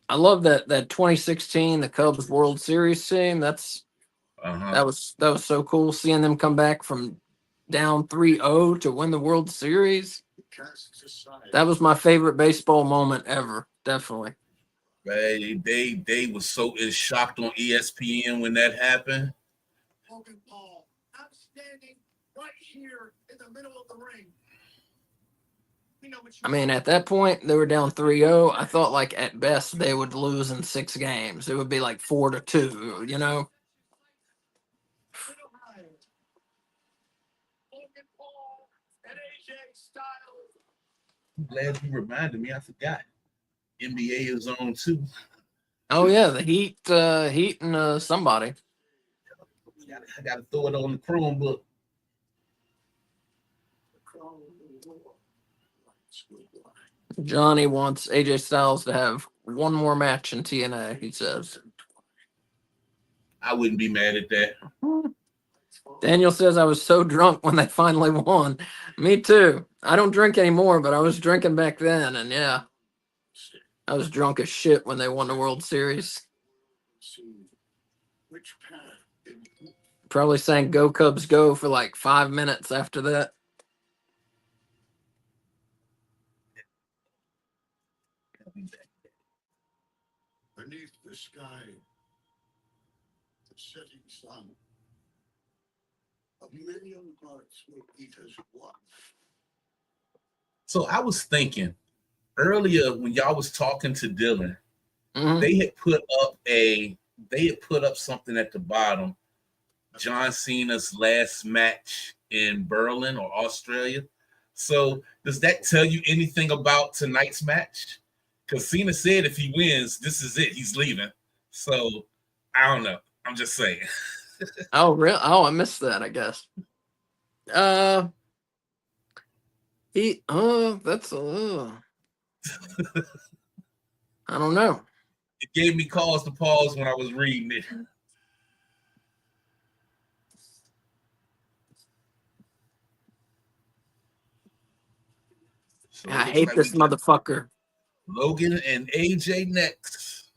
I love that 2016 the Cubs World Series team. That was so cool seeing them come back from down 3-0 to win the World Series. That was my favorite baseball moment ever. Definitely. They was so shocked on ESPN when that happened. Logan Paul, I'm standing right here in the middle of the ring. I mean, at that point, they were down 3-0. I thought, like, at best, they would lose in 6 games. It would be like 4-2, you know? I'm glad you reminded me. I forgot. NBA is on, too. Oh yeah, the Heat, Heat, and somebody. I got to throw it on the Chromebook. Johnny wants AJ Styles to have one more match in TNA. He says. I wouldn't be mad at that. Daniel says I was so drunk when they finally won. Me too. I don't drink anymore, but I was drinking back then, and yeah, I was drunk as shit when they won the World Series. Probably sang "Go Cubs Go" for like 5 minutes after that. Beneath the sky, the setting sun. A million hearts will beat as one. So I was thinking earlier when y'all was talking to Dylan, Mhm. they had put up something at the bottom. John Cena's last match in Berlin or Australia. So does that tell you anything about tonight's match? Because Cena said if he wins, this is it. He's leaving. So I don't know. I'm just saying. Oh, real? Oh, I missed that. I guess. He. That's. I don't know. It gave me cause to pause when I was reading it. So it I looks hate like we this got motherfucker. Logan and AJ next.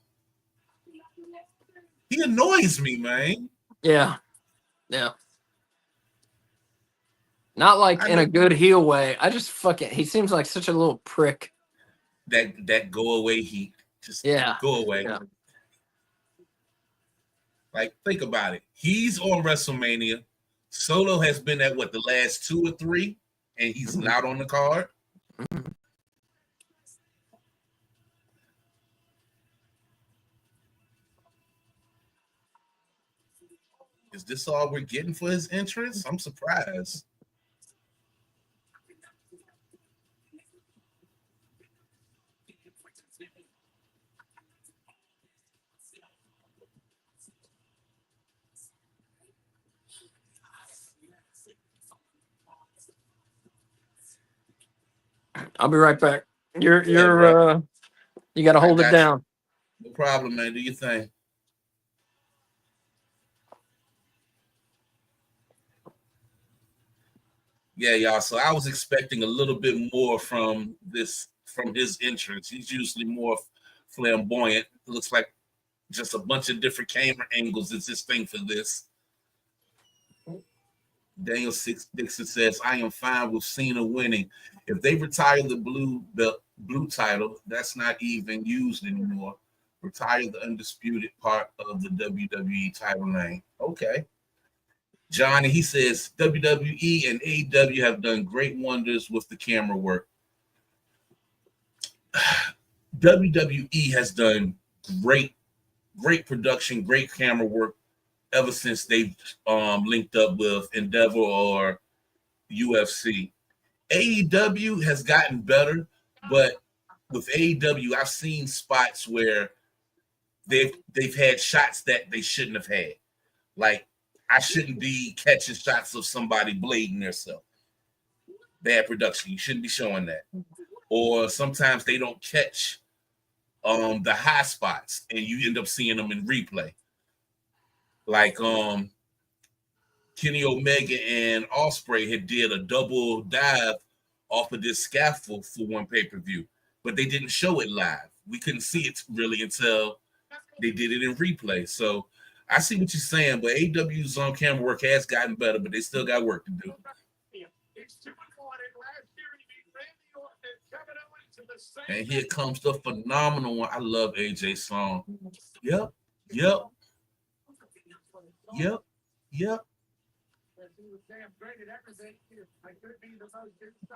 He annoys me, man. Yeah. Yeah. Not like I in know a good heel way. I just fucking. He seems like such a little prick. that go away heat. Just Yeah. go away. Yeah. Like, think about it. He's on WrestleMania. Solo has been at what, the last 2 or 3, and he's Mhm. not on the card. Mhm. Is this all we're getting for his entrance? I'm surprised. I'll be right back. Yeah, bro. You got to I hold it got you. down. No problem, man. Do your thing. Yeah, y'all. So I was expecting a little bit more from his entrance. He's usually more flamboyant. It looks like just a bunch of different camera angles is his thing for this. Daniel Dixon says, "I am fine with Cena winning. If they retire the blue title, that's not even used anymore. Retire the undisputed part of the WWE title name." Okay. Johnny, he says WWE and AEW have done great wonders with the camera work. WWE has done great, great production, great camera work ever since they've linked up with Endeavor or UFC. AEW has gotten better, but with AEW, I've seen spots where they've had shots that they shouldn't have had. Like, I shouldn't be catching shots of somebody blading themselves. Bad production. You shouldn't be showing that. Or sometimes they don't catch the high spots and you end up seeing them in replay. Like Kenny Omega and Ospreay had did a double dive off of this scaffold for one pay-per-view, but they didn't show it live. We couldn't see it really until they did it in replay. So I see what you're saying, but AW's on camera work has gotten better, but they still got work to do. And here comes the phenomenal one. I love AJ's song. Yep, yep, yep, yep.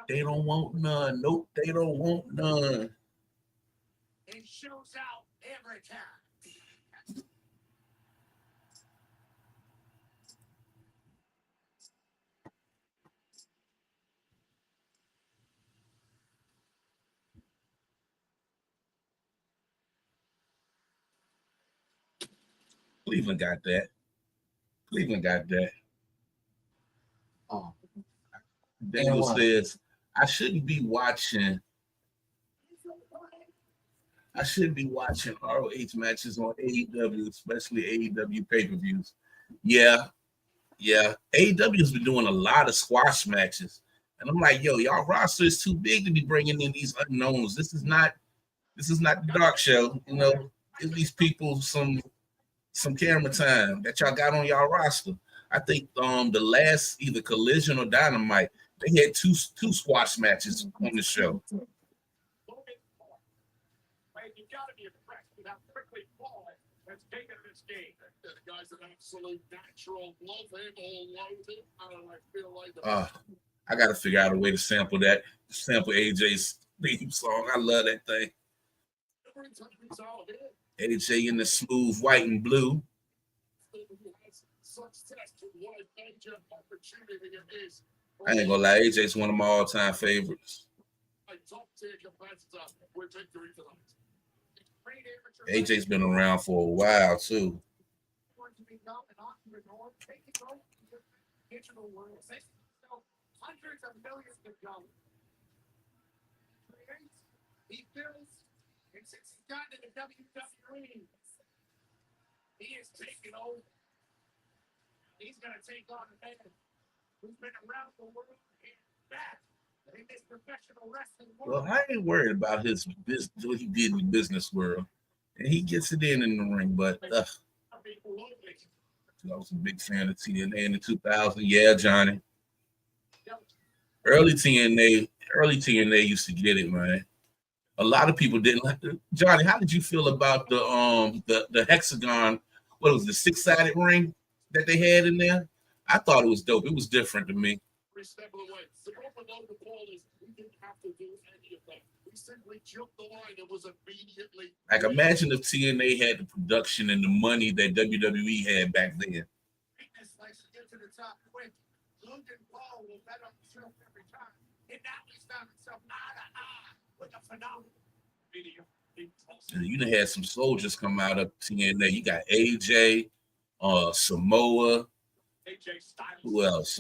They don't want none. Nope, they don't want none. It shows out every time. Cleveland got that. Cleveland got that. Oh, Daniel says, I shouldn't be watching ROH matches on AEW, especially AEW pay-per-views. Yeah. AEW has been doing a lot of squash matches. And I'm like, yo, y'all roster is too big to be bringing in these unknowns. This is not the dark show. You know, give these people some camera time that y'all got on y'all roster. I think the last either Collision or Dynamite, they had two squash matches on the show. you got to be impressed with how quickly Paul has taken this game. The guy's an absolute natural. Love him or loathe him. I feel like I got to figure out a way to sample AJ's theme song. I love that thing. AJ in the smooth white and blue. I ain't gonna lie, AJ's one of my all-time favorites. AJ's been around for a while too. Hundreds of millions of dollars. He feels, and since he's gotten to the WWE, he is taking over. He's going to take on a man who's been around the world and back in this professional wrestling world. Well, I ain't worried about his business, what he did in the business world. And he gets it in the ring, but I was a big fan of TNA in the 2000s. Yeah, Johnny. Early TNA used to get it, man. A lot of people didn't like it. Johnny, how did you feel about the hexagon? What was the 6-sided ring that they had in there? I thought it was dope. It was different to me. We didn't have to do any of that. We simply jumped the line. It was immediately. Like, imagine if TNA had the production and the money that WWE had back then. Get to the top quick. Logan Paul will bet on himself every time. And now he's found himself eye to eye with a phenomenal video. You done had some soldiers come out of TNA. You got AJ, Samoa. AJ Styles. Who else?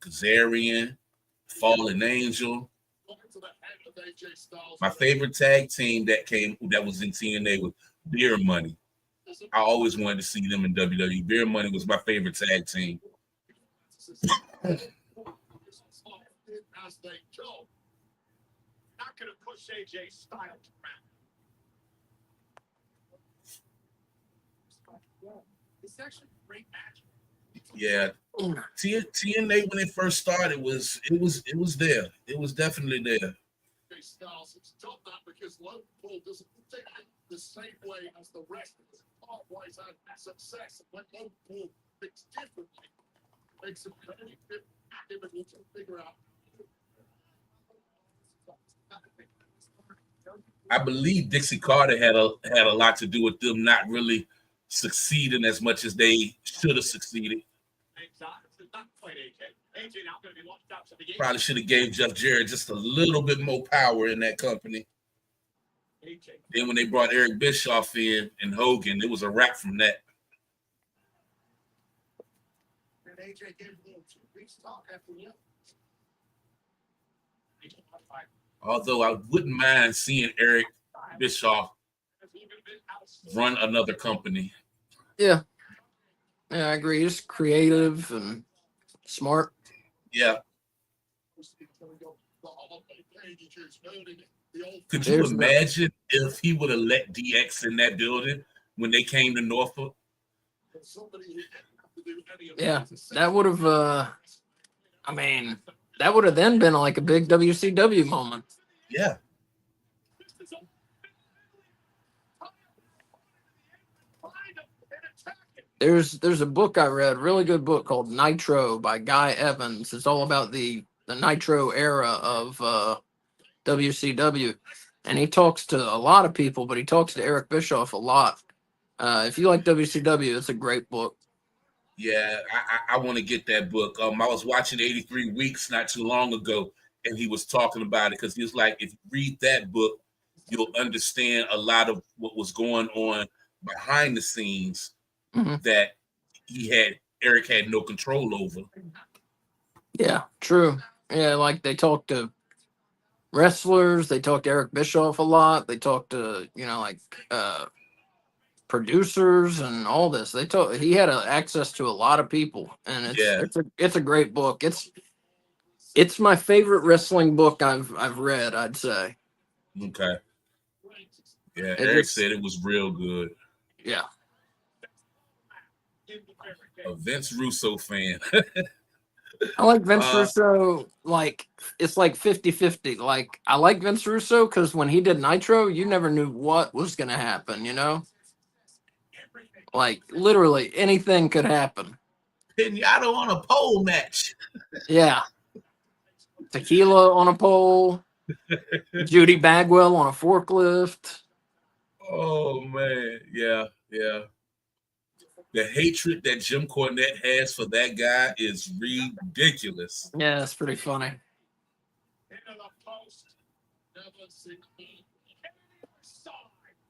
Kazarian, Fallen Angel. My favorite tag team that was in TNA was Beer Money. I always wanted to see them in WWE. Beer Money was my favorite tag team. As they go, not going to push AJ Styles around. It's actually a great match. Yeah, TNA when it first started it was there. It was definitely there. Styles, it's tough not because Logan Paul doesn't think the same way as the rest of us. Paul always had success, but Logan Paul thinks differently. Makes him very difficult to figure out. I believe Dixie Carter had a lot to do with them not really succeeding as much as they should have succeeded. Probably should have gave Jeff Jarrett just a little bit more power in that company. Then when they brought Eric Bischoff in and Hogan, it was a wrap from that. Although I wouldn't mind seeing Eric Bischoff run another company. Yeah, I agree. He's creative and smart. Yeah. Could you imagine if he would have let DX in that building when they came to Norfolk? Yeah, that would have. That would have then been like a big WCW moment. Yeah. There's a book I read, really good book called Nitro by Guy Evans. It's all about the Nitro era of WCW, and he talks to a lot of people, but he talks to Eric Bischoff a lot. If you like WCW, it's a great book. Yeah, I want to get that book. I was watching 83 Weeks not too long ago, and he was talking about it because he was like, if you read that book, you'll understand a lot of what was going on behind the scenes Mhm. that Eric had no control over. Yeah, true. Yeah, like they talked to wrestlers, they talked to Eric Bischoff a lot, they talked to, like producers and all this. He had access to a lot of people, and Yeah. it's a great book. It's my favorite wrestling book I've read, I'd say. Okay. Yeah, It Eric just said it was real good. yeah. A Vince Russo fan. I like Vince Uh, Russo, like it's like 50-50. Like I like Vince Russo because when he did Nitro, you never knew what was gonna happen, Like literally anything could happen. Pinata on a pole match. Yeah. Tequila on a pole, Judy Bagwell on a forklift. Oh man, yeah. The hatred that Jim Cornette has for that guy is ridiculous. Yeah, it's pretty funny. Into the post. Never seen side.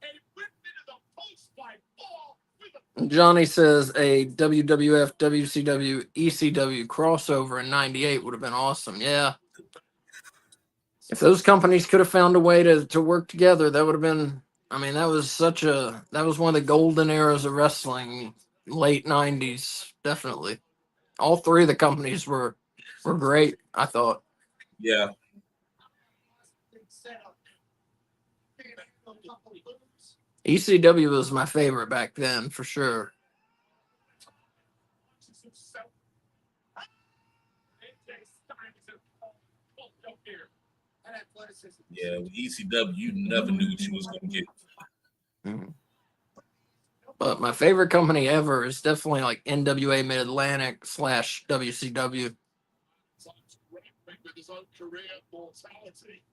A whip into the post by Ball with a Johnny says a WWF, WCW, ECW crossover in '98 would have been awesome. Yeah. If those companies could have found a way to work together, that would have been. I mean, that was one of the golden eras of wrestling, late '90s, definitely. All three of the companies were great, I thought. Yeah. ECW was my favorite back then, for sure. Yeah, with ECW, you never knew what you was gonna get. Mhm. But my favorite company ever is definitely like NWA Mid Atlantic / WCW. with his own career mortality.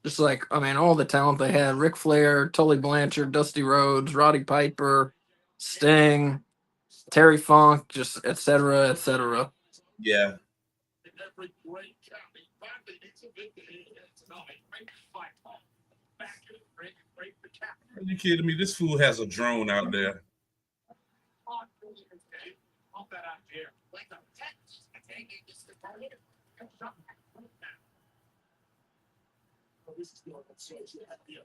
Just like, I mean, all the talent they had: Ric Flair, Tully Blanchard, Dusty Rhodes, Roddy Piper, Sting, Terry Funk, just etc. etc. Yeah. Every great county finally needs a victory tonight. Back in the ring, break the cap. Are you kidding me? This fool has a drone out there. Pump that out here. Like a text. This is going on so yeah.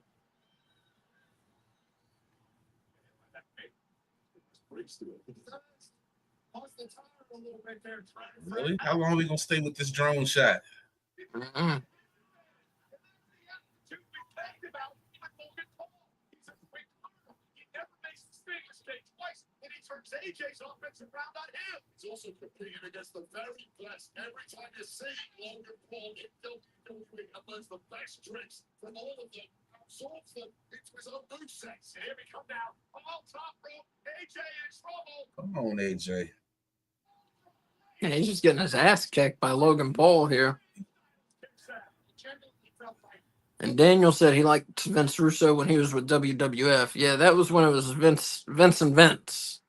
Really? How long are we gonna stay with this drone shot? Mm-mm. AJ's offensive round on him. He's also competing against the very best. Every time you see Logan Paul in amongst the best drinks from all of them, absorbs them into his own mood sets. Here we come now. All top rope. AJ in trouble. Come on, AJ. Yeah, he's just getting his ass kicked by Logan Paul here. And Daniel said he liked Vince Russo when he was with WWF. Yeah, that was when it was Vince and Vince.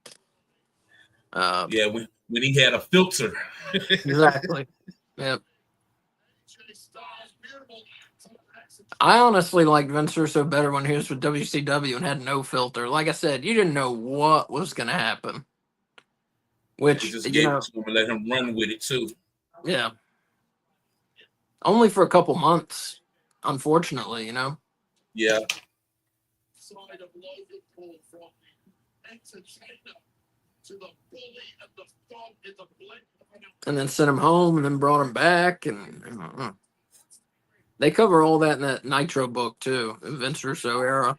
Yeah, when he had a filter. Exactly. Yep. I honestly liked Vince Russo better when he was with WCW and had no filter. Like I said, you didn't know what was going to happen. They Which, just gave it to him and let him run with it too. Yeah. Only for a couple months, unfortunately, Yeah. Side of Logan Paul from the entertainer to the bully and the thug in the blink. And then sent him home and then brought him back. And they cover all that in that Nitro book, too, the Vince Russo era.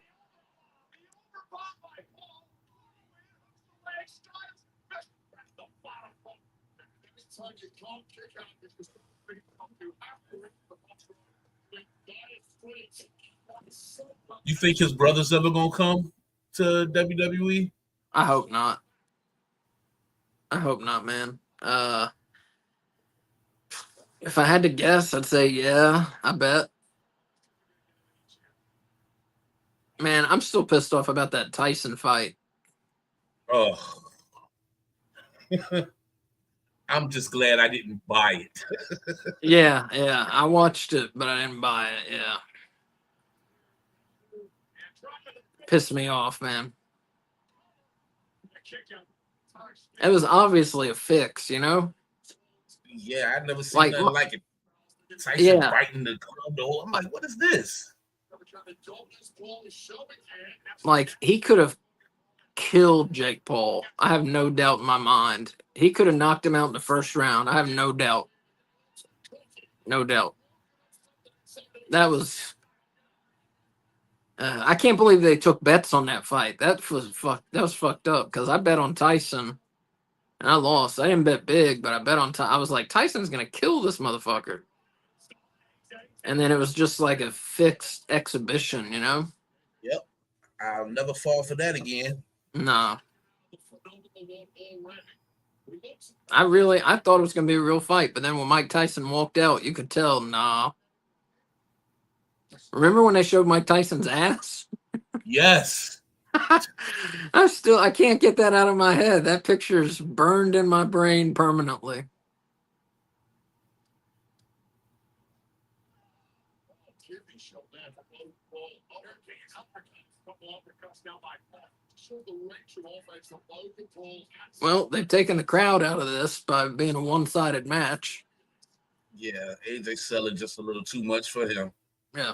You think his brother's ever gonna come to WWE? I hope not. I hope not, man. If I had to guess, I'd say yeah, I bet. Man, I'm still pissed off about that Tyson fight. Oh. I'm just glad I didn't buy it. Yeah, I watched it, but I didn't buy it. Yeah. pissed me off, man. It was obviously a fix, you know? Yeah, I've never seen Like, nothing like it. Tyson yeah, biting the club door. I'm like, what is this? like he could have killed Jake Paul. I have no doubt in my mind. He could have knocked him out in the first round. I have no doubt. No doubt. That was. I can't believe they took bets on that fight. That was fucked up because I bet on Tyson and I lost. I didn't bet big, but I bet on. I was like, Tyson's gonna kill this motherfucker. And then it was just like a fixed exhibition, you know? Yep. I'll never fall for that again. Nah. I thought it was gonna be a real fight, but then when Mike Tyson walked out, you could tell, nah. Remember when they showed Mike Tyson's ass? Yes. I can't get that out of my head. That picture's burned in my brain permanently. Well, they've taken the crowd out of this by being a one-sided match. Yeah, AJ selling just a little too much for him. Yeah.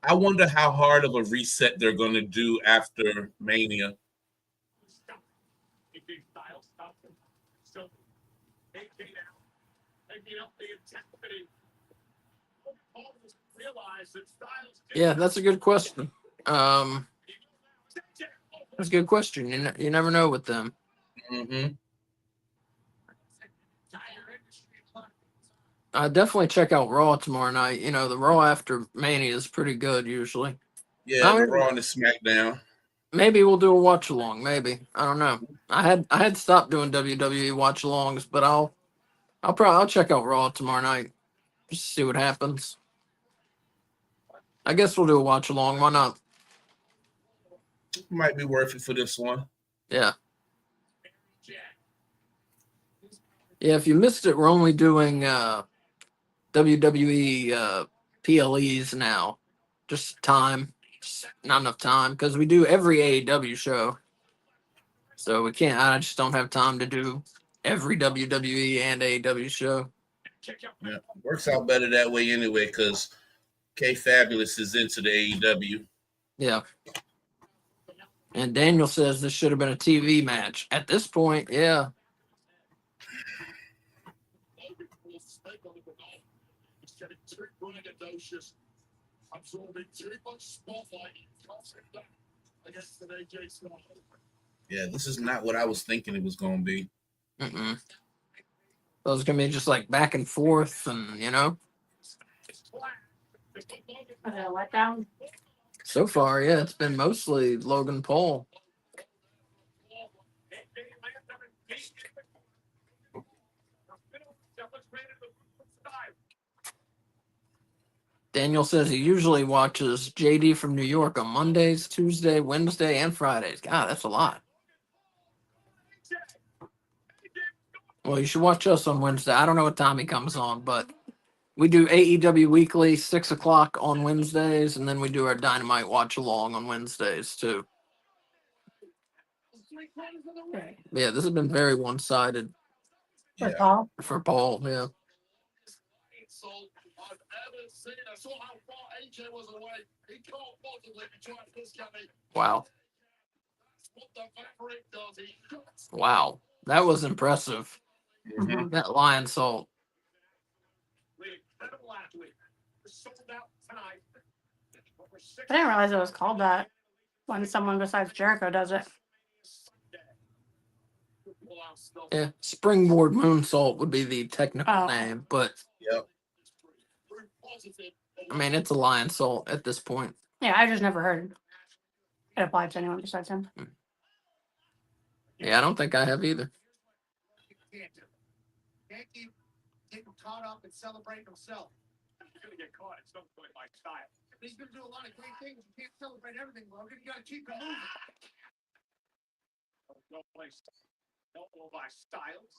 I wonder how hard of a reset they're going to do after Mania. Yeah, that's a good question. That's a good question. You never know with them. Mm-hmm. Definitely check out Raw tomorrow night. You know, the Raw after Mania is pretty good usually. Yeah, the Raw and the SmackDown. Maybe we'll do a watch along. Maybe, I don't know. I had stopped doing WWE watch alongs, but I'll check out Raw tomorrow night just to see what happens. I guess we'll do a watch along. Why not? Might be worth it for this one. Yeah. Yeah, if you missed it, we're only doing WWE PLEs now. Just time. Just not enough time because we do every AEW show. So we can't, I just don't have time to do every WWE and AEW show. Yeah, works out better that way anyway because K Fabulous is into the AEW. Yeah. And Daniel says this should have been a TV match. At this point, yeah. Yeah, this is not what I was thinking it was going to be. Mm-mm. So it's going to be just like back and forth and, you know. Letdown. So far, yeah, it's been mostly Logan Paul. Daniel says he usually watches JD from New York on Mondays, Tuesday, Wednesday, and Fridays. God, that's a lot. Well, you should watch us on Wednesday. I don't know what time he comes on, but we do AEW Weekly, 6 o'clock on Wednesdays, and then we do our Dynamite Watch Along on Wednesdays, too. Yeah, this has been very one-sided. For Paul. For Paul, yeah. Wow. Wow. That was impressive. Mm-hmm. That lion salt. I didn't realize it was called that when someone besides Jericho does it. Yeah, springboard moonsault would be the technical name, but Yep. I mean it's a lion salt at this point. Yeah, I just never heard it applied to anyone besides him. Yeah, I don't think I have either. can't do. Can't keep getting caught up and celebrating himself. He's gonna get caught. It's not going by style. He's gonna do a lot of great things. You can't celebrate everything, Logan. You gotta keep it moving. Don't go by styles.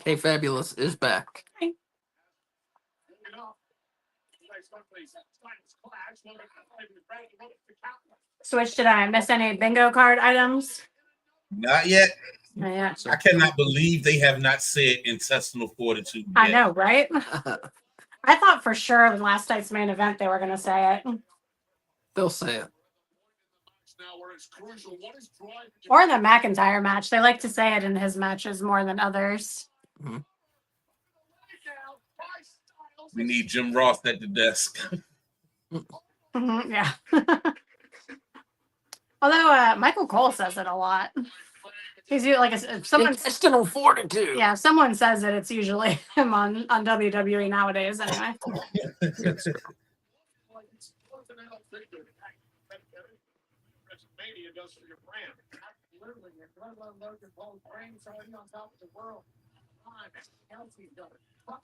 Hey, Fabulous is back. Switch, did I miss any bingo card items? Not yet. Not yet. I cannot believe they have not said intestinal fortitude yet. I know, right? I thought for sure in last night's main event they were going to say it. They'll say it. Or in the McIntyre match. They like to say it in his matches more than others. Mm-hmm. We need Jim Ross at the desk. Mm-hmm, yeah. Although Michael Cole says it a lot. He's like if someone Intestinal fortitude. yeah, if someone says it, it's usually him on WWE nowadays. Anyway.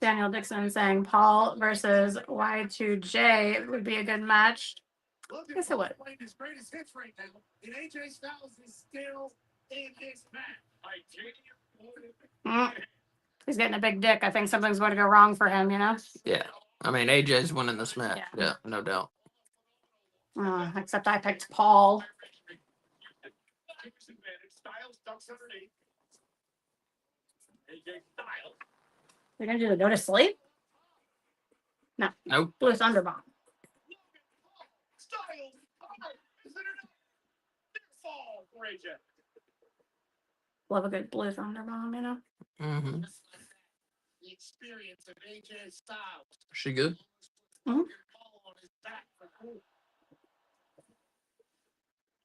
Daniel Dixon saying Paul versus Y2J would be a good match. Guess it would. His greatest hits right now, and AJ Styles is still in this match. He's getting a big dick. I think something's going to go wrong for him, you know? Yeah. I mean, AJ's winning this match. Yeah. Yeah, no doubt. Except I picked Paul. They're going to do the go to sleep? No. Nope. Blue Thunderbomb. Love a good Blue Thunderbomb, you know? Mm-hmm. The experience of AJ Styles. She good? Mm-hmm.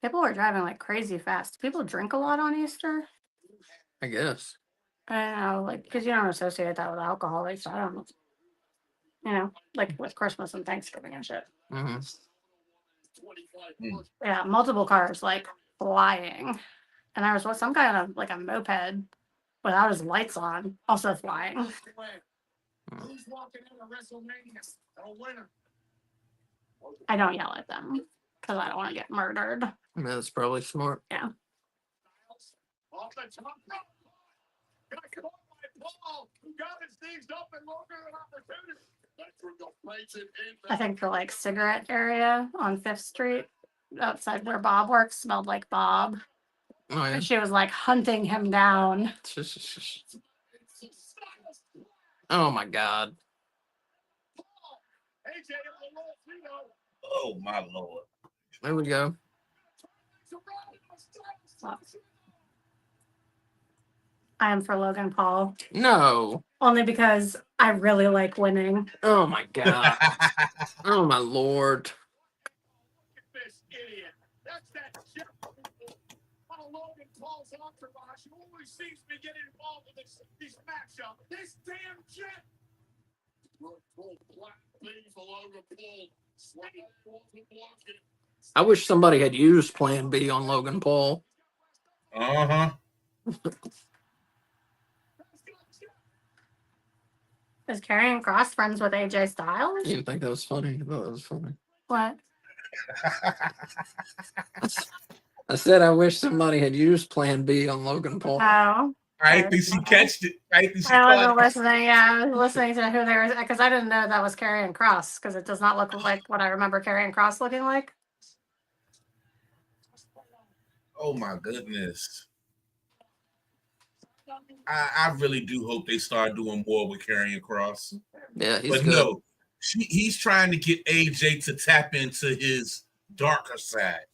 People are driving like crazy fast. Do people drink a lot on Easter? I guess. I don't know, like, because you don't associate that with alcohol. Like, so I don't know. You know, like with Christmas and Thanksgiving and shit. Mm-hmm. Yeah, multiple cars like flying. And there was some guy on a moped without his lights on, also flying. Who's walking into WrestleMania? A winner. I don't yell at them because I don't want to get murdered. That's probably smart. Yeah. Off the top. Got caught by Paul, who got his knees up and longer an opportunity. I think the like cigarette area on 5th Street outside where Bob works smelled like Bob. Oh, yeah. And she was like hunting him down. Oh, my God. Oh, my Lord. There we go. I am for Logan Paul. No. Only because I really like winning. Oh, my God. Oh, my Lord. This idiot. That's that shit. Logan Paul's entourage, who always seems to be getting involved in these matchups. This damn shit. I wish somebody had used Plan B on Logan Paul. Uh-huh. Is Karrion Kross friends with AJ Styles? You didn't think that was funny? I thought that was funny. What? I said I wish somebody had used Plan B on Logan Paul. Oh. I think she catched it. I think she I caught wasn't it. listening. Yeah, I was listening to who they were because I didn't know that was Karrion Kross because it does not look like what I remember Karrion Kross looking like. Oh my goodness. I really do hope they start doing more with Karrion Kross. Yeah, he's but good. No, he's trying to get AJ to tap into his darker side.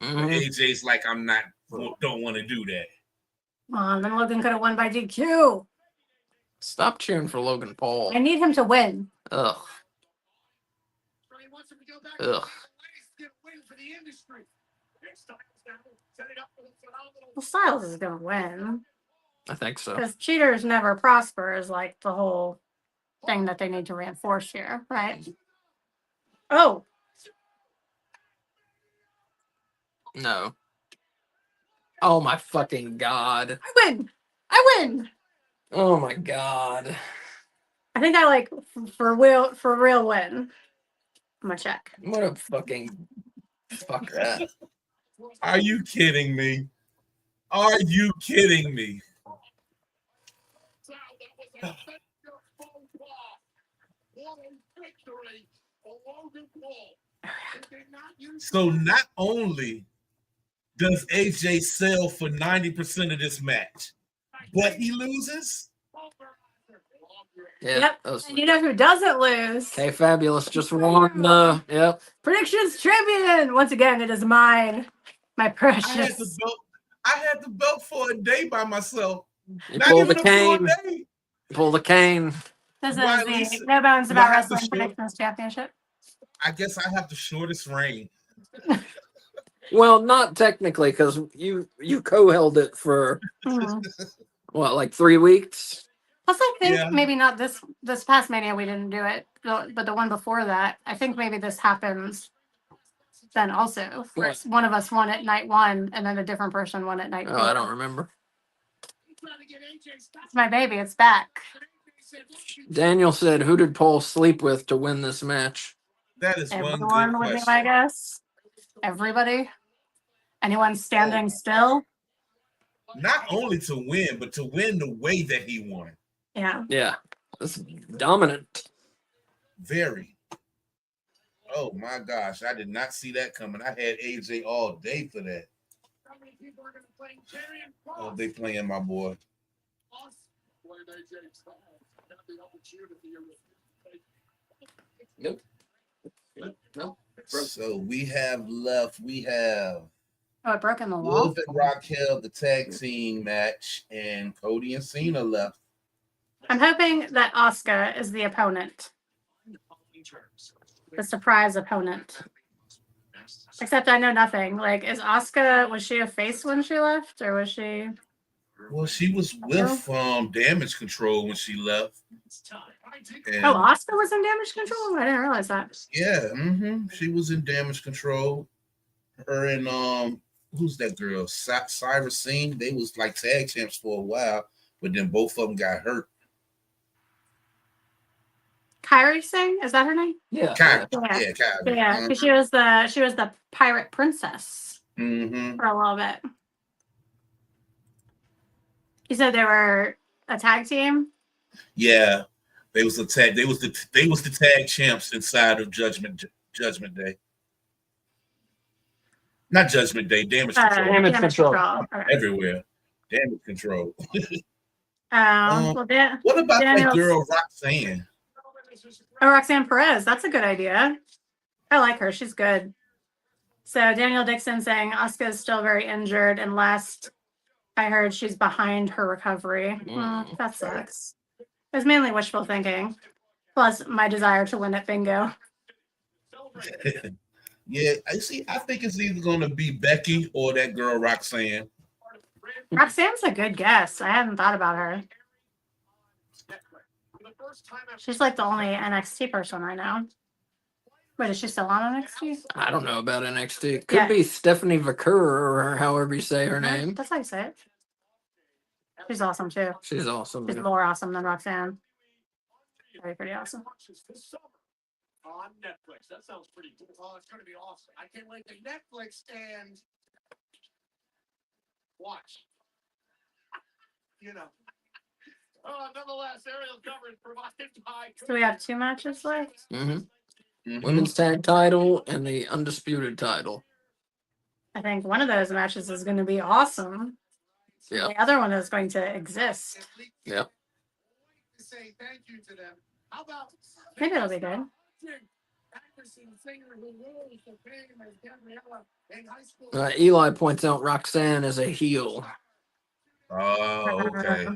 Mm-hmm. But AJ's like, don't want to do that. Then Logan could have won by DQ. Stop cheering for Logan Paul. I need him to win. Ugh. Ugh. Well, Styles is going to win. I think so. Because cheaters never prosper is like the whole thing that they need to reinforce here, right? Oh. No. Oh my fucking God. I win. I win. Oh my god. I think I like for real win. I'm gonna check. What a fucking fuck that. Are you kidding me? Are you kidding me? So not only does AJ sell for 90% of this match, but he loses? Yeah. Yep. That was, And you know who doesn't lose? okay, Fabulous just won. Yep. Predictions champion. Once again, it is mine. My I had the precious. belt. I had the belt for a day by myself. You Not pull even the a full cane. day. Pull the cane. This Why, is the Lisa? No Bones Do About I have to Wrestling show- Predictions Championship. I guess I have the shortest reign. Well, not technically, because you co-held it for Mhm. what, like 3 weeks? Plus, I think Yeah. maybe not this past Mania we didn't do it, but the one before that, I think maybe this happens then also. Where What? one of us won at night one, and then a different person won at night Oh, two. I don't remember. It's my baby. It's back. Daniel said, "Who did Paul sleep with to win this match?" That is one good Everyone would be my question. guess. Everybody. Anyone standing still? Not only to win, but to win the way that he won. Yeah. Yeah, that's dominant. Very. Oh my gosh, I did not see that coming. I had AJ all day for that. Oh, they playing my boy. Nope. Nope. So we have Oh, it broke in the wall. Liv and Raquel, the tag team match, and Cody and Cena left. I'm hoping that Asuka is the opponent. The surprise opponent. Except I know nothing. Like, was she a face when she left? Or was she Well, she was with Damage Control when she left. And Asuka was in Damage Control? I didn't realize that. yeah, she was in Damage Control. Her and who's that girl? Cyrus Singh. They was like tag champs for a while, but then both of them got hurt. Kairi Singh? Is that her name? Yeah. Kyrie. Yeah. Yeah, Kyrie. Yeah, 'cause she was the pirate princess Mm-hmm. for a little bit. You said they were a tag team? Yeah, they was the tag. They was the tag champs inside of Judgment Day. Not Judgment Day. Damage Control. Damage Control. Okay. Everywhere. Damage Control. Well, What about that Daniel's- girl Roxanne? Oh, Roxanne Perez. That's a good idea. I like her. She's good. So Daniel Dixon saying Asuka is still very injured, and last I heard she's behind her recovery. That sucks. It was mainly wishful thinking, plus my desire to win at bingo. Yeah, I think it's either going to be Becky or that girl Roxanne. Roxanne's a good guess. I hadn't thought about her. She's like the only NXT person I know. Wait, is she still on NXT? I don't know about NXT. Could Yeah. be Stephanie Vaquer or however you say her name. That's how you say it. She's awesome too. She's awesome. She's more awesome than Roxanne. Pretty awesome. On Netflix. That sounds pretty cool. Oh, it's going to be awesome. I can't wait to Netflix and watch. You know. Nonetheless, aerial coverage provided by. So we have 2 matches left. Women's tag title and the undisputed title. I think one of those matches is going to be awesome. Yeah. The other one is going to exist. Yep. Say thank you to them. How about Maybe it'll be good. Eli points out Roxanne is a heel. Oh, okay.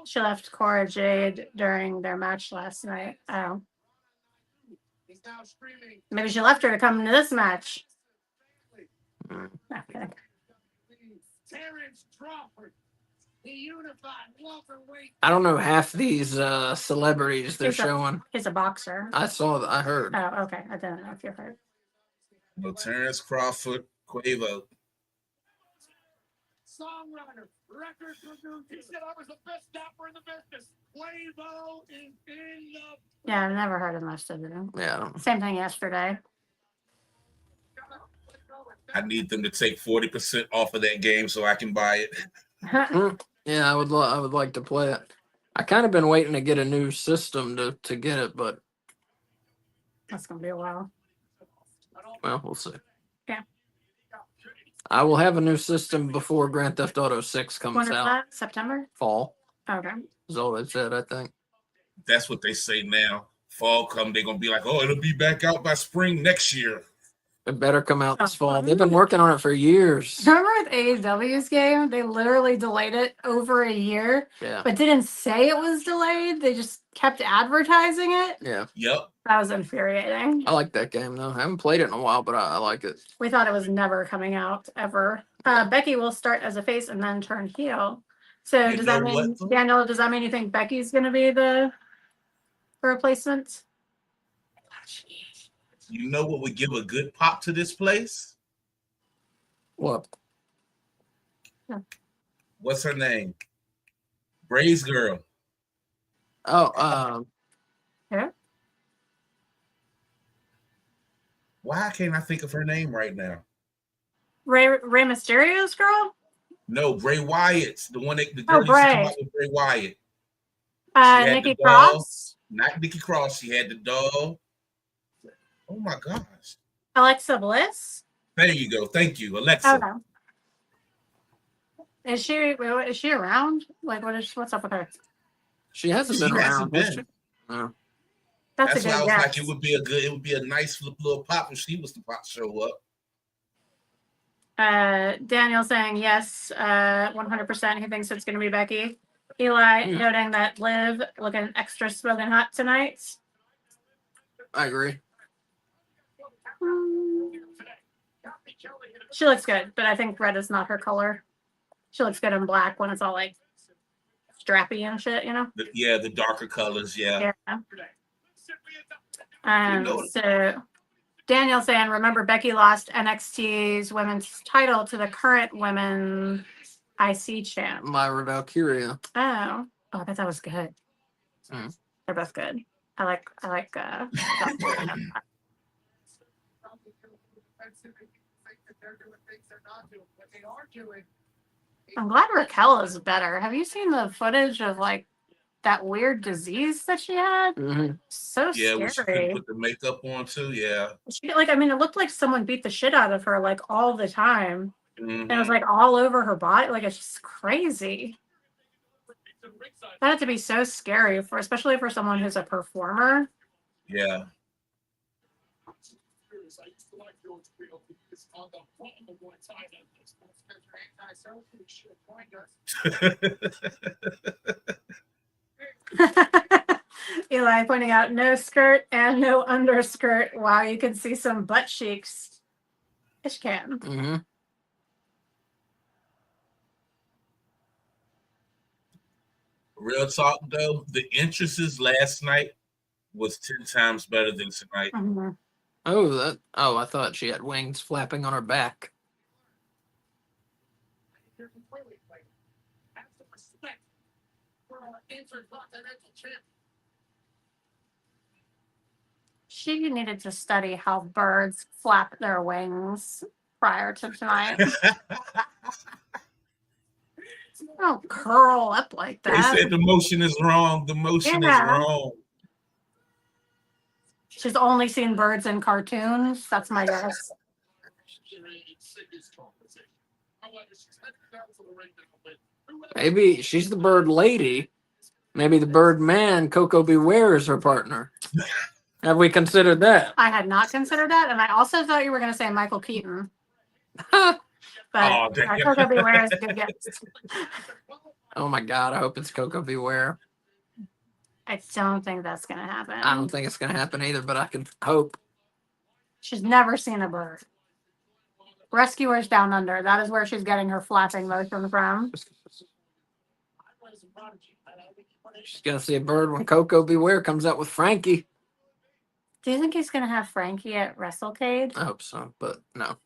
She left Cora Jade during their match last night. Oh. Maybe she left her to come into this match. Okay. I don't know half these celebrities they're He's a- showing. He's a boxer. I heard. Oh, okay. I didn't know if you heard. No, Terrence Crawford, Quavo. songwriter, record producer. He said I was the best rapper in the business. Quavo is in the. Yeah, I've never heard of most of them. Yeah, I don't- Same thing yesterday. I need them to take 40% off of that game so I can buy it. yeah, I would like to play it. I kind of been waiting to get a new system to get it, but That's gonna be a while. well, we'll see. Yeah. I will have a new system before Grand Theft Auto 6 When comes is out. that? September? Fall Okay. is all they said, I think. That's what they say now. Fall come, they're gonna be like, oh, it'll be back out by spring next year. It better come out this Oh. fall. They've been working on it for years. Remember with AEW's game, they literally delayed it over a year, Yeah, but didn't say it was delayed. They just kept advertising it. yeah. Yep. That was infuriating. I like that game though. I haven't played it in a while, but I like it. We thought it was never coming out ever. Becky will start as a face and then turn heel. So You does that know mean, what? Daniel, does that mean you think Becky's going to be the replacement? You know what would give a good pop to this place? What? What's her name? Bray's girl. Oh, Why can't I think of her name right now? Rey Mysterio's girl? No, Bray Wyatt's the one that the girl used to Bray. come out with Bray Wyatt. had Nikki the doll. Cross? Not Nikki Cross. She had the doll. Oh my gosh. Alexa Bliss? There you go. Thank you, Alexa. Okay. Is she around? Like, what's up with her? she hasn't She been hasn't around. has been. she? No. That's That's a why I good was guess. like, it would be a nice little pop if she was to pop show up. Daniel saying yes, 100%. He thinks it's going to be Becky. Eli noting that Liv looking extra smoking hot tonight. I agree. She looks good, but I think red is not her color. She looks good in black when it's all like strappy and shit, you know? The darker colors, yeah. So Daniel saying, remember Becky lost NXT's women's title to the current women IC champ. Myra Valkyria. Oh, I bet that was good. Mm. They're both good. I like Valkyria. I'm glad Raquel is better. Have you seen the footage of like that weird disease that she had? Mm-hmm. So Yeah, when she scary. couldn't put the makeup on too, yeah. She, like, I mean, it looked like someone beat the shit out of her like all the time. Mhm. And it was like all over her body. Like, it's just crazy. That had to be so scary for, especially for someone who's a performer. Yeah. Eli pointing out no skirt and no underskirt. Wow, you can see some butt cheeks. Ish can. Mm-hmm. Real talk though, the entrances last night was 10 times better than tonight. Mhm. I thought she had wings flapping on her back. She needed to study how birds flap their wings prior to tonight. Don't curl up like They that. said the motion is wrong. The motion is Yeah. wrong. She's only seen birds in cartoons. That's my guess. Maybe she's the bird lady. Maybe the bird man, Coco Beware, is her partner. Have we considered that? I had not considered that, and I also thought you were going to say Michael Keaton. But Oh, damn. Coco Beware is a good guess. Oh my God, I hope it's Coco Beware. I don't think that's going to happen. I don't think it's going to happen either, but I can hope. She's never seen a bird. Rescuers Down Under. That is where she's getting her flapping motion from. She's going to see a bird when Coco Beware comes out with Frankie. Do you think he's going to have Frankie at WrestleCade? I hope so, but no.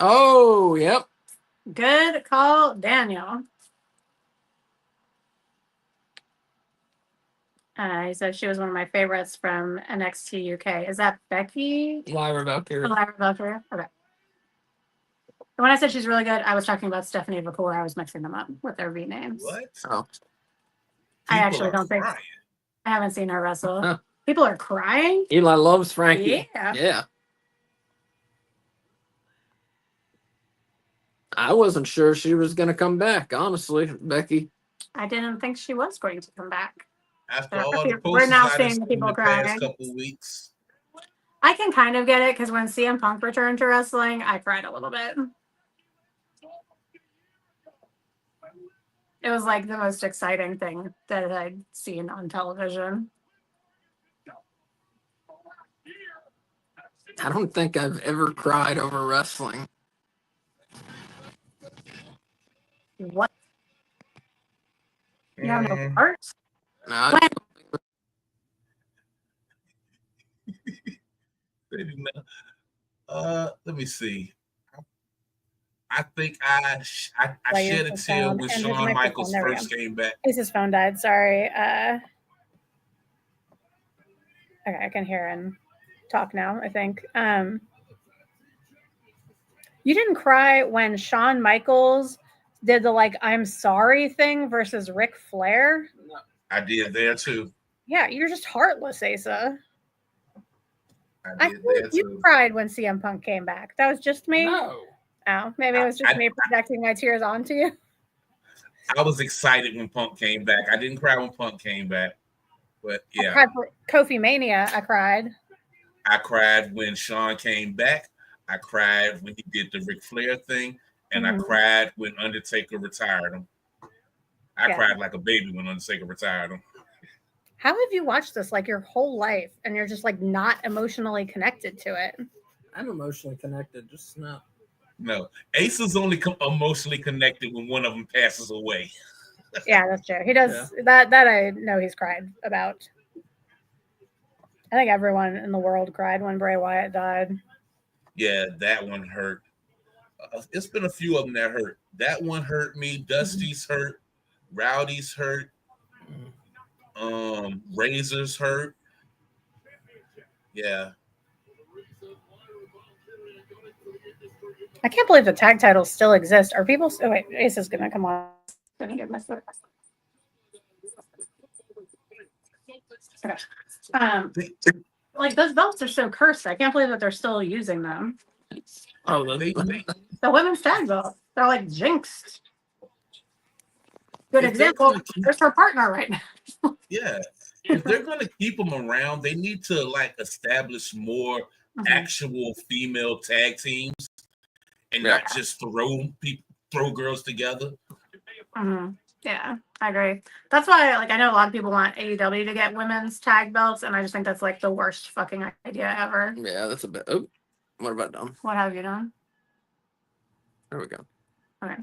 Oh, yep. Good call, Daniel. He said she was one of my favorites from NXT UK. Is that Becky? Lyra Valkyrie. Lyra Valkyrie? Okay. When I said she's really good, I was talking about Stephanie before. I was mixing them up with their V names. What? Oh. I People actually are don't think crying. I haven't seen her wrestle. Huh. People are crying. Eli loves Frankie. Yeah. Yeah. I wasn't sure she was going to come back, honestly, Becky. I didn't think she was going to come back. After Yeah, all the we're posters now I've seeing seen the people in the past crying. couple of weeks. I can kind of get it because when CM Punk returned to wrestling, I cried a little bit. It was like the most exciting thing that I'd seen on television. I don't think I've ever cried over wrestling. What? You have no Mm. heart? No, I- When? Let me see. I think I Like shed a your tear phone when and his Shawn microphone. Michaels There we first go. came back. His phone died. Sorry. Okay, I can hear him talk now, I think. You didn't cry when Shawn Michaels did the like I'm sorry thing versus Ric Flair? I did there too. Yeah, you're just heartless, Asa. I I did feel there like you too. cried when CM Punk came back. That was just me. no. Oh, maybe it was just I- me projecting my tears onto you. I was excited when Punk came back. I didn't cry when Punk came back, but I yeah, cried for Kofi Mania. I cried. I cried when Shawn came back. I cried when he did the Ric Flair thing, and I Mhm. cried when Undertaker retired him. I Yeah. cried like a baby when Undertaker retired him. How have you watched this like your whole life and you're just like not emotionally connected to it? I'm emotionally connected, just not. No, Ace is only emotionally connected when one of them passes away. Yeah, that's true. He does that I know he's cried about. I think everyone in the world cried when Bray Wyatt died. Yeah, that one hurt. It's been a few of them that hurt. That one hurt me. Dusty's hurt. Rowdy's hurt. Razor's hurt. Yeah. I can't believe the tag titles still exist. Are people? Oh wait, Ace is gonna come on. Gonna get messed up. Okay. Like those belts are so cursed. I can't believe that they're still using them. Oh, The women's tag belt. They're like jinxed. Good If they're example. gonna keep- There's her partner right now. Yeah. If they're going to keep them around, they need to like establish more actual female tag teams and not just throw girls together. Yeah, I agree. That's why, like, I know a lot of people want AEW to get women's tag belts, and I just think that's like the worst fucking idea ever. yeah, that's a bit. Oh, what about done? What have you done? There we go. Okay.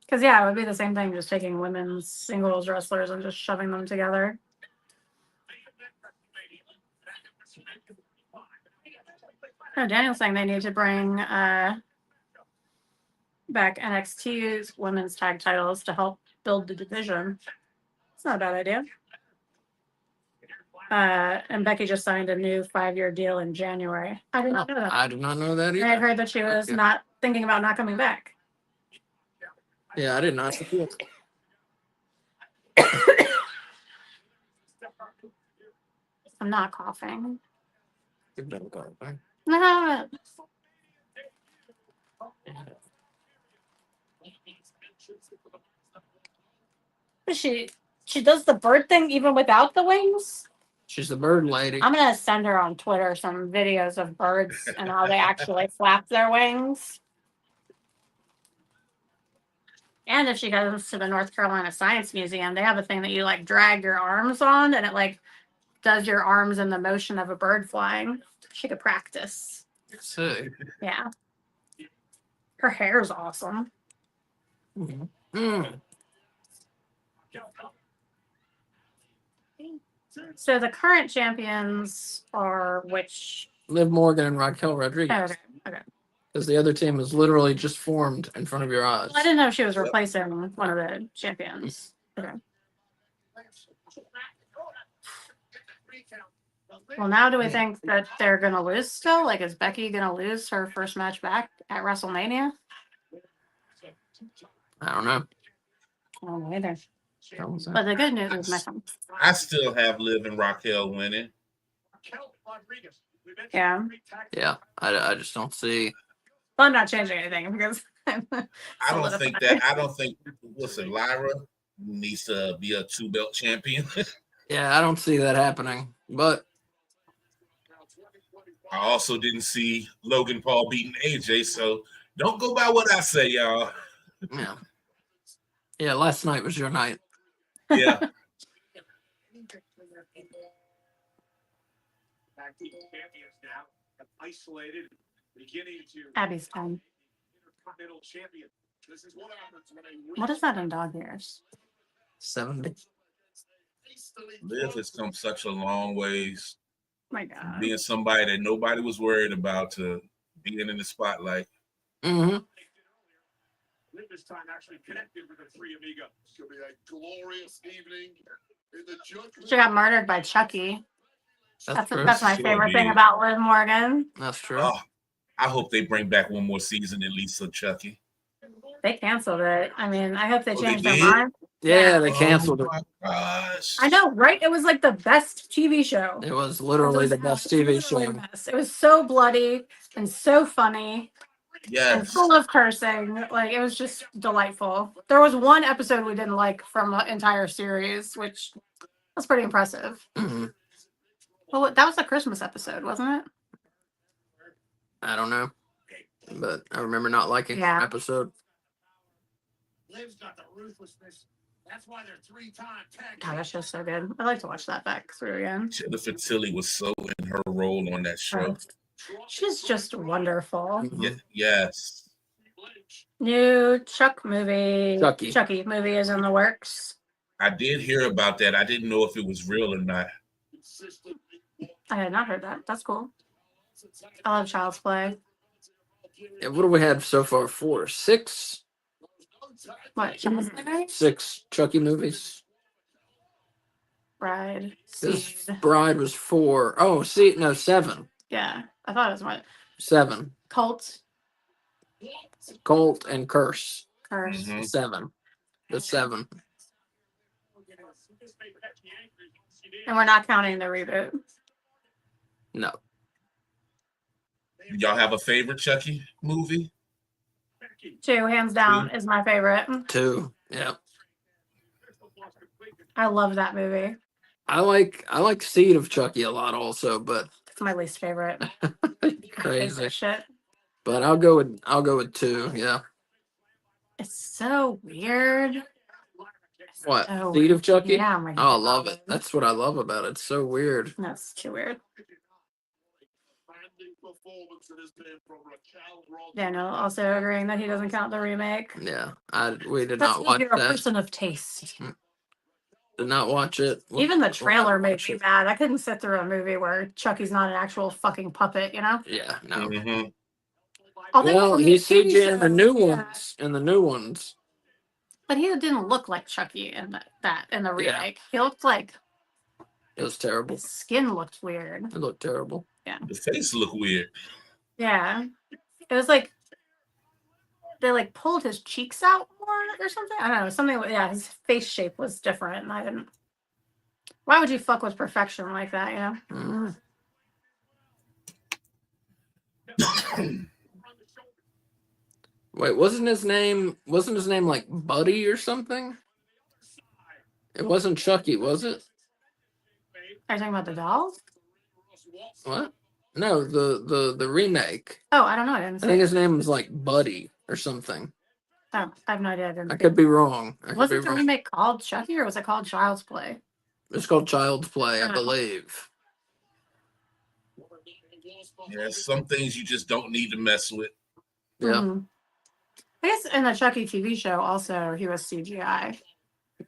Because yeah, it would be the same thing, just taking women's singles wrestlers and just shoving them together. Oh, Daniel's saying they need to bring back NXT's women's tag titles to help build the division. It's not a bad idea. And Becky just signed a new 5-year deal in January. I did not know that. I did not know that either. I had heard that she was not thinking about not coming back. Yeah, I did not. I'm not coughing. You've done got it back. No. She does the bird thing even without the wings? She's the bird lady. I'm gonna send her on Twitter some videos of birds and how they actually flap their wings. And if she goes to the North Carolina Science Museum, they have a thing that you like drag your arms on and it like does your arms in the motion of a bird flying. She could practice. Sick. Yeah. Her hair's awesome. So the current champions are which? Liv Morgan and Raquel Rodriguez. Oh, okay. Okay. Because the other team was literally just formed in front of your eyes. Well, I didn't know if she was replacing one of the champions. Okay. Well, now do we think that they're gonna lose still? Like, is Becky gonna lose her first match back at WrestleMania? I don't know. I don't know either. That was it. But the good news is my son. I still have Liv and Raquel winning. Yeah. Yeah, I just don't see. Well, I'm not changing anything because I'm I don't think what's it, Lyra needs to be a 2-belt champion. Yeah, I don't see that happening. But I also didn't see Logan Paul beating AJ, so don't go by what I say, y'all. yeah. Yeah, last night was your night. Yeah. Abby's time. What is that in dog ears? 70. Liv has come such a long ways. My God. Being somebody that nobody was worried about to being in the spotlight. Mm-hmm. This time actually connected with the three amigos. It's gonna be a glorious evening in the jungle. She got murdered by Chucky. That's true. That's my Sure favorite thing did. about Liv Morgan. That's true. Oh, I hope they bring back one more season at least of Chucky. They canceled it. I mean, I hope they Oh, they changed their did? mind. Yeah, they canceled Oh it. my gosh. I know, right? It was like the best TV show. It was literally the best TV show. It was so bloody and so funny and Yes. full of cursing. Like, it was just delightful. There was one episode we didn't like from the entire series, which was pretty impressive. Hmm. Well, that was the Christmas episode, wasn't it? I don't know. But I remember not liking Yeah. the episode. Liv's got the ruthlessness. That's why they're 3-time tag. God, that show's so good. I'd like to watch that back through again. Jennifer Tilly was so in her role on that show. She's just wonderful. Mhm. Yes. New Chuck movie. Chucky. Chucky movie is in the works. I did hear about that. I didn't know if it was real or not. I had not heard that. That's cool. I love Child's Play. Yeah, what do we have so far? 4, 6, What? Child's Play? 6 Chucky movies. Bride. This Seed. Bride was 4. Oh, see, no, 7. Yeah. I thought it was what? 7. Cult. Cult and Curse. Curse. Mhm. 7. The 7. And we're not counting the reboot. No. Y'all have a favorite Chucky movie? 2, hands down, is my favorite. 2. Yeah. I love that movie. I like Seed of Chucky a lot also, but It's my least favorite. crazy. Shit. But I'll go with 2. Yeah. It's so weird. What? So Seed of Chucky? Yeah, my Oh, I love it. That's what I love about it. It's so weird. That's too weird. Daniel also agreeing that he doesn't count the remake. Yeah. We did That's not watch you're a that. person of taste. Did not watch it. Even the We'll trailer have to made watch me it. mad. I couldn't sit through a movie where Chucky's not an actual fucking puppet, you know? Yeah, no. Mhm. Although Well, in he the TV CG in the show, new yeah. ones. In the new ones. But he didn't look like Chucky in in the Yeah. remake. He looked like It was terrible. his skin looked weird. It looked terrible. The face look weird. Yeah. It was like they like pulled his cheeks out more or something. I don't know. Something yeah, his face shape was different and I didn't. Why would you fuck with perfection like that, you know? Wait, wasn't his name like Buddy or something? It wasn't Chucky, was it? Are you talking about the dolls? What? No, the remake. Oh, I don't know. I didn't I see think it. his name was like Buddy or something. Oh, I have no idea. I didn't I see could it. be wrong. Was it the remake called Chucky or was it called Child's Play? It's called Child's Play, I Oh. believe. Yeah, some things you just don't need to mess with. Yeah. Mhm. I guess in the Chucky TV show also he was CGI.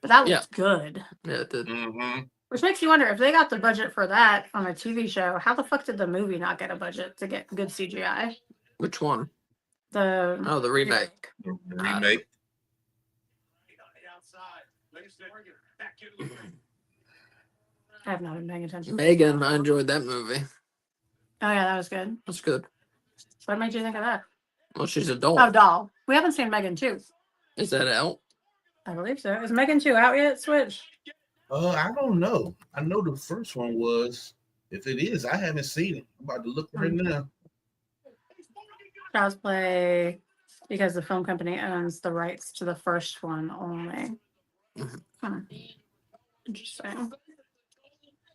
But that looked Yeah. good. Yeah, it did. Mm-hmm. Which makes you wonder if they got the budget for that on a TV show, how the fuck did the movie not get a budget to get good CGI? Which one? The The remake. The remake. I have not been paying attention. Megan, I enjoyed that movie. Oh yeah, that was good. That's good. What made you think of that? Well, she's a doll. Oh, Doll. We haven't seen Megan 2. Is that out? I believe so. Is Megan 2 out yet? Switch. I don't know. I know the first one was. If it is, I haven't seen it. I'm about to look right now. Child's Play, because the film company owns the rights to the first one only. Interesting.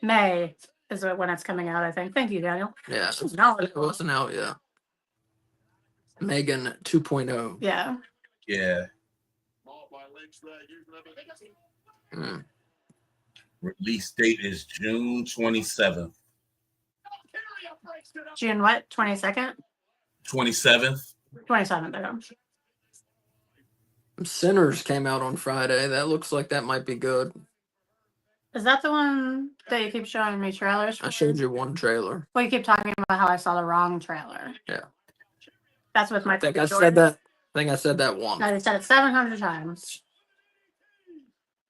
May is when it's coming out, I think. Thank you, Daniel. Yeah. She's It knowledgeable. wasn't out yet. Megan 2.0. Yeah. Yeah. Mm. Release date is June 27th. June what? 22nd? 27th. 27th. Okay. Sinners came out on Friday. That looks like that might be good. Is that the one that you keep showing me trailers for? I showed you one trailer. Well, you keep talking about how I saw the wrong trailer. Yeah. That's with my. I think I said that. Once. I said it 700 times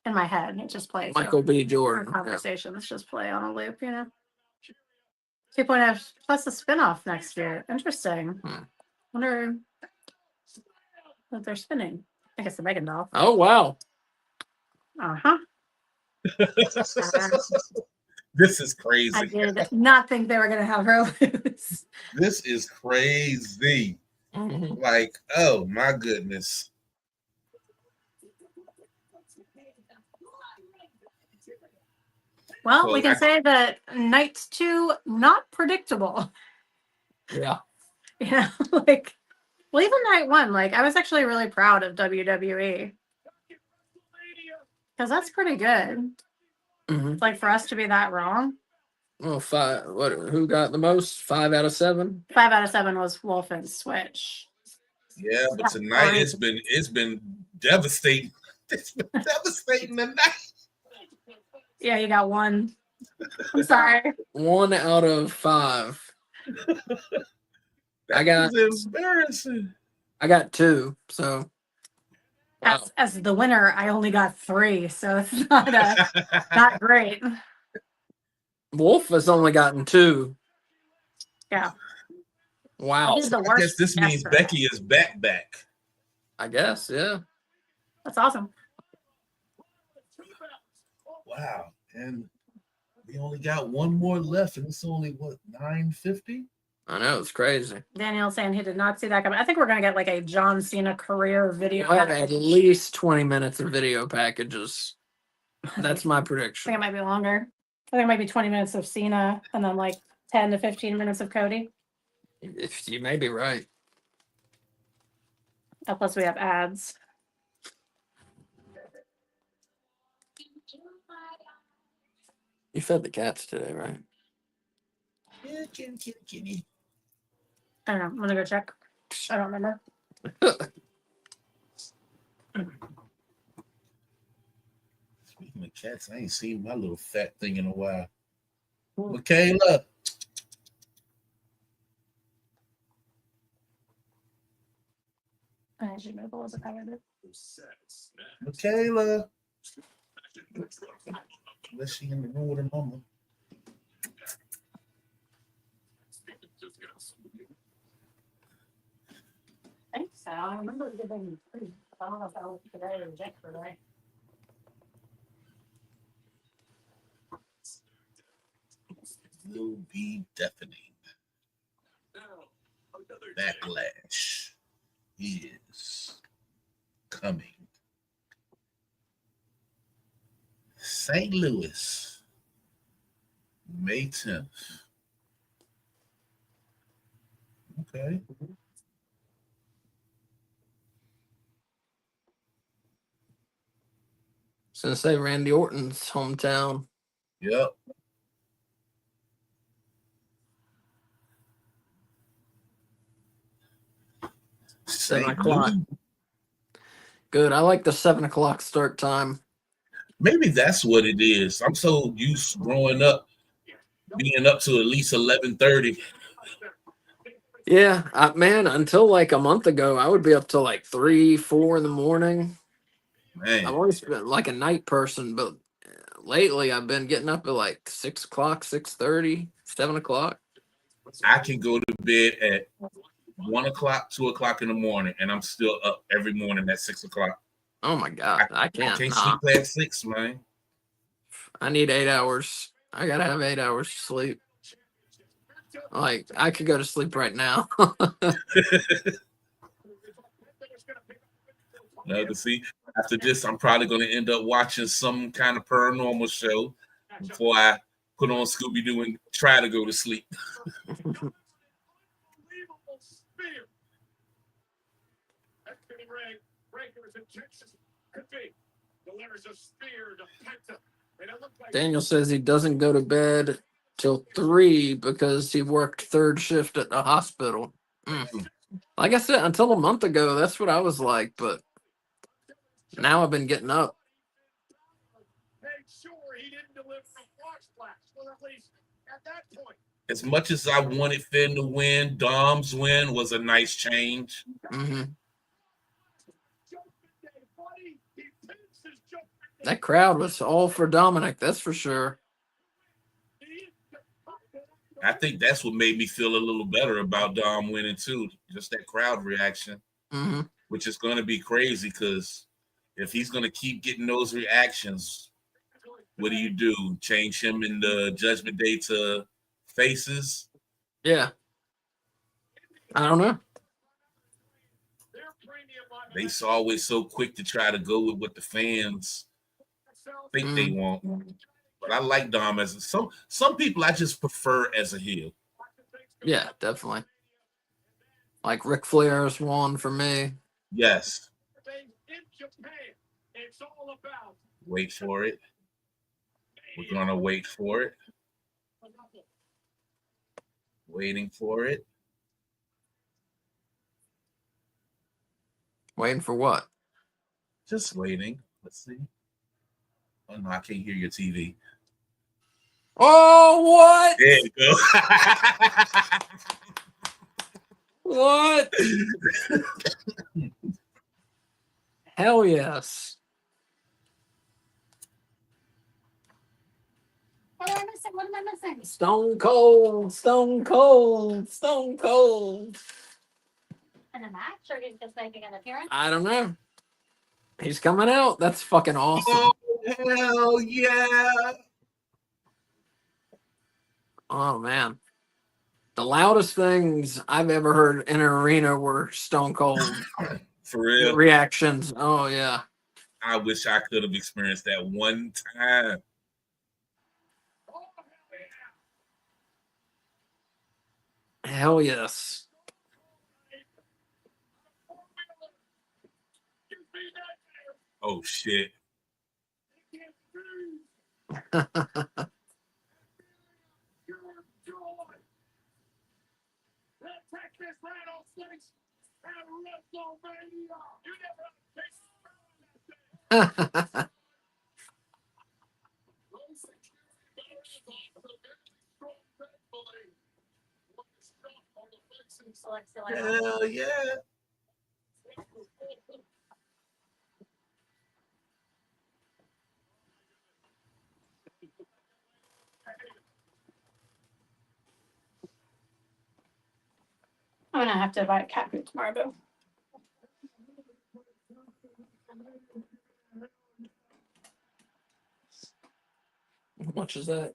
in my head. It just plays. Michael B. Our Jordan. Yeah. conversations just play on a loop, 2.0 plus the spinoff next year. Interesting. Wonder what they're spinning. I guess the Megan doll. Oh wow. Uh-huh. This is crazy. I did not think they were going to have her lose. This is crazy. Mhm. Like, oh my goodness. Well, we can say that Night 2, not predictable. Yeah. Well, even Night 1, I was actually really proud of WWE. Because that's pretty good. Mm-hmm. For us to be that wrong. Well, 5. What? Who got the most? 5 out of 7. 5 out of 7 was Wolf and Switch. Yeah, but tonight it's been devastating. It's been devastating tonight. Yeah, you got 1. I'm sorry. 1 out of 5. It's embarrassing. I got 2. So. Wow. As the winner, I only got 3, so it's not great. Wolf has only gotten 2. Yeah. Wow. He's the I worst guess this means guesser. Becky is back. I guess, yeah. That's awesome. Wow. And we only got 1 more left, and it's only what, 9:50? I know, it's crazy. Daniel saying he did not see that coming. I think we're gonna get a John Cena career video. We'll have at least 20 minutes of video packages. That's my I prediction. think it might be longer. I think it might be 20 minutes of Cena and then 10 to 15 minutes of Cody. If you may be right. Plus we have ads. You fed the cats today, right? Yeah, kitty. I don't know. I'm gonna go check. I don't remember. Speaking of cats, I ain't seen my little fat thing in a while. Michaela. I should move a little bit higher. Michaela. Unless she in the room with her mama. I think so. I remember giving 3. I don't know if that was today or yesterday. Will be deafening. Backlash is coming. St. Louis, May 10th. Okay. Since they Randy Orton's hometown. Yep. Seven St. o'clock. Louis. Good. I like the 7 o'clock start time. Maybe that's what it is. I'm so used growing up, being up to at least 11:30. Yeah, man, until like a month ago, I would be up till like 3, 4 in the morning. I've Man, always been like a night person, but lately I've been getting up at like 6 o'clock, 6:30, 7 o'clock. I can go to bed at 1 o'clock, 2 o'clock in the morning, and I'm still up every morning at 6 o'clock. Oh my God, I I can't. can't Nah, sleep past 6, man. I need 8 hours. I gotta have 8 hours sleep. Like I could go to sleep right now. Now, to see after this, I'm probably going to end up watching some kind of paranormal show before I put on Scooby Doo and try to go to sleep. Unbelievable spear. Anthony Breaker's intentions could be. Delivers a spear to Penta. And it looked like Daniel says he doesn't go to bed till 3 because he worked third shift at the hospital. Like I said, until a month ago, that's what I was like, but now I've been getting up. made sure he didn't deliver a flash flash, or at least at that point. As much as I wanted Finn to win, Dom's win was a nice change. Hmm. Judgment Day, buddy. He pins his Judgment Day. That crowd was all for Dominic, that's for sure. I think that's what made me feel a little better about Dom winning too. Just that crowd reaction, Hmm. which is going to be crazy because if he's going to keep getting those reactions, what do? Change him in the Judgment Day to faces? Yeah. I don't know. They always so quick to try to go with what the fans think they want. But I like Dom as some people I just prefer as a heel. Yeah, definitely. Like Ric Flair's one for me. Yes. In Japan, it's all about Wait for it. We're going to wait for it. Waiting for it. Waiting for what? Just waiting. Let's see. Oh, no, I can't hear your TV. Oh, what? There you go. What? Hell yes. What am I missing? What am I missing? Stone Cold, Stone Cold, Stone Cold. In a match, or he's just making an appearance? I don't know. He's coming out. That's fucking awesome. Oh, hell yeah. Oh, man. The loudest things I've ever heard in an arena were Stone Cold For real. reactions. Oh, yeah. I wish I could have experienced that one time. Hell yes. Oh, shit. Texas rattlesnakes and WrestleMania. You never Hell yeah. I'm gonna have to buy cat food tomorrow, boo. How much is that?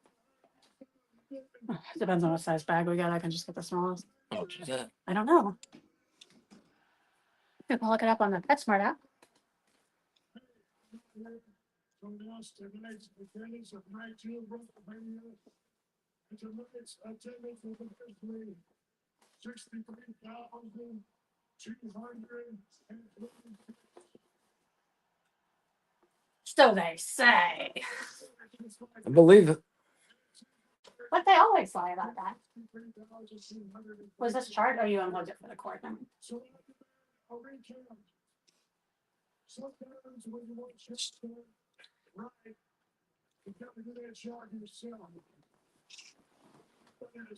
Depends on what size bag we got. I can just get the smallest. How much is that? I don't know. You can look it up on the PetSmart app. So they say. I believe it. But they always lie about that. Was this chart? Oh, you unplugged it for the cord now.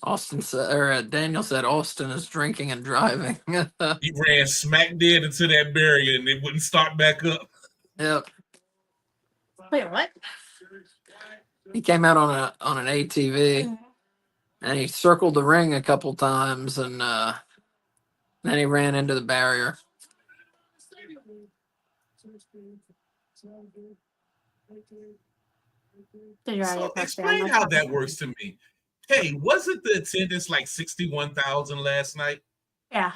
Austin said, or Daniel said, Austin is drinking and driving. He ran smack dead into that barrier and it wouldn't start back up. Yep. Wait, what? He came out on an ATV and he circled the ring a couple times and then he ran into the barrier. Did you already So press explain down? how that works to me. Hey, wasn't the attendance like 61,000 last night? Yeah.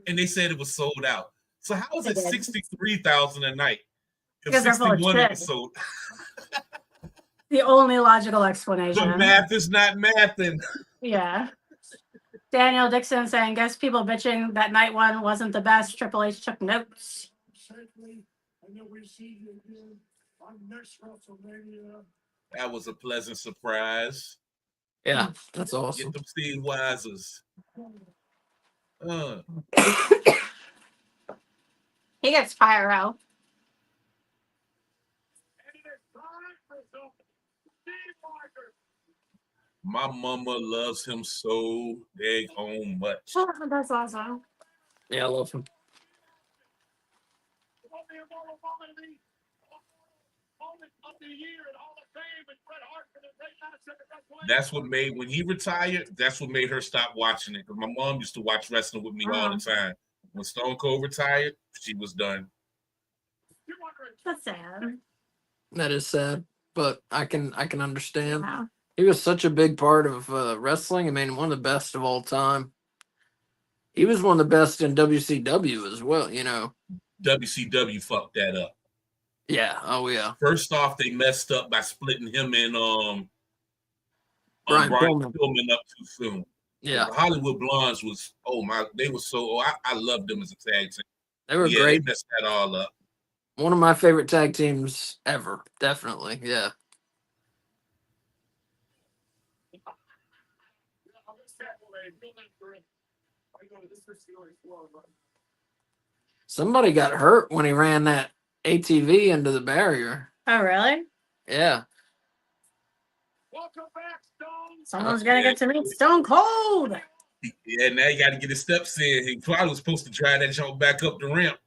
And they said it was sold out. So how is They it did. 63,000 a night? If Because they're full of 61 shit. episode. The only logical explanation. The math is not mathing. Yeah. Daniel Dixon saying, guess people bitching that night one wasn't the best. Triple H took notes. That was a pleasant surprise. Yeah, that's awesome. Get them Steve Weisers. He gets pyro. My mama loves him so daggone much. Oh, that's awesome. Yeah, I love him. That's what made, when he retired, that's what made her stop watching it. Because my mom used to watch wrestling with me all the time. When Stone Cold retired, she was done. That's sad. That is sad, but I can understand. Wow. He was such a big part of wrestling. I mean, one of the best of all time. He was one of the best in WCW as well, you know. WCW fucked that up. Yeah. Oh, yeah. First off, they messed up by splitting him and Brian Brian Pillman. Pillman up too soon. Yeah. The Hollywood Blondes was, they were so, I loved them as a tag team. They were They great. messed that all up. One of my favorite tag teams ever. Definitely. Yeah. Somebody got hurt when he ran that ATV into the barrier. Oh, really? Yeah. Someone's gonna get to meet Stone Cold. Yeah, now you got to get his steps in. He probably was supposed to drive that show back up the ramp.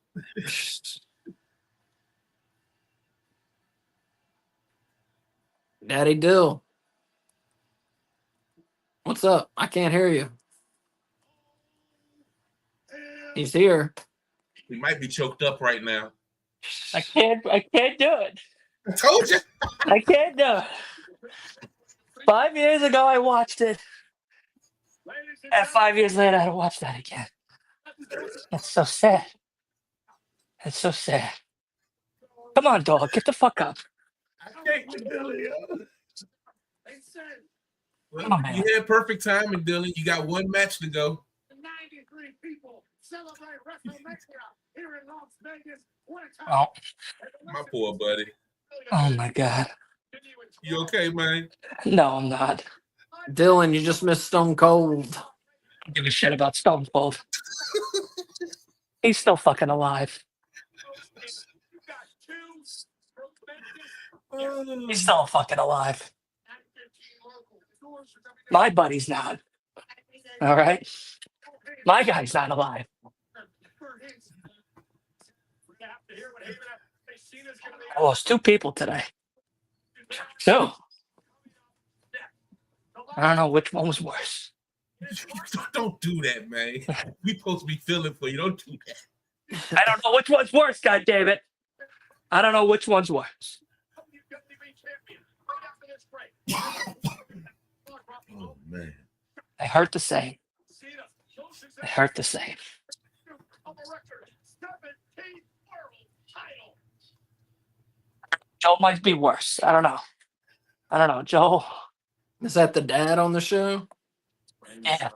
Daddy Dill. What's up? I can't hear you. He's here. He might be choked up right now. I can't do it. I told you. I can't do it. 5 years ago, I watched it. And 5 years later, I had to watch that again. That's so sad. That's so sad. Come on, dog. Get the fuck up. Well, Come on, man. you had perfect timing, Dylan. You got one match to go. 93 people celebrate WrestleMania here in Las Vegas. What a time. Oh, My poor buddy. oh my God. You okay, man? No, I'm not. Dylan, you just missed Stone Cold. I don't give a shit about Stone Cold. He's still fucking alive. He's still fucking alive. My buddy's not. All right? My guy's not alive. I lost 2 people today. 2. I don't know which one was worse. Don't do that, man. We supposed to be feeling for you. Don't do that. I don't know which one's worse, goddammit. I don't know which one's worse. Oh, man. They hurt the same. They hurt the same. Joe might be worse. I don't know. Joe. Is that the dad on the show? Yeah.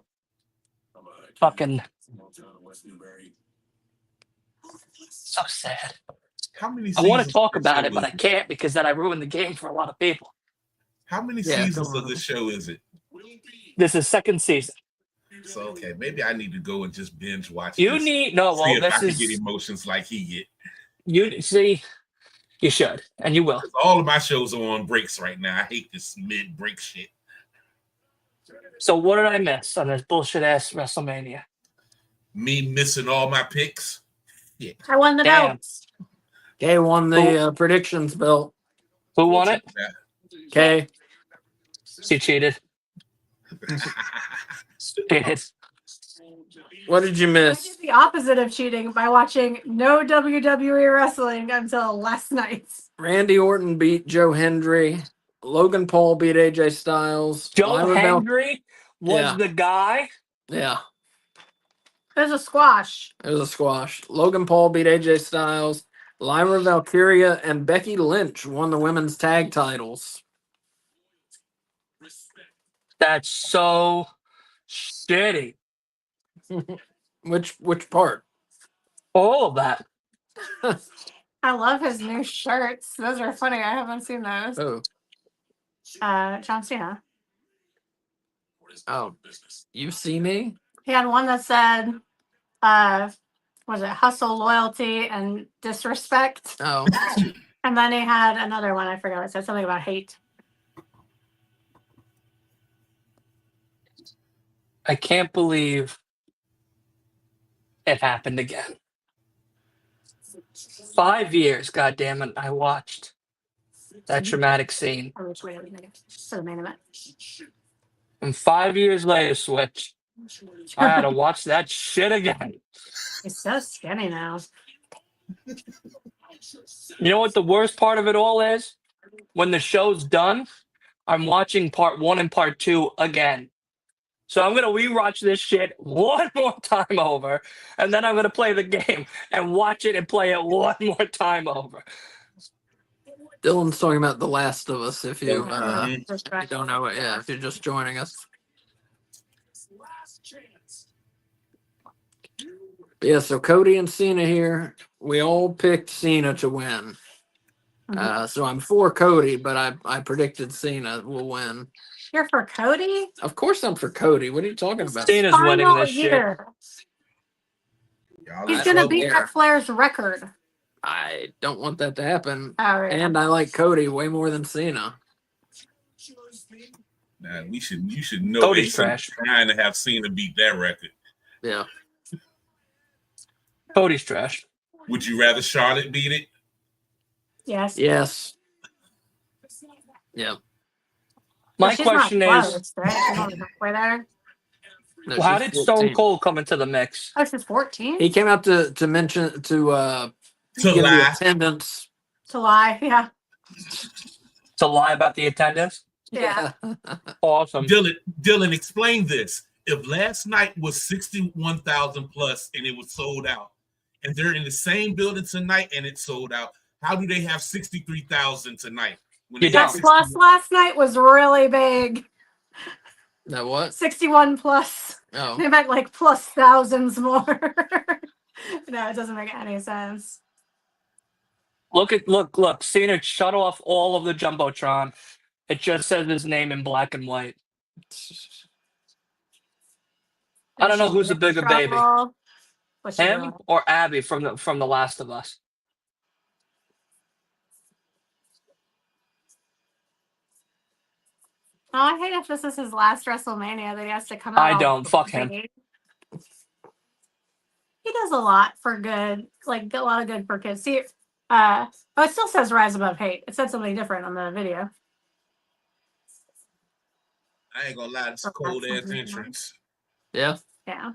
Fucking. So sad. How many I want to seasons talk of this about show it, but is I can't because then I ruin the game for a lot of people. How many Yeah, seasons come of on. this show is it? This is 2nd season. So, okay, maybe I need to go and just binge watch You this. need no. See Well, if I this can is get emotions like he get. you see. You should, and you will. All of my shows are on breaks right now. I hate this mid-break shit. So what did I miss on this bullshit ass WrestleMania? Me missing all my picks. Yeah. I won the Damn. belts. Kay won the predictions belt. Who won it? Kay. She cheated. Cheated. What did you I miss? did the opposite of cheating by watching no WWE wrestling until last night. Randy Orton beat Joe Hendry. Logan Paul beat AJ Styles. Joe Lyra Val- Hendry was Yeah. the guy. Yeah, It was a squash. it was a squash. Logan Paul beat AJ Styles. Lyra Valkyria and Becky Lynch won the women's tag titles. That's so shitty. Which part? All of that. I love his new shirts. Those are funny. I haven't seen those. Oh, John Cena. oh, you see me? He had one that said, was it hustle, loyalty, and disrespect? Oh, And then he had another one. I forgot. It said something about hate. I can't believe it happened again. 5 years, goddammit, I watched that traumatic scene. Or which way are we gonna go? For the main event. And 5 years later, Switch, I had to watch that shit again. He's so skinny now. You know what the worst part of it all is? When the show's done, I'm watching part 1 and part 2 again. So I'm going to rewatch this shit one more time over, and then I'm going to play the game and watch it and play it one more time over. Dylan's talking about The Last of Us. If you Disrespect. don't know it, yeah, if you're just joining us. Yeah, so Cody and Cena here. We all picked Cena to win. So I'm for Cody, but I predicted Cena will win. You're for Cody? Of course I'm for Cody. What are you talking about? Cena's winning Final this shit. year. Y'all He's like gonna don't beat care. Ric Flair's record. I don't want that to happen. Oh, yeah. And I like Cody way more than Cena. Nah, you should know Cody's Ace is trash. trying to have Cena beat that record. Yeah. Cody's trash. Would you rather Charlotte beat it? Yes. Yes. Yeah. My She's not question is, close, right? She's only halfway there. No, well, how she's did 14. Stone Cold come into the mix? Oh, she's 14? He came out to mention to To give the lie. attendance. To lie, yeah. To lie about the attendance? Yeah. Awesome. Dylan, explain this. If last night was 61,000 plus and it was sold out, and they're in the same building tonight and it's sold out, how do they have 63,000 tonight? When You they have don't. That plus 61? last night was really big. That what? 61 plus. Oh. They meant like plus thousands more. No, it doesn't make any sense. Look. Cena shut off all of the Jumbotron. It just says his name in black and white. I don't know who's the bigger baby. What's she Him doing? or Abby from the Last of Us? Oh, I hate if this is his last WrestleMania that he has to come out. I all don't. Fuck him. big. He does a lot for good, like a lot of good for kids. See, oh, it still says Rise Above Hate. It said something different on the video. I ain't gonna lie, it's a cold ass entrance. Yeah. Yeah.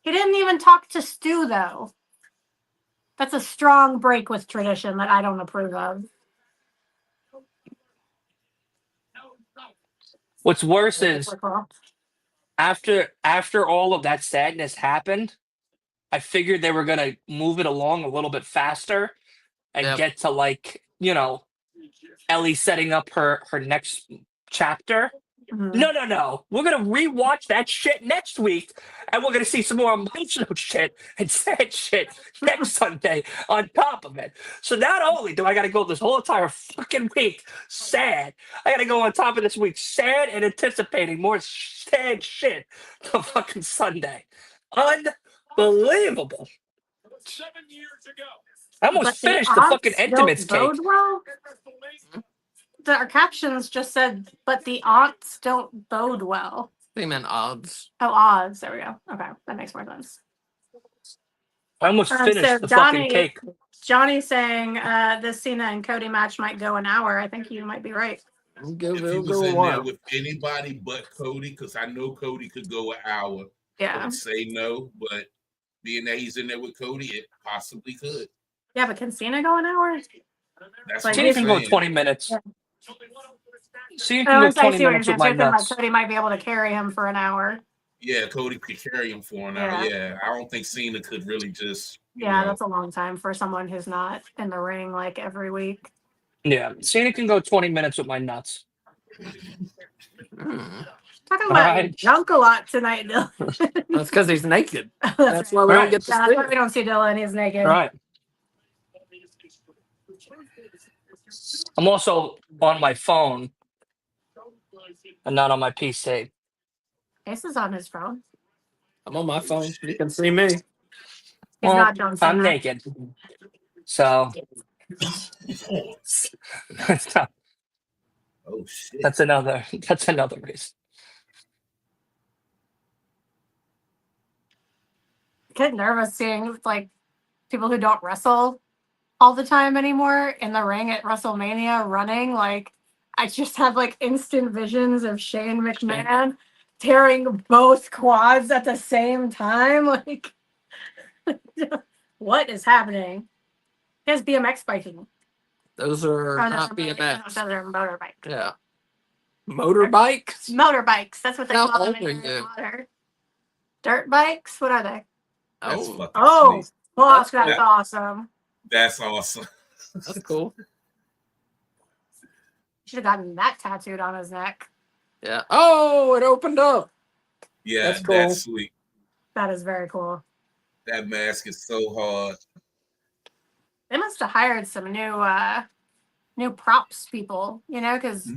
He didn't even talk to Stu though. That's a strong break with tradition that I don't approve of. What's worse is after all of that sadness happened, I figured they were gonna move it along a little bit faster and get to, like, Ellie setting up her next chapter. Mhm. No. We're gonna rewatch that shit next week, and we're gonna see some more emotional shit and sad shit next Sunday on top of it. So not only do I gotta go this whole entire fucking week sad, I gotta go on top of this week sad and anticipating more sad shit on fucking Sunday. Unbelievable. 7 years ago. I almost But finished the fucking aunts Intimates don't cake. bode well. Our captions just said, but the aunts don't bode well. They meant odds. Oh, odds. There we go. Okay, that makes more sense. I almost So finished the fucking cake. Johnny's saying this Cena and Cody match might go an hour. I think you might be right. We'll go, If he we'll was go a in there while. with anybody but Cody, because I know Cody could go an hour. Yeah. Would say no, but being that he's in there with Cody, it possibly could. Yeah, but can Cena go an hour? That's Like, what Cena I'm can go saying. 20 minutes. Yeah. Cena Oh, can go I 20 see what you're minutes with saying. my So you're thinking, like, nuts. Cody might be able to carry him for an hour. Yeah, Cody could carry him for an hour. Yeah, I don't think Cena could really just. Yeah, that's a long time for someone who's not in the ring like every week. Yeah, Cena can go 20 minutes with my nuts. Mm. Talking All about right. junk a lot tonight, Dill. That's because he's naked. That's That's why right. we Right. don't get to Yeah, see that's why we it. don't see Dylan. He's naked. All right. I'm also on my phone and not on my PC. Ace is on his phone. I'm on my phone. You can see me. He's Well, not John Cena. I'm naked. So Oh shit! that's another reason. I get nervous seeing like people who don't wrestle all the time anymore in the ring at WrestleMania running. Like, I just have like instant visions of Shane McMahon tearing both quads at the same time. Like, what is happening? He has BMX biking. Those are Oh, not those BMX. are motorbikes. Yeah. Motorbikes? Motorbikes. That's what they How call them old are in Harry you? Potter. Dirt bikes? What are they? That's Oh, fucking Oh, sweet. fuck, That's that's awesome. That's awesome. that's cool. Should have gotten that tattooed on his neck. Yeah. Oh, it opened up. Yeah, That's that's, cool. sweet. That is very cool. That mask is so hard. They must have hired some new props people, you know, because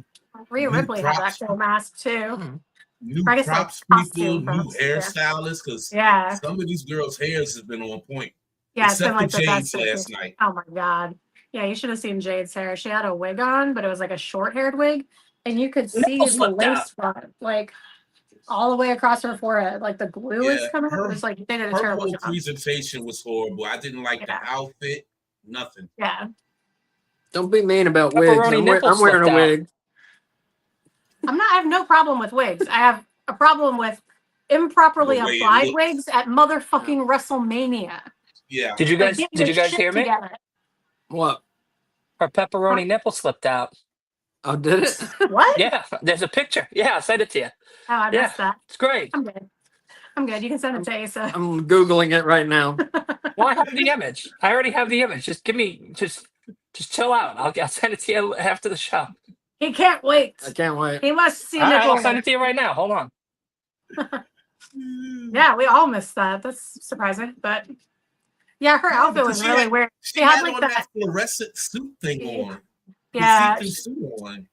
Rhea New Ripley had that props. cool mask too. Hmm. New I guess, like, props people, costume new props, yeah. hairstylists, because Yeah, some of these girls' hairs has been on point. yeah, it's been Except like for the best. Jade's last night. Oh my god, yeah, you should have seen Jade's hair. She had a wig on, but it was like a short-haired wig, and you could see Nipples the slipped out. lace front, like all the way across her forehead. Like the glue is Yeah, coming up. her- It's like they did a Her terrible whole job. presentation was horrible. I didn't like Yeah. the outfit. Nothing. Yeah, Don't be mean about wigs. Pepperoni I'm nipples wearing a slipped out. wig. I have no problem with wigs. I have a problem with improperly The way it applied looks. wigs at motherfucking WrestleMania. Yeah. Did you Like, guys get did your you guys shit hear me? together. What? Her pepperoni nipple slipped out. Oh, did it? What? Yeah, there's a picture. Yeah, I sent it to you. Oh, I Yeah. missed that. It's great. I'm good. I'm good. You can send it to Asa. I'm Googling it right now. Well, I have the image. I already have the image. Just give me just chill out. I'll send it to you after the show. He can't wait. I can't wait. He must see All right, I'll nipples. send it to you right now. Hold on. Yeah, we all missed that. That's surprising, but yeah, her outfit was She really had- weird. She had, had like, on that- that fluorescent suit thing on. The Yeah, see-through suit on.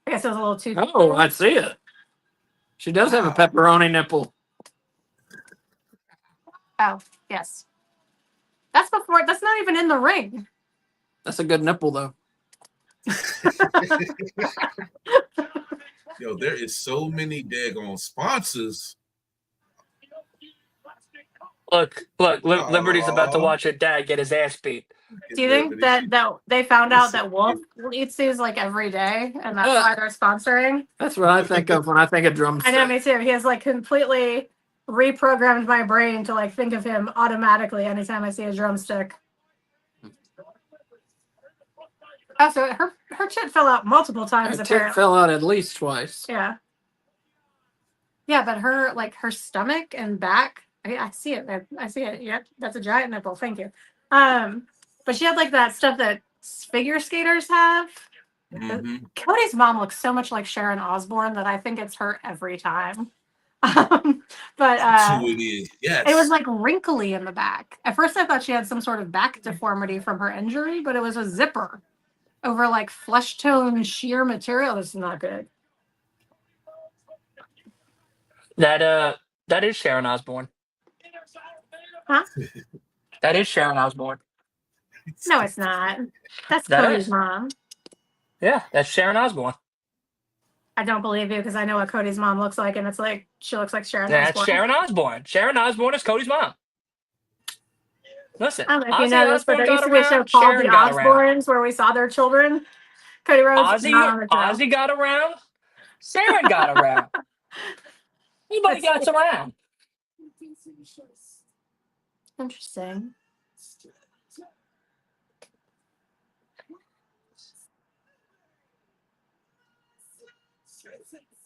I guess it was a little too. Oh, I see it. She does have a pepperoni nipple. Oh, yes. That's before. That's not even in the ring. That's a good nipple, though. Yo, there is so many daggone sponsors. Look, Liberty's about to Aw. watch her dad get his ass beat. Do you think that they found out that Wolf eats these like every day, and that's why they're sponsoring? That's what I think of when I think of I drumstick. know, me too. He has like completely reprogrammed my brain to like think of him automatically anytime I see a drumstick. Oh, so her tit fell out multiple times Her apparently. tit fell out at least twice. Yeah. Yeah, but her stomach and back, I see it. I see it. Yep, that's a giant nipple. Thank you. But she had like that stuff that figure skaters have. Mhm. Cody's mom looks so much like Sharon Osbourne that I think it's her every time. But That's who it is. Yes. it was like wrinkly in the back. At first, I thought she had some sort of back deformity from her injury, but it was a zipper over like flesh tone sheer material. This is not good. That is Sharon Osbourne. Huh? That is Sharon Osbourne. No, it's not. That's That Cody's is. mom. Yeah, that's Sharon Osbourne. I don't believe you because I know what Cody's mom looks like, and it's like she looks like Sharon That's Osbourne. Sharon Osbourne. Sharon Osbourne is Cody's mom. Listen, I don't know if you Ozzy know this, but Osbourne there used got to be a show around. called The Sharon got around. Osbournes where we saw their children. Cody Rhodes not on the show. Ozzy got around. Sharon got around. Anybody gets around. Interesting.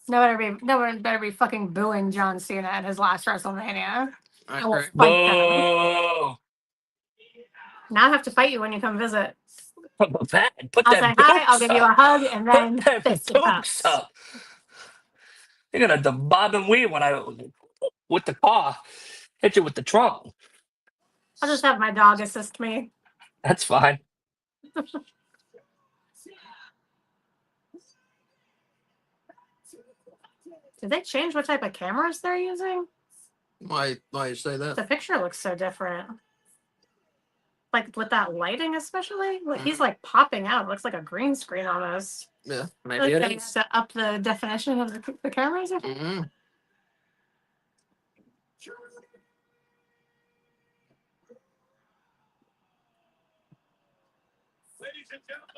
No one better be fucking booing John Cena at his last WrestleMania. I I will agree. fight them. Boo! Now I have to fight you when you come visit. Put I'll them say hi, I'll boots give you a up. hug, and then Put them fist boots bumps. up. You're gonna bob and weave with the car. Hit you with the trunk. I'll just have my dog assist me. That's fine. Did they change what type of cameras they're using? Why you say that? The picture looks so different. Like with that lighting, especially. Like, he's like popping out. It looks like a green screen almost. Yeah, Like maybe it they is. have to up the definition of the cameras. Mm-hmm.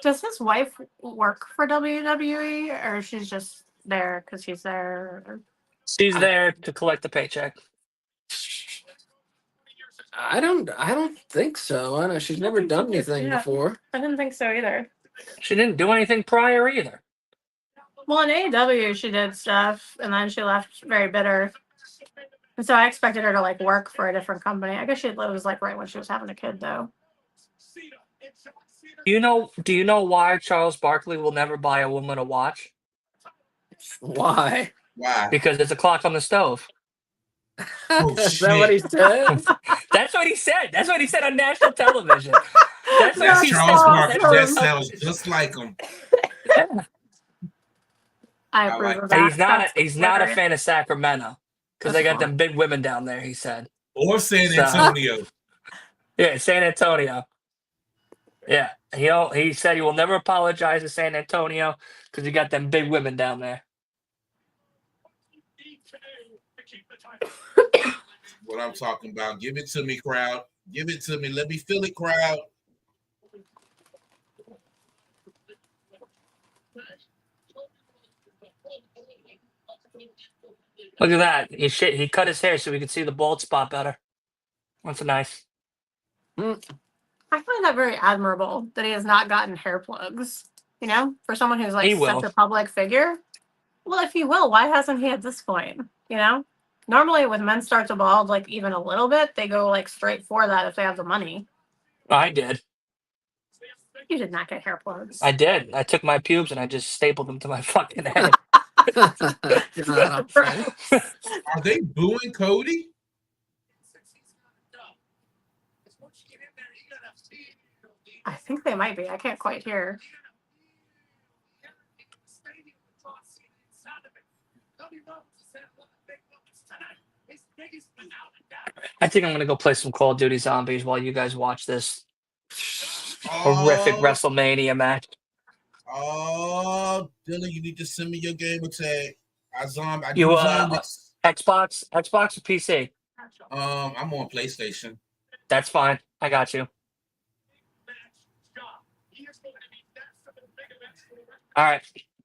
Does his wife work for WWE, or she's just there because he's there? She's there to collect the paycheck. I don't think so. I know she's never done anything Yeah. before. I didn't think so either. She didn't do anything prior either. Well, in AEW, she did stuff, and then she left very bitter. And so I expected her to like work for a different company. I guess it was like right when she was having a kid, though. Do you know why Charles Barkley will never buy a woman a watch? Why? Why? Because there's a clock on the stove. Oh, Is that what he said? That's what he said. That's what he said on national television. That's what That's he Charles said. Barkley. That awesome. sounds just like him. I I approve like of And that. he's not a hilarious. fan of Sacramento because they That's got them big women down there. He said, Or San So- Antonio. "Yeah, San Antonio. Yeah, he said he will never apologize to San Antonio because you got them big women down there." What I'm talking about. Give it to me, crowd. Give it to me. Let me feel it, crowd. Look at that. He cut his hair so we could see the bald spot better. That's nice. I find that very admirable that he has not gotten hair plugs. You know, for someone who's like He such will. a public figure. Well, if he will, why hasn't he at this point? You know, normally when men start to bald, like even a little bit, they go like straight for that if they have the money. I did. You did not get hair plugs. I did. I took my pubes and I just stapled them to my fucking head. God, Are they booing Cody? I think they might be. I can't quite hear. I think I'm gonna go play some Call of Duty Zombies while you guys watch this horrific WrestleMania match. Oh, Dylan, you need to send me your gamer tag. I do You zombies. Xbox or PC? I'm on PlayStation. That's fine. I got you. All right.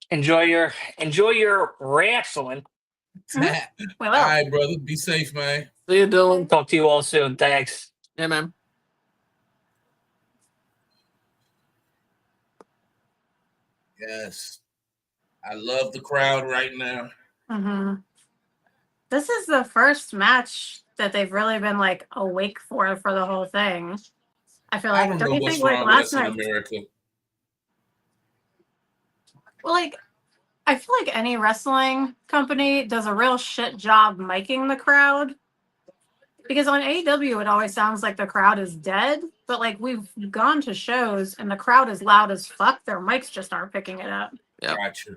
Enjoy your wrestling. We will. All right, brother. Be safe, man. See you, Dylan. Talk to you all soon. Thanks. Yeah, man. Yes. I love the crowd right now. Mm-hmm. This is the first match that they've really been like awake for the whole thing. I feel I like, don't know you what's think like wrong with last us in night? America. Well, like, I feel like any wrestling company does a real shit job miking the crowd. Because on AEW, it always sounds like the crowd is dead. But like we've gone to shows and the crowd is loud as fuck. Their mics just aren't picking it up. Yep. Gotcha.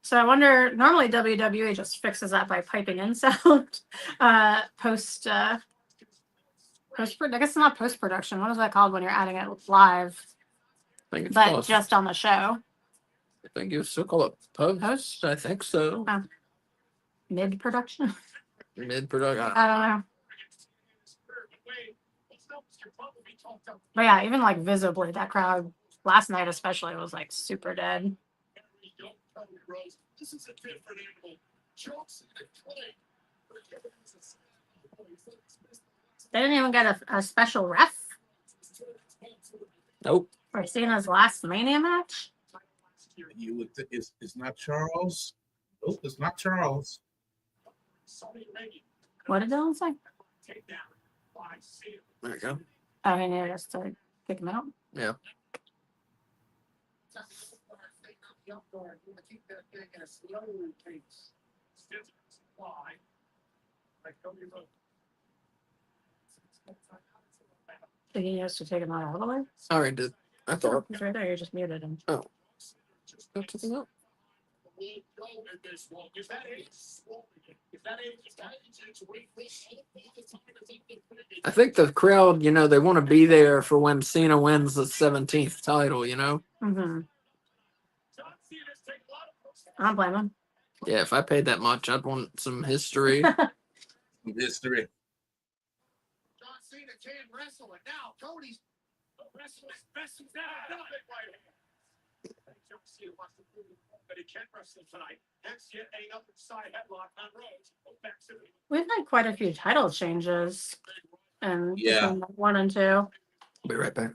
So I wonder, normally WWE just fixes that by piping in sound post I guess it's not post production. What is that called when you're adding it live, I think it's but called, just on the show? I think you still call it post. I think so. Mid production. Mid production. I don't know. But yeah, even like visibly, that crowd last night especially was like super dead. They didn't even get a special ref Nope. for Cena's last Mania match. You would think it's not Charles. Nope, it's not Charles. What did Dylan say? There you go. Oh, he needed us to kick him out. Yeah. Did he need us to take him out all the way? I already did. I thought. He's right there. You just muted him. Go check him out. I think the crowd, they want to be there for when Cena wins the 17th title, Mm-hmm. I don't blame him. Yeah, if I paid that much, I'd want some history. History. John Cena can wrestle, and now Cody's wrestling best now. John Cena wants to prove that he can wrestle tonight. Hence yet another side headlock on Rhodes. We've had quite a few title changes, and Yeah. between 1 and 2. Be right back.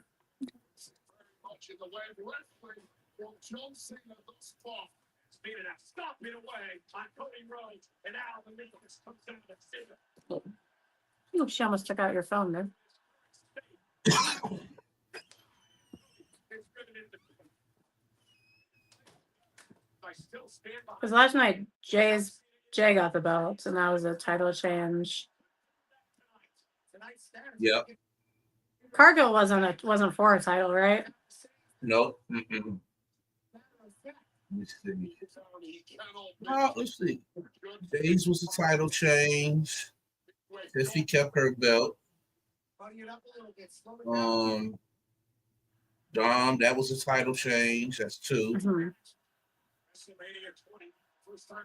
Much in the way of wrestling from John Cena thus far. Speeding up, stopping away on Cody Rhodes, and out of the middle comes down to Cena. Oh, she almost took out your phone there. Because last night Jay got the belt, and that was a title change. Yep. Cargill wasn't for a title, right? Nope. Mm-mm. Let me see. Let's see. Days was a title change. Tiffy kept her belt. Dom, that was a title change. That's 2. Mm-hmm.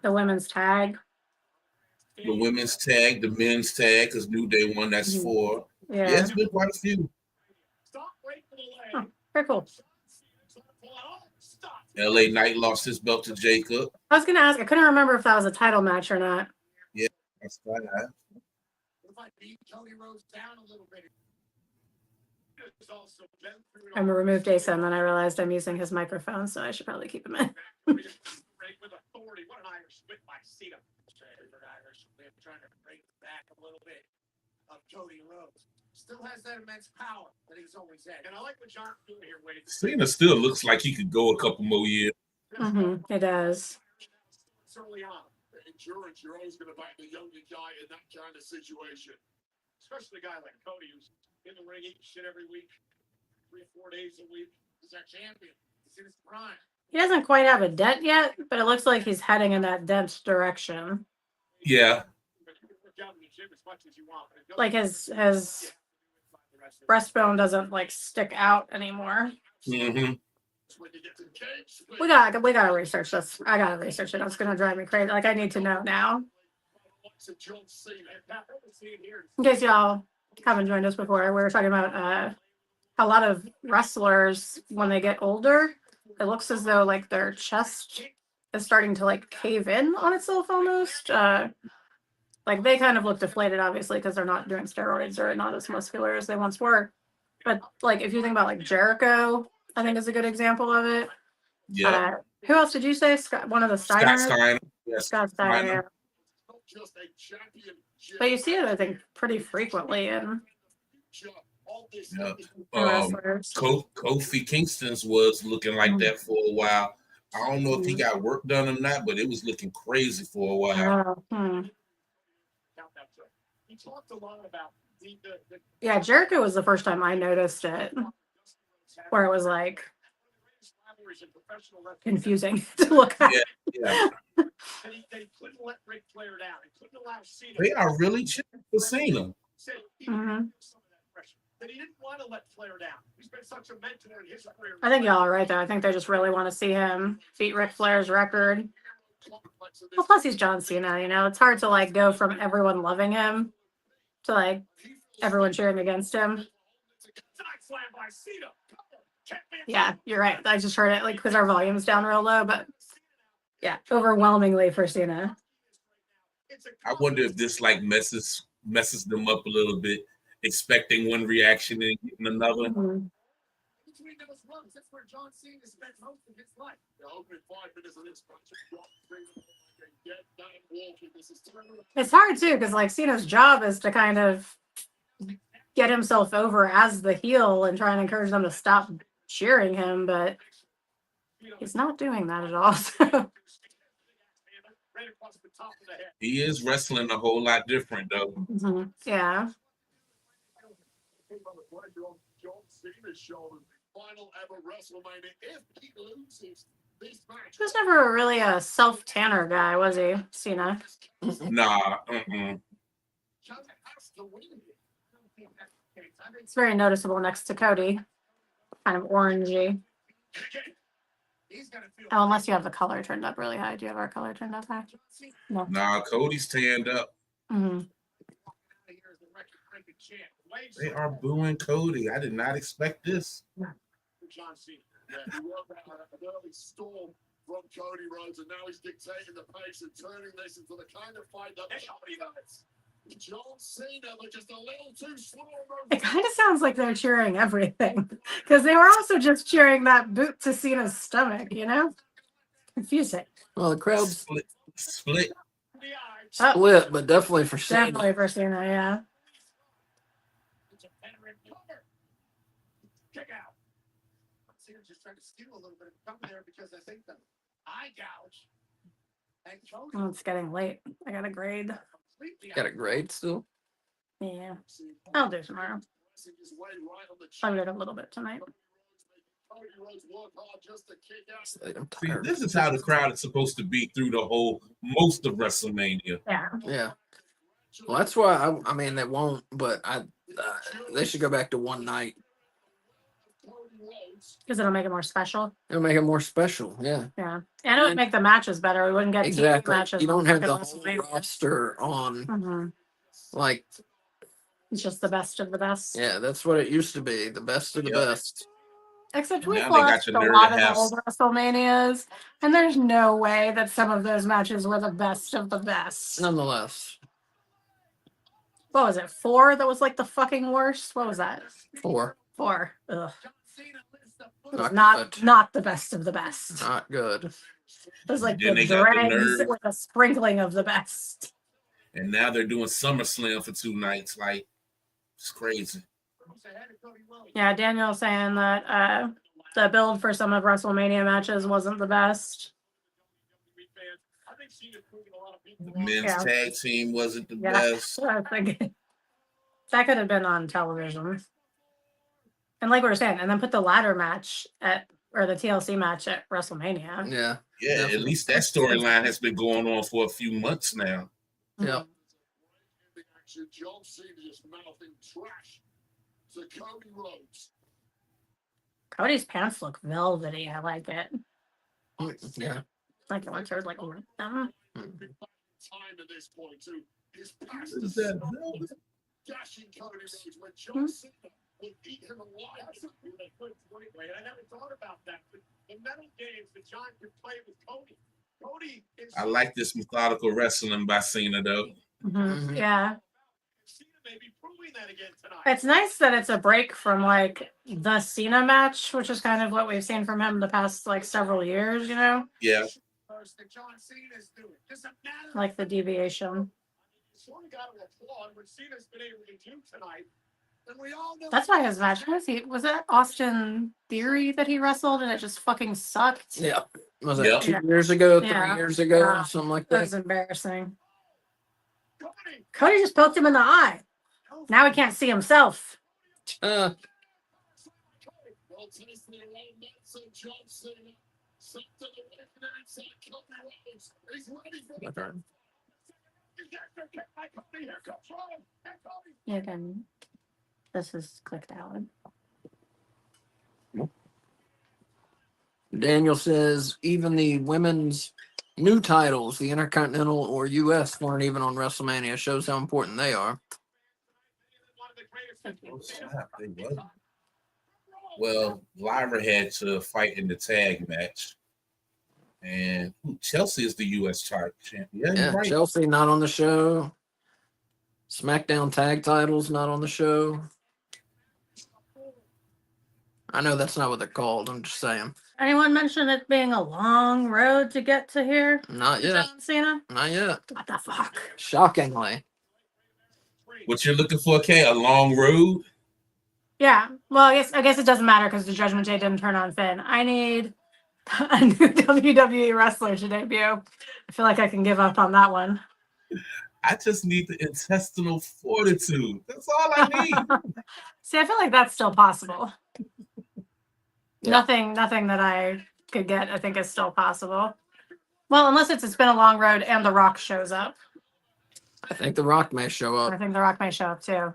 The women's tag. The women's tag, the men's tag, because New Day won. That's 4. Yeah. Yeah, it's been quite a few. Oh, very cool. LA Knight lost his belt to Jacob. I was gonna ask. I couldn't remember if that was a title match or not. That's fine. I'm gonna remove Jason, and then I realized I'm using his microphone, so I should probably keep him in. Trying to break back a little bit of Cody Rhodes. Still has that immense power that he's always had. And I like what John's doing here, Wade. Cena still looks like he could go a couple more years. Mm-hmm. It does. It's early on. The endurance, you're always going to find the younger guy in that kind of situation. Especially a guy like Cody who's in the ring eating shit every week, 3 or 4 days a week. He's our champion. He's in his prime. He doesn't quite have a dent yet, but it looks like he's heading in that dent direction. Yeah. Like his breastbone doesn't like stick out anymore. Mm-hmm. We gotta research this. I gotta research it. It's gonna drive me crazy. Like I need to know now. In case y'all haven't joined us before, we were talking about a lot of wrestlers when they get older, it looks as though like their chest is starting to like cave in on itself almost. Like they kind of look deflated, obviously, because they're not doing steroids or not as muscular as they once were. But like if you think about like Jericho, I think is a good example of it. Yeah. Who else did you say? Scott, one of the Scott Steiners? Steiner. Yes. Scott Steiner. But you see it, I think, pretty frequently in Yeah. wrestlers. Kofi Kingston's was looking like that for a while. I don't know if he got work done or not, but it was looking crazy for a while. He talked a lot about Yeah, Jericho was the first time I noticed it, where it was like confusing to look at. Yeah. They couldn't let Ric Flair down. They couldn't allow Cena. They are really cheap for Cena. Mhm. that he didn't want to let Flair down. He's been such a mentor in his career. I think y'all are right though. I think they just really want to see him beat Ric Flair's record. Well, plus he's John Cena. You know, it's hard to like go from everyone loving him to like everyone cheering against him. Yeah, you're right. I just heard it like because our volume's down real low, but yeah, overwhelmingly for Cena. I wonder if this like messes them up a little bit, expecting one reaction and getting another. Mhm. Between those runs, that's where John Cena spent most of his life. The opening 5 minutes of this match, It's hard too because like Cena's job is to kind of get himself over as the heel and try and encourage them to stop cheering him, but he's not doing that at all. So. He is wrestling a whole lot different though. Mhm. Yeah. Final ever WrestleMania. If he loses this match, He was never really a self-tanner guy, was he, Cena? Nah, It's very noticeable next to Cody. Kind of orangey. Oh, unless you have the color turned up really high. Do you have our color turned up high? No. Nah, Cody's tanned up. Mm-hmm. They are booing Cody. I did not expect this. John Cena. Yeah, he worked out an early storm from Cody Rhodes, and now he's dictating the pace and turning this into the kind of fight that Cody does. John Cena, but just a little too slow. It kind of sounds like they're cheering everything because they were also just cheering that boot to Cena's stomach, you know? Confusing. Well, the crowd's Split. split, but definitely for Cena. Definitely for Cena, yeah. Kick out. Cena's just trying to steal a little bit of cover there because I think the eye gouge. And Cody Oh, it's getting late. I got a grade. Got a grade still. Yeah. I'll do tomorrow. I'll do it a little bit tonight. I'm See, tired. this is how the crowd is supposed to be through the whole most of WrestleMania. Yeah. Yeah. Well, that's why I mean they won't, but they should go back to one night. Because it'll make it more special. It'll make it more special. Yeah. Yeah. And it would make the matches better. We wouldn't get TV Exactly. matches. You don't on have the fucking whole WrestleMania. roster on Mhm. like It's just the best of the best. yeah, that's what it used to be. The best of the Yep. best. Except And we've now they got watched your a nerve lot to of the have- old WrestleManias, and there's no way that some of those matches were the best of the best. Nonetheless. What was it? 4 that was like the fucking worst? What was that? 4. 4. Ugh. Not good. Not the best of the best. Not good. It was like Then the they got the dregs nerve. with a sprinkling of the best. And now they're doing SummerSlam for 2 nights. Like, it's crazy. Yeah, Daniel saying that the build for some of WrestleMania matches wasn't the best. The men's Yeah. tag team wasn't the Yeah, best. so I was thinking that could have been on television. And like we were saying, and then put the ladder match or the TLC match at WrestleMania. Yeah. Yeah, Definitely. at least that storyline has been going on for a few months now. Yeah. John Cena just mouthing trash to Cody Rhodes. Cody's pants look velvety. I like it. Yeah. Like the ones that are like them. Time at this point too. His past Is is that velvet? dashing Cody Rhodes when John Cena would eat him alive. That's a really good point, Wade. I never thought about that. But the mental games that John could play with Cody. Cody is I like this methodical wrestling by Cena, though. Mhm. Yeah. Cena may be proving that again tonight. It's nice that it's a break from like the Cena match, which is kind of what we've seen from him the past like several years, you know? Yeah. First that John Cena's doing. Doesn't matter. Like the deviation. Sort of got to applaud what Cena's been able to do tonight. And we all know That's why his match was it Austin Theory that he wrestled and it just fucking sucked? Yeah. Was that Yeah. 2 years ago, 3 Yeah. years ago, Yeah. something like That that? was embarrassing. Cody. Cody just poked him in the eye. Now he can't see himself. Uh, Well, tasting their own nuts and John Cena. Something awakening inside Cody Rhodes. He's ready for my the turn. Cody. Here comes Cody. You can This is clicked out. Daniel says even the women's new titles, the Intercontinental or US, weren't even on WrestleMania. Shows how important they are. Oh, snap, they wasn't. Well, Lyra had to fight in the tag match. And Chelsea is the U.S. champion. Yeah, Yeah, you're right. Chelsea not on the show. SmackDown tag titles not on the show. I know that's not what they're called. I'm just saying. Anyone mention it being a long road to get to here? Not yet. John Cena? Not yet. What the fuck? Shockingly. What you're looking for, Kay? A long road? Yeah. Well, I guess it doesn't matter because the Judgment Day didn't turn on Finn. I need a new WWE wrestler to debut. I feel like I can give up on that one. I just need the intestinal fortitude. That's all I need. See, I feel like that's still possible. Yeah. Nothing that I could get, I think, is still possible. Well, unless it's been a long road and The Rock shows up. I think The Rock may show I up. think The Rock may show up too.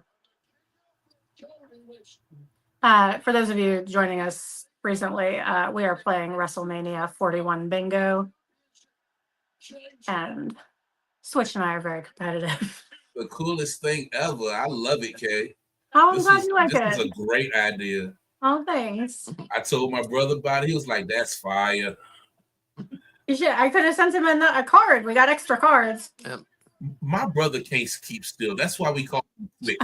For those of you joining us recently, we are playing WrestleMania 41 Bingo. And Switch and I are very competitive. The coolest thing ever. I love it, Kay. Oh, I'm glad you like This is it. a great idea. Oh, thanks. I told my brother about it. He was like, that's fire. You should. I could have sent him a card. We got extra cards. My brother can't keep still. That's why we call him quick.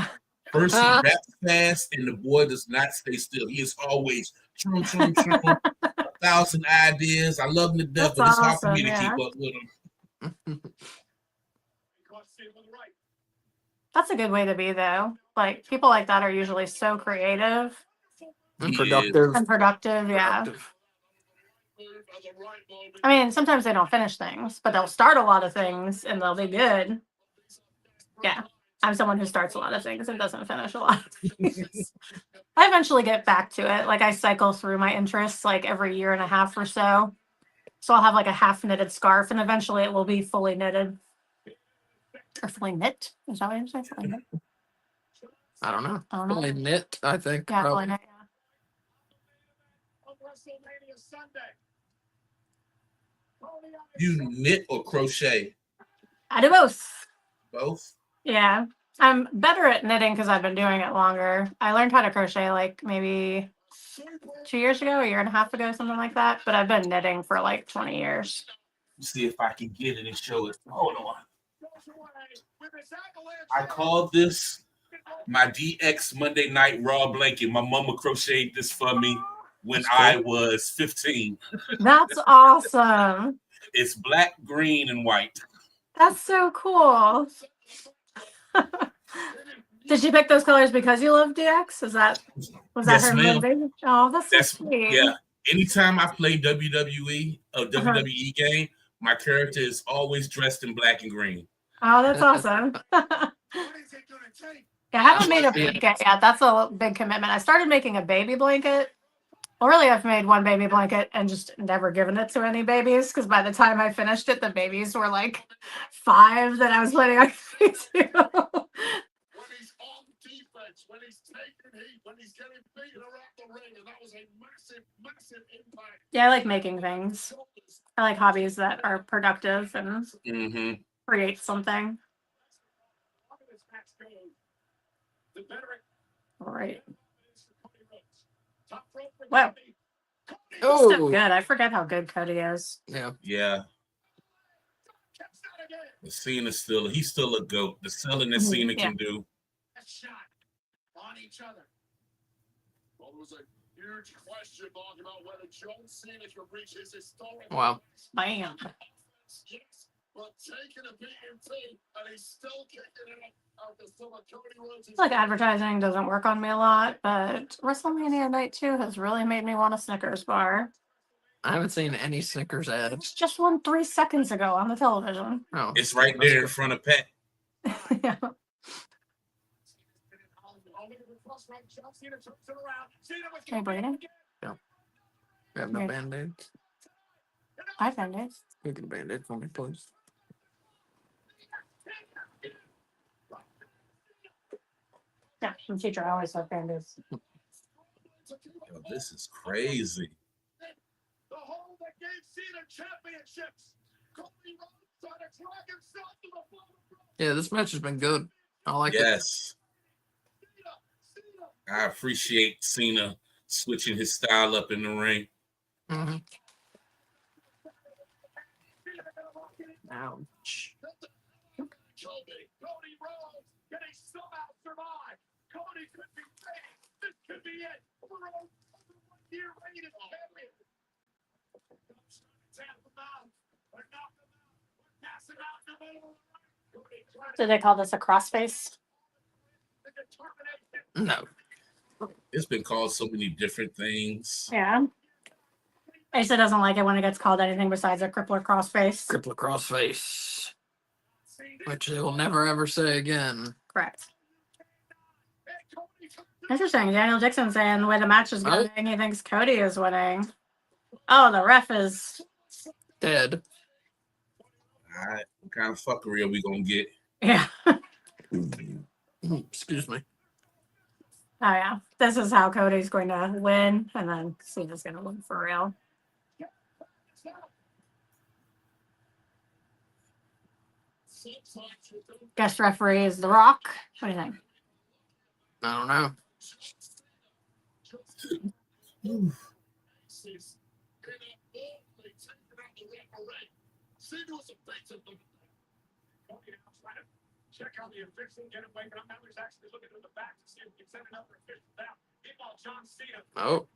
First, he raps fast, and the boy does not stay still. He is always trum, 1,000 ideas. I love him to death, but it's hard for me to keep up with him. That's a good way to be, though. Like, people like that are usually so creative And He productive. and productive. Yeah. I mean, sometimes they don't finish things, but they'll start a lot of things and they'll be good. Yeah. I'm someone who starts a lot of things and doesn't finish a lot of things. I eventually get back to it. Like, I cycle through my interests like every year and a half or so. So I'll have like a half knitted scarf and eventually it will be fully knitted. Or fully knit? Is that what I'm saying? Fully knit? I don't know. I don't know. Fully knit, I think. Yeah, probably. fully knit. You knit or crochet? I do both. Both? Yeah. I'm better at knitting because I've been doing it longer. I learned how to crochet like maybe 2 years ago, a year and a half ago, something like that. But I've been knitting for like 20 years. See if I can get it and show it. Hold on. I called this my DX Monday Night Raw blanket. My mama crocheted this for me when I was 15. That's awesome. It's black, green, and white. That's so cool. Did she pick those colors because you love DX? Was that Yes, her ma'am. motivation? Oh, that's so sweet. Yeah. Anytime I play WWE or WWE game, my character is always dressed in black and green. Oh, that's awesome. Yeah, I haven't made a blanket yet. That's a big commitment. I started making a baby blanket. Well, really, I've made one baby blanket and just never given it to any babies because by the time I finished it, the babies were like 5 that I was planning on giving to. When he's on defense, when he's taking heat, when he's getting beaten around the ring, and that was a massive impact. Yeah, I like making things. I like hobbies that are productive and create something. All right. Wow. Oh, Good. I forget how good Cody is. yeah. Yeah. The Cena he's still a GOAT. The selling that Cena can do. Shot on each other. Well, there was a huge question mark about whether John Cena can reach his historic. Wow. Bam. Yes, but taking a beating too, and he's still kicking it after some of Cody Rhodes. I feel like advertising doesn't work on me a lot, but WrestleMania Night 2 has really made me want a Snickers bar. I haven't seen any Snickers ads. It's just one 3 seconds ago on the television. Oh, It's right there in front of Pat. Yeah. Hey, Brayden. We have no Okay. band-aids. Hi, Band-Aids. You can band-aid for me, please. Yeah, my teacher always loved band-aids. Yo, this is crazy. The hole that gave Cena championships. Cody Rhodes trying to drag himself to the floor. Yeah, this match has been good. I like it. Yes. I appreciate Cena switching his style up in the ring. Mm-hmm. Ouch. Cody Rhodes, can he somehow survive? Cody could be great. This could be it. For a 1-year reign as champion. Tap him out. Or knock him out. Or pass him out in the middle of the ring. Did they call this a crossface? No. It's been called so many different things. Yeah. Asa doesn't like it when it gets called anything besides a crippler crossface. Crippler crossface. Which they will never ever say again. Correct. Interesting. Daniel Dixon saying the way the match is going, he thinks Cody is winning. Oh, the ref is Dead. All right. What kind of fuckery are we going to get? yeah. Excuse me. Oh yeah. This is how Cody's going to win, and then Cena's going to win for real. Guest referee is The Rock. What do you think? I don't know. Check out the official get away, but I'm now actually looking to the back to see if we can send another official down. Meanwhile, John Cena. Oh.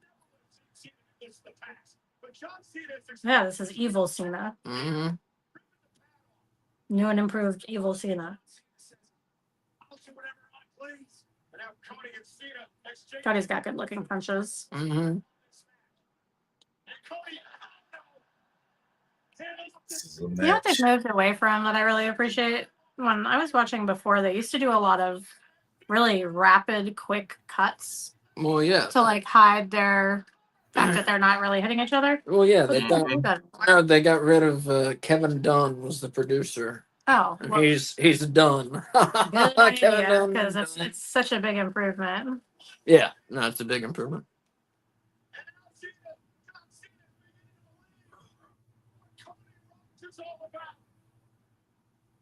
The pass. But John Cena is Yeah, this is evil Cena. Mm-hmm. New and improved evil Cena. I'll do whatever I please. And now Cody and Cena exchange. Cody's got good looking punches. Mm-hmm. And Cody. This is a You know what match. they've moved away from that I really appreciate? When I was watching before, they used to do a lot of really rapid, quick cuts Well, yeah. to like hide their fact that they're not really hitting each other. Well, yeah. They Which is got. really good. No, they got rid of Kevin Dunn was the producer. Oh, And well, he's done. good Kevin idea, Dunn. because is done. it's such a big improvement. Yeah. No, it's a big improvement. It's all about.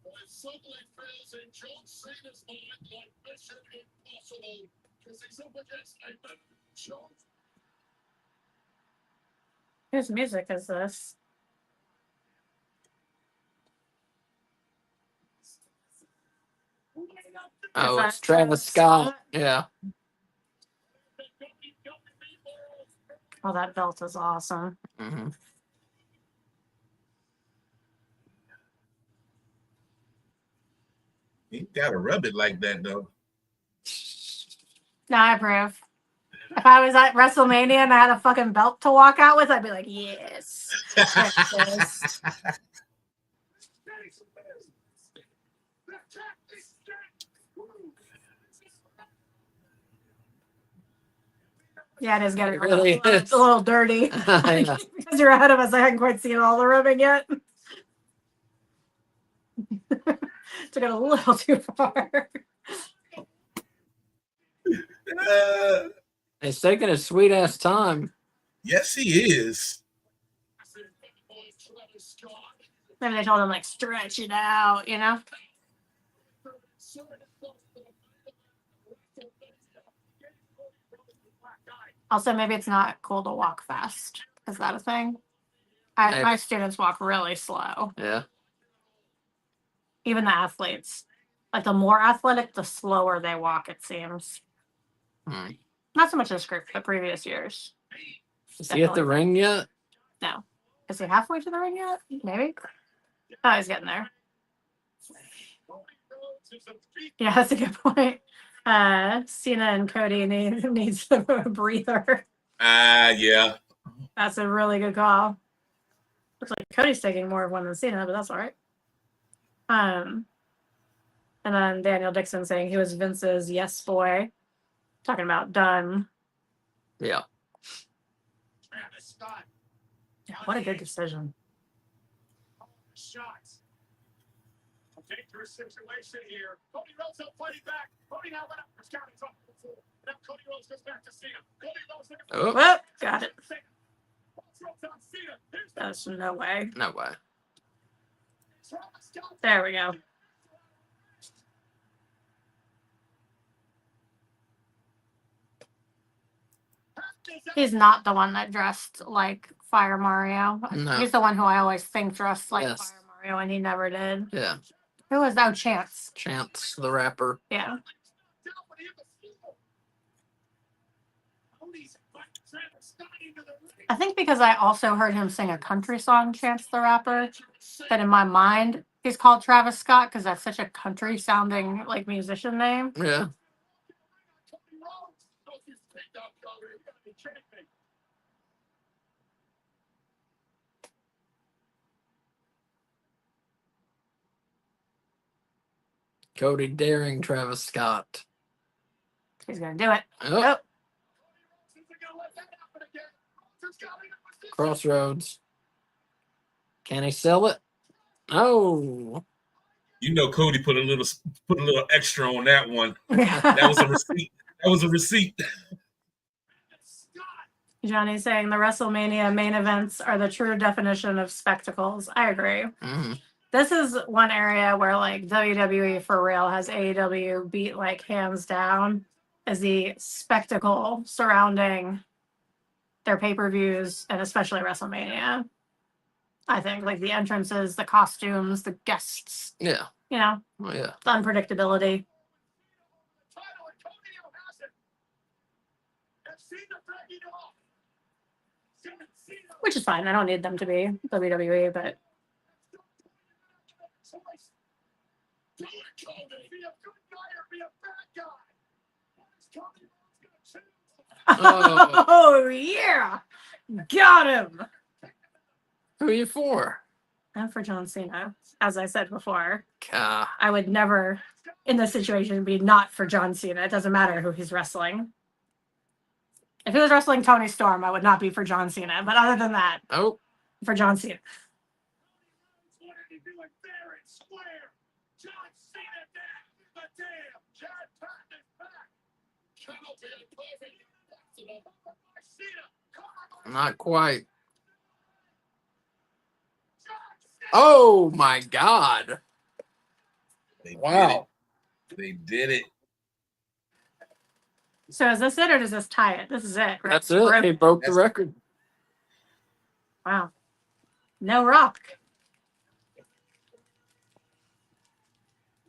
Well, it suddenly fails in John Cena's mind like Mission Impossible because he's up against a John. Whose music is this? Oh, that it's Travis Scott. Yeah. Oh, that belt is awesome. Mm-hmm. You gotta rub it like that, though. No, I approve. If I was at WrestleMania and I had a fucking belt to walk out with, I'd be like, yes. Yes. Yeah, it is getting It really is. a little dirty. Yeah. Because you're ahead of us, I hadn't quite seen all the rubbing yet. Took it a little too far. It's taking a sweet ass time. Yes, he is. Maybe they told him, like, stretch it out, you know? Also, maybe it's not cool to walk fast. Is that a thing? My students walk really slow. Yeah. Even the athletes. Like, the more athletic, the slower they walk, it seems. Hmm. Not so much this group, but previous years. Is he at the ring yet? No. Is he halfway to the ring yet? Maybe. Oh, he's getting there. Yeah, that's a good point. Cena and Cody needs a breather. Yeah. That's a really good call. Looks like Cody's taking more of one than Cena, but that's all right. And then Daniel Dixon saying he was Vince's yes boy. Talking about Dunn. Yeah. Yeah, what a good decision. dangerous situation here. Cody Rhodes up fighting back. Cody now went up for counting top of the floor. Now Cody Rhodes goes back to Cena. Cody Rhodes looking for Oh, Whoop, got it. Rhodes on Cena. Here's the That's no way. no way. Travis Scott. There we go. He's not the one that dressed like Fire Mario. No. He's the one who I always think dressed like Yes. Fire Mario, and he never did. Yeah. Who was that? Oh, Chance. Chance the rapper. Yeah. I think because I also heard him sing a country song, Chance the Rapper, that in my mind he's called Travis Scott because that's such a country sounding like musician name. Yeah. Cody daring Travis Scott. He's gonna do it. Oh, Crossroads. Can he sell it? Oh. You know, Cody put a little extra on that one. That That was a receipt. That was a receipt. Johnny's saying the WrestleMania main events are the true definition of spectacles. I agree. Mhm. This is one area where like WWE for real has AEW beat like hands down as the spectacle surrounding their payper-views and especially WrestleMania. I think like the entrances, the costumes, the guests, Yeah. you know, Oh, yeah. the unpredictability. Which is fine. I don't need them to be WWE, but Oh. oh yeah, got him. Who are you for? And for John Cena, as I said before, God. I would never, in this situation, be not for John Cena. It doesn't matter who he's wrestling. If he was wrestling Tony Storm, I would not be for John Cena. But other than that, Oh. for John Cena. Not quite. Oh my God. They Wow. did it. They did it. So is this it or does this tie it? This is it, right? That's it. He broke the That's- record. Wow. No Rock.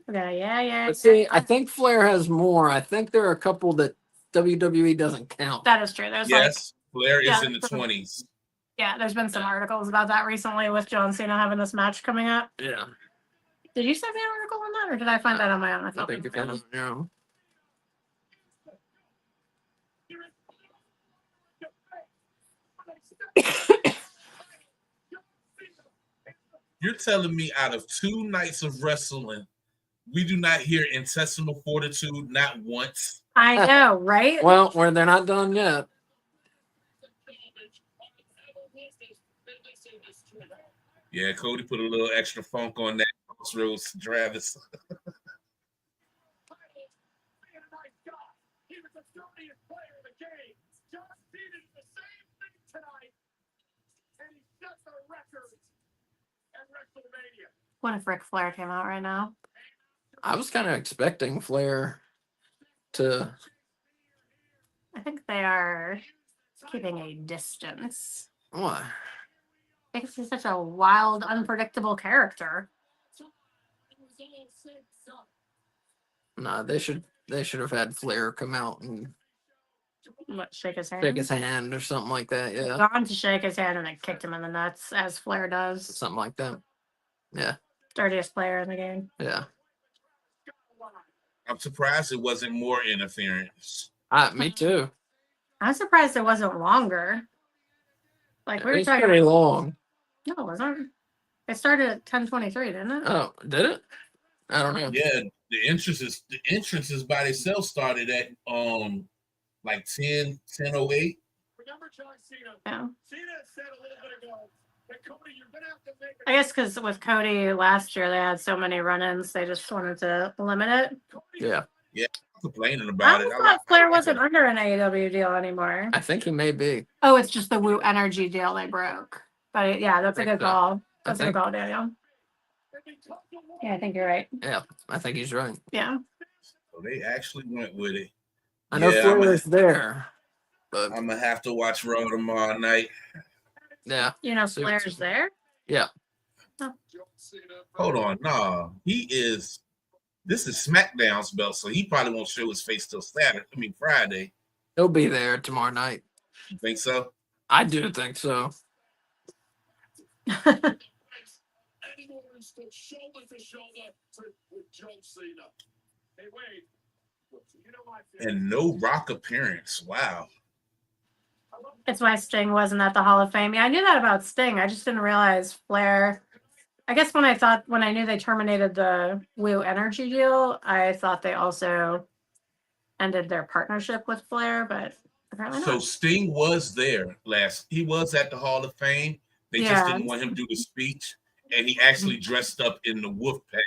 Okay, yeah. But see, I think Flair has more. I think there are a couple that WWE doesn't count. That is true. There's Yes, Flair is Yeah, in the 20s. there's been some articles about that recently with John Cena having this match coming up. Yeah. Did you send me an article on that or did I find that on my own? I thought think we you can. Yeah. You're telling me out of 2 nights of wrestling, we do not hear intestinal fortitude not once? I know, right? Well, where they're not done yet. Yeah, Cody put a little extra funk on that Crossroads Travis. What if Ric Flair came out right now? I was kind of expecting Flair to. I think they are keeping a distance What? because he's such a wild, unpredictable character. Nah, they should have had Flair come out and What, shake his hand? shake his hand or something like that. Yeah. Gone to shake his hand and then kicked him in the nuts, as Flair does. Something like that. Yeah. Dirtiest player in the game. Yeah. I'm surprised it wasn't more interference. Me too. I'm surprised it wasn't longer. Like we were It's talking. pretty long. No, it wasn't. It started at 10:23, didn't it? Oh, did it? I don't know. Yeah, the entrances by themselves started at like 10:08. Remember John Cena? Yeah. Cena said a little bit ago I guess because with Cody last year, they had so many run-ins, they just wanted to limit it. Yeah, Yeah, I'm complaining I about it. always I thought like Flair wasn't under an AEW deal anymore. I think he may be. Oh, it's just the Woo Energy deal they broke. But yeah, that's a think good so. call. I That's a good think- call, Daniel. Yeah, I think you're right. Yeah, I think he's right. Yeah. So they actually went with it. I know Yeah, Flair is there, but I'm gonna have to watch Raw tomorrow night. yeah, You know, So- Flair's there. yeah. Hold on, nah, he is. This is SmackDown's belt, so he probably won't show his face till Saturday. I mean Friday. He'll be there tomorrow night. You think so? I do think so. And no Rock appearance. Wow. It's why Sting wasn't at the Hall of Fame. Yeah, I knew that about Sting. I just didn't realize Flair. I guess when I knew they terminated the Woo Energy deal, I thought they also ended their partnership with Flair, but apparently So not. Sting was there last. He was at the Hall of Fame. They just Yeah. didn't want him to do the speech, and he actually dressed up in the Wolfpack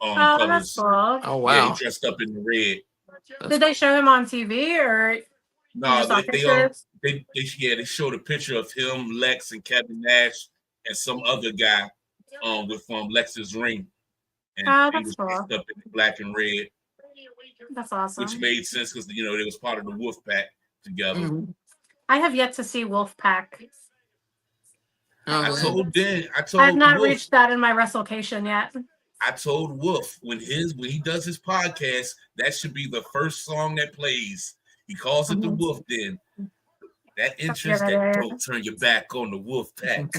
Oh, that's colors. cool. Oh Yeah, wow. he dressed up in the red. Did they show him on TV or you No, just saw they pictures? they showed a picture of him, Lex, and Kevin Nash, and some other guy with Lex's ring, and Oh, he that's was cool. dressed up in black and red, That's awesome. which made sense because they was part of the Wolfpack together. Mhm. I have yet to see Wolfpack. Oh, I yeah. told I have not Wolf, reached that in my WrestleCation yet. I told Wolf when he does his podcast, that should be the first song that plays. He calls it the Wolf Den. That interest that don't turn your back on the Wolf Pack.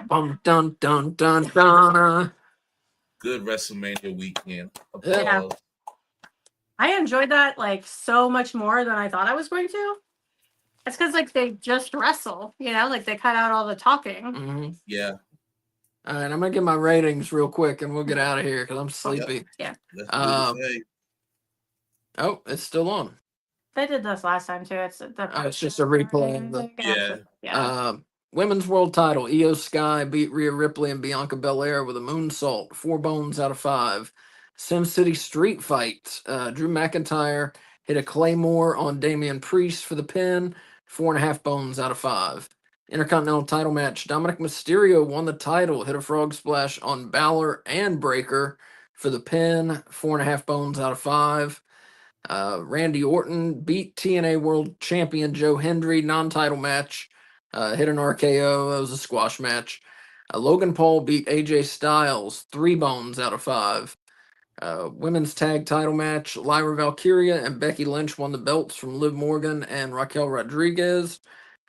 Dun dun dun dun dun. Good WrestleMania weekend. Yeah. Applause. I enjoyed that like so much more than I thought I was going to. It's because like they just wrestle, like they cut out all the talking. Mm-hmm. Yeah. All right, I'm gonna get my ratings real quick, and we'll get out of here because I'm sleepy. Let's do the thing. Oh, it's still on. They did this last time too. It's just a replay of the- Yeah. Women's World Title. Io Sky beat Rhea Ripley and Bianca Belair with a moonsault. 4 bones out of 5. Sim City Street Fight. Drew McIntyre hit a Claymore on Damian Priest for the pin. 4.5 bones out of 5. Intercontinental title match. Dominic Mysterio won the title. Hit a frog splash on Balor and Breaker for the pin. 4.5 bones out of 5. Randy Orton beat TNA World Champion Joe Hendry, non-title match. Hit an RKO. That was a squash match. Logan Paul beat AJ Styles, 3 bones out of 5. Women's tag title match. Lyra Valkyria and Becky Lynch won the belts from Liv Morgan and Raquel Rodriguez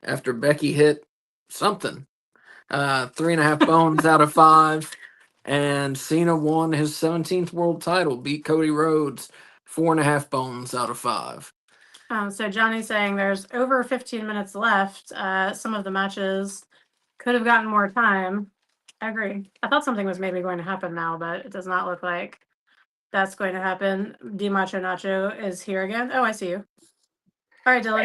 after Becky hit something. 3.5 bones out of 5. And Cena won his 17th world title, beat Cody Rhodes, 4.5 bones out of 5. So Johnny's saying there's over 15 minutes left. Some of the matches could have gotten more time. I agree. I thought something was maybe going to happen now, but it does not look like that's going to happen. DiMacho Nacho is here again. Oh, I see you. All right, Dylan.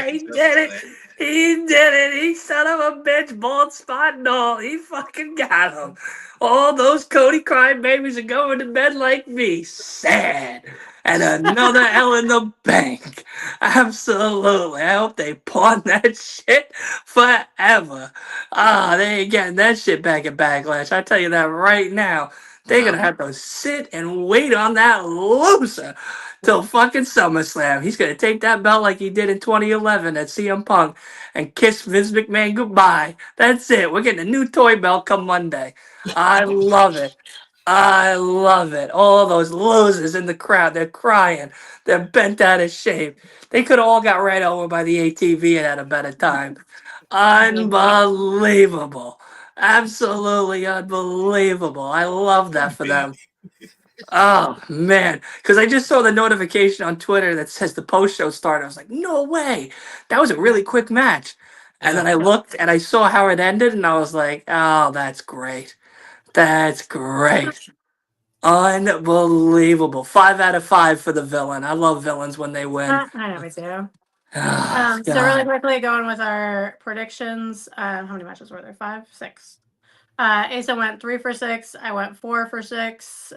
He did it. He did it. He son of a bitch, bald spot and all. He fucking got him. All those Cody crying babies are going to bed like me. Sad. And another L in the bank. Absolutely. I hope they pawn that shit forever. They ain't getting that shit back at Backlash. I tell you that right now. They're going to have to sit and wait on that loser till fucking SummerSlam. He's going to take that belt like he did in 2011 at CM Punk and kiss Vince McMahon goodbye. That's it. We're getting a new toy belt come Monday. I love it. I love it. All those losers in the crowd, they're crying. They're bent out of shape. They could have all got right over by the ATV and had a better time. Unbelievable. Absolutely unbelievable. I love that for them. Oh, man. Because I just saw the notification on Twitter that says the post show started. I was like, no way. That was a really quick match. And then I looked and I saw how it ended and I was like, oh, that's great. That's great. Unbelievable. 5 out of 5 for the villain. I love villains when they win. I know we do. So really quickly going with our predictions. How many matches were there? 5, 6. Asa went 3 for 6. I went 4 for 6.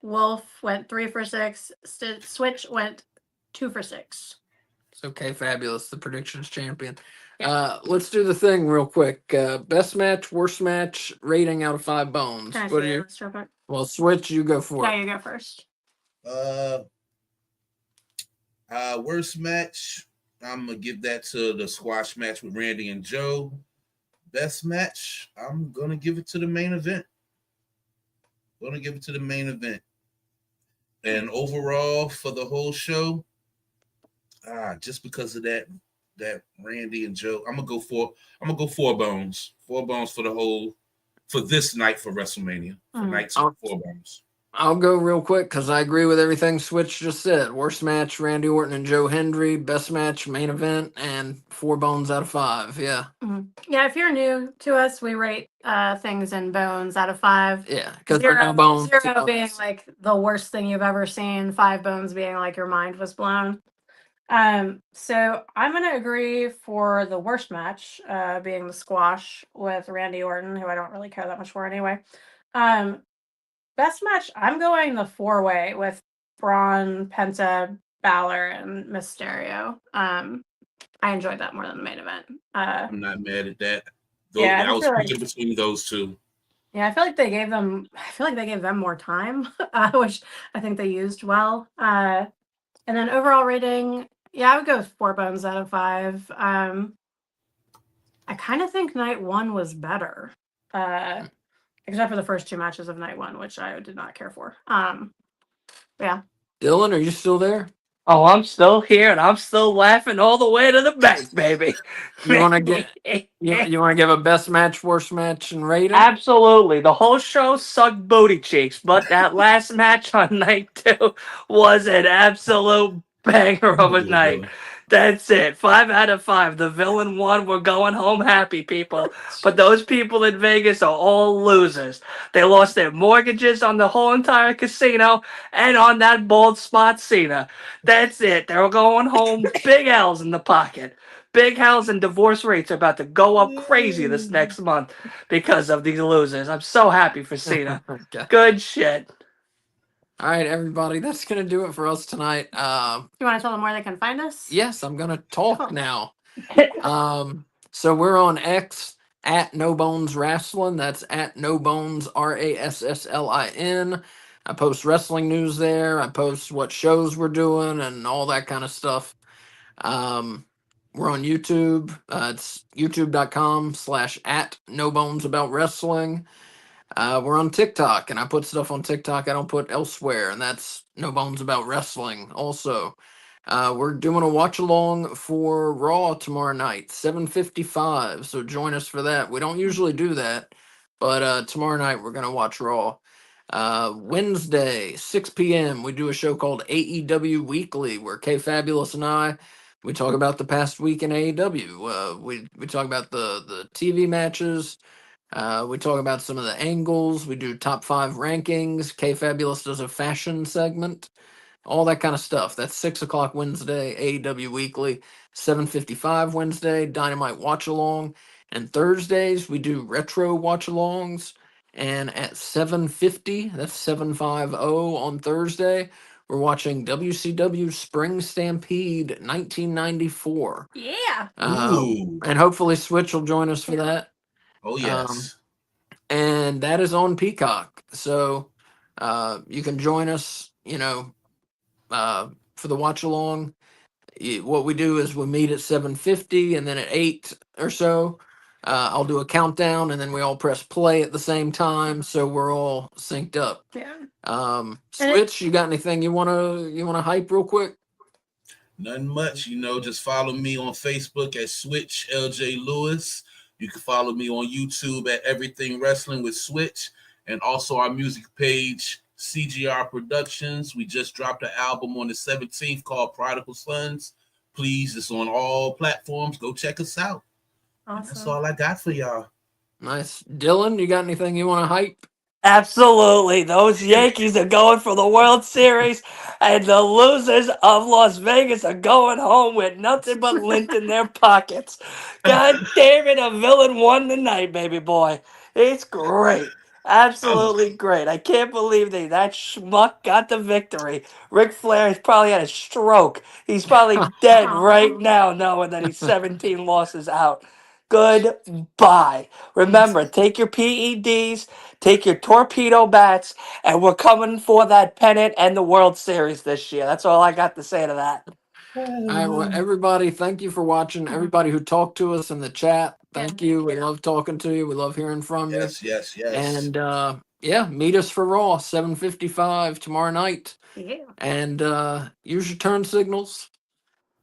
Wolf went 3 for 6. Switch went 2 for 6. It's okay, fabulous. The predictions champion. Let's do the thing real quick. Best match, worst match, rating out of 5 bones. Can I What do see you? this real quick? Well, Switch, you go for Yeah, it. you go first. Worst match, I'm gonna give that to the squash match with Randy and Joe. Best match, I'm gonna give it to the main event. And overall for the whole show, just because of that Randy and Joe, I'm gonna go 4 bones. 4 bones for this night for WrestleMania. For night 2, 4 bones. I'll go real quick because I agree with everything Switch just said. Worst match, Randy Orton and Joe Hendry. Best match, main event, and 4 bones out of 5. Yeah. Yeah, if you're new to us, we rate things in bones out of 5. Yeah, because they're no bones. 0 being like the worst thing you've ever seen. 5 bones being like your mind was blown. So I'm gonna agree for the worst match, being the squash with Randy Orton, who I don't really care that much for anyway. Best match, I'm going the 4-way with Braun, Penta, Balor, and Mysterio. I enjoyed that more than the main event. I'm not mad at that. Yeah, I was picking between those two. Yeah, I feel like they gave them more time, which I think they used well. And then overall rating, yeah, I would go with 4 bones out of 5. I kind of think night 1 was better. Except for the first 2 matches of night 1, which I did not care for. Yeah. Dylan, are you still there? Oh, I'm still here and I'm still laughing all the way to the bank, baby. You want to get you want to give a best match, worst match, and rating? Absolutely. The whole show sucked booty cheeks, but that last match on night 2 was an absolute banger of a night. That's it. 5 out of 5. The villain won. We're going home happy, people. But those people in Vegas are all losers. They lost their mortgages on the whole entire casino and on that bald spot Cena. That's it. They're going home big L's in the pocket. Big L's and divorce rates are about to go up crazy this next month because of these losers. I'm so happy for Cena. Okay. Good shit. All right, everybody, that's gonna do it for us tonight. You want to tell them where they can find us? Yes, I'm gonna talk Cool. now. So we're on X at No Bones Wrestling. That's at No Bones RASSLIN. I post wrestling news there. I post what shows we're doing and all that kind of stuff. We're on YouTube. It's youtube.com/ at No Bones About Wrestling. We're on TikTok, and I put stuff on TikTok I don't put elsewhere, and that's No Bones About Wrestling also. We're doing a watch along for Raw tomorrow night, 7:55. So join us for that. We don't usually do that, but tomorrow night we're gonna watch Raw. Wednesday, 6 p.m. we do a show called AEW Weekly, where K Fabulous and we talk about the past week in AEW. We talk about the TV matches. We talk about some of the angles. We do top 5 rankings. K Fabulous does a fashion segment. All that kind of stuff. That's 6 o'clock Wednesday, AEW Weekly. 7:55 Wednesday, Dynamite Watch Along. And Thursdays, we do retro watch alongs. And at 7:50, that's 750 on Thursday, we're watching WCW Spring Stampede 1994. Yeah. And hopefully Switch will join us for that. Oh, yes. And that is on Peacock. So you can join us, for the watch along. What we do is we meet at 7:50, and then at 8 or so, I'll do a countdown, and then we all press play at the same time, so we're all synced up. Yeah. Switch, you got anything you wanna hype real quick? Nothing much, just follow me on Facebook at Switch LJ Lewis. You can follow me on YouTube at Everything Wrestling with Switch, and also our music page, CGR Productions. We just dropped an album on the 17th called Prodigal Sons. Please, it's on all platforms. Go check us out. Awesome. That's all I got for y'all. Nice. Dylan, you got anything you want to hype? Absolutely. Those Yankees are going for the World Series, and the losers of Las Vegas are going home with nothing but lint in their pockets. God damn it, a villain won tonight, baby boy. It's great. Absolutely great. I can't believe that schmuck got the victory. Ric Flair has probably had a stroke. He's probably dead right now, knowing that he's 17 losses out. Goodbye. Remember, take your PEDs, take your torpedo bats, and we're coming for that pennant and the World Series this year. That's all I got to say to that. All right, well, everybody, thank you for watching. Everybody who talked to us in the chat, thank you. We love talking to you. We love hearing from you. Yes. And yeah, meet us for Raw 7:55 tomorrow night. Yeah. And use your turn signals.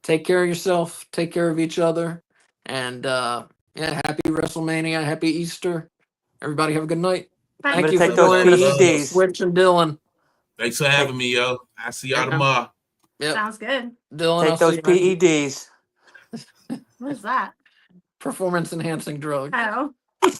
Take care of yourself. Take care of each other. And yeah, happy WrestleMania. Happy Easter. Everybody have a good night. Bye. I'm Thank going you to for take those joining us, PEDs. Switch and Dylan. Thanks for having me, yo. I'll see y'all Yeah. tomorrow. Yep. Sounds good. Dylan, I'll Take those see you. PEDs. What is that? Performance enhancing drug. Oh.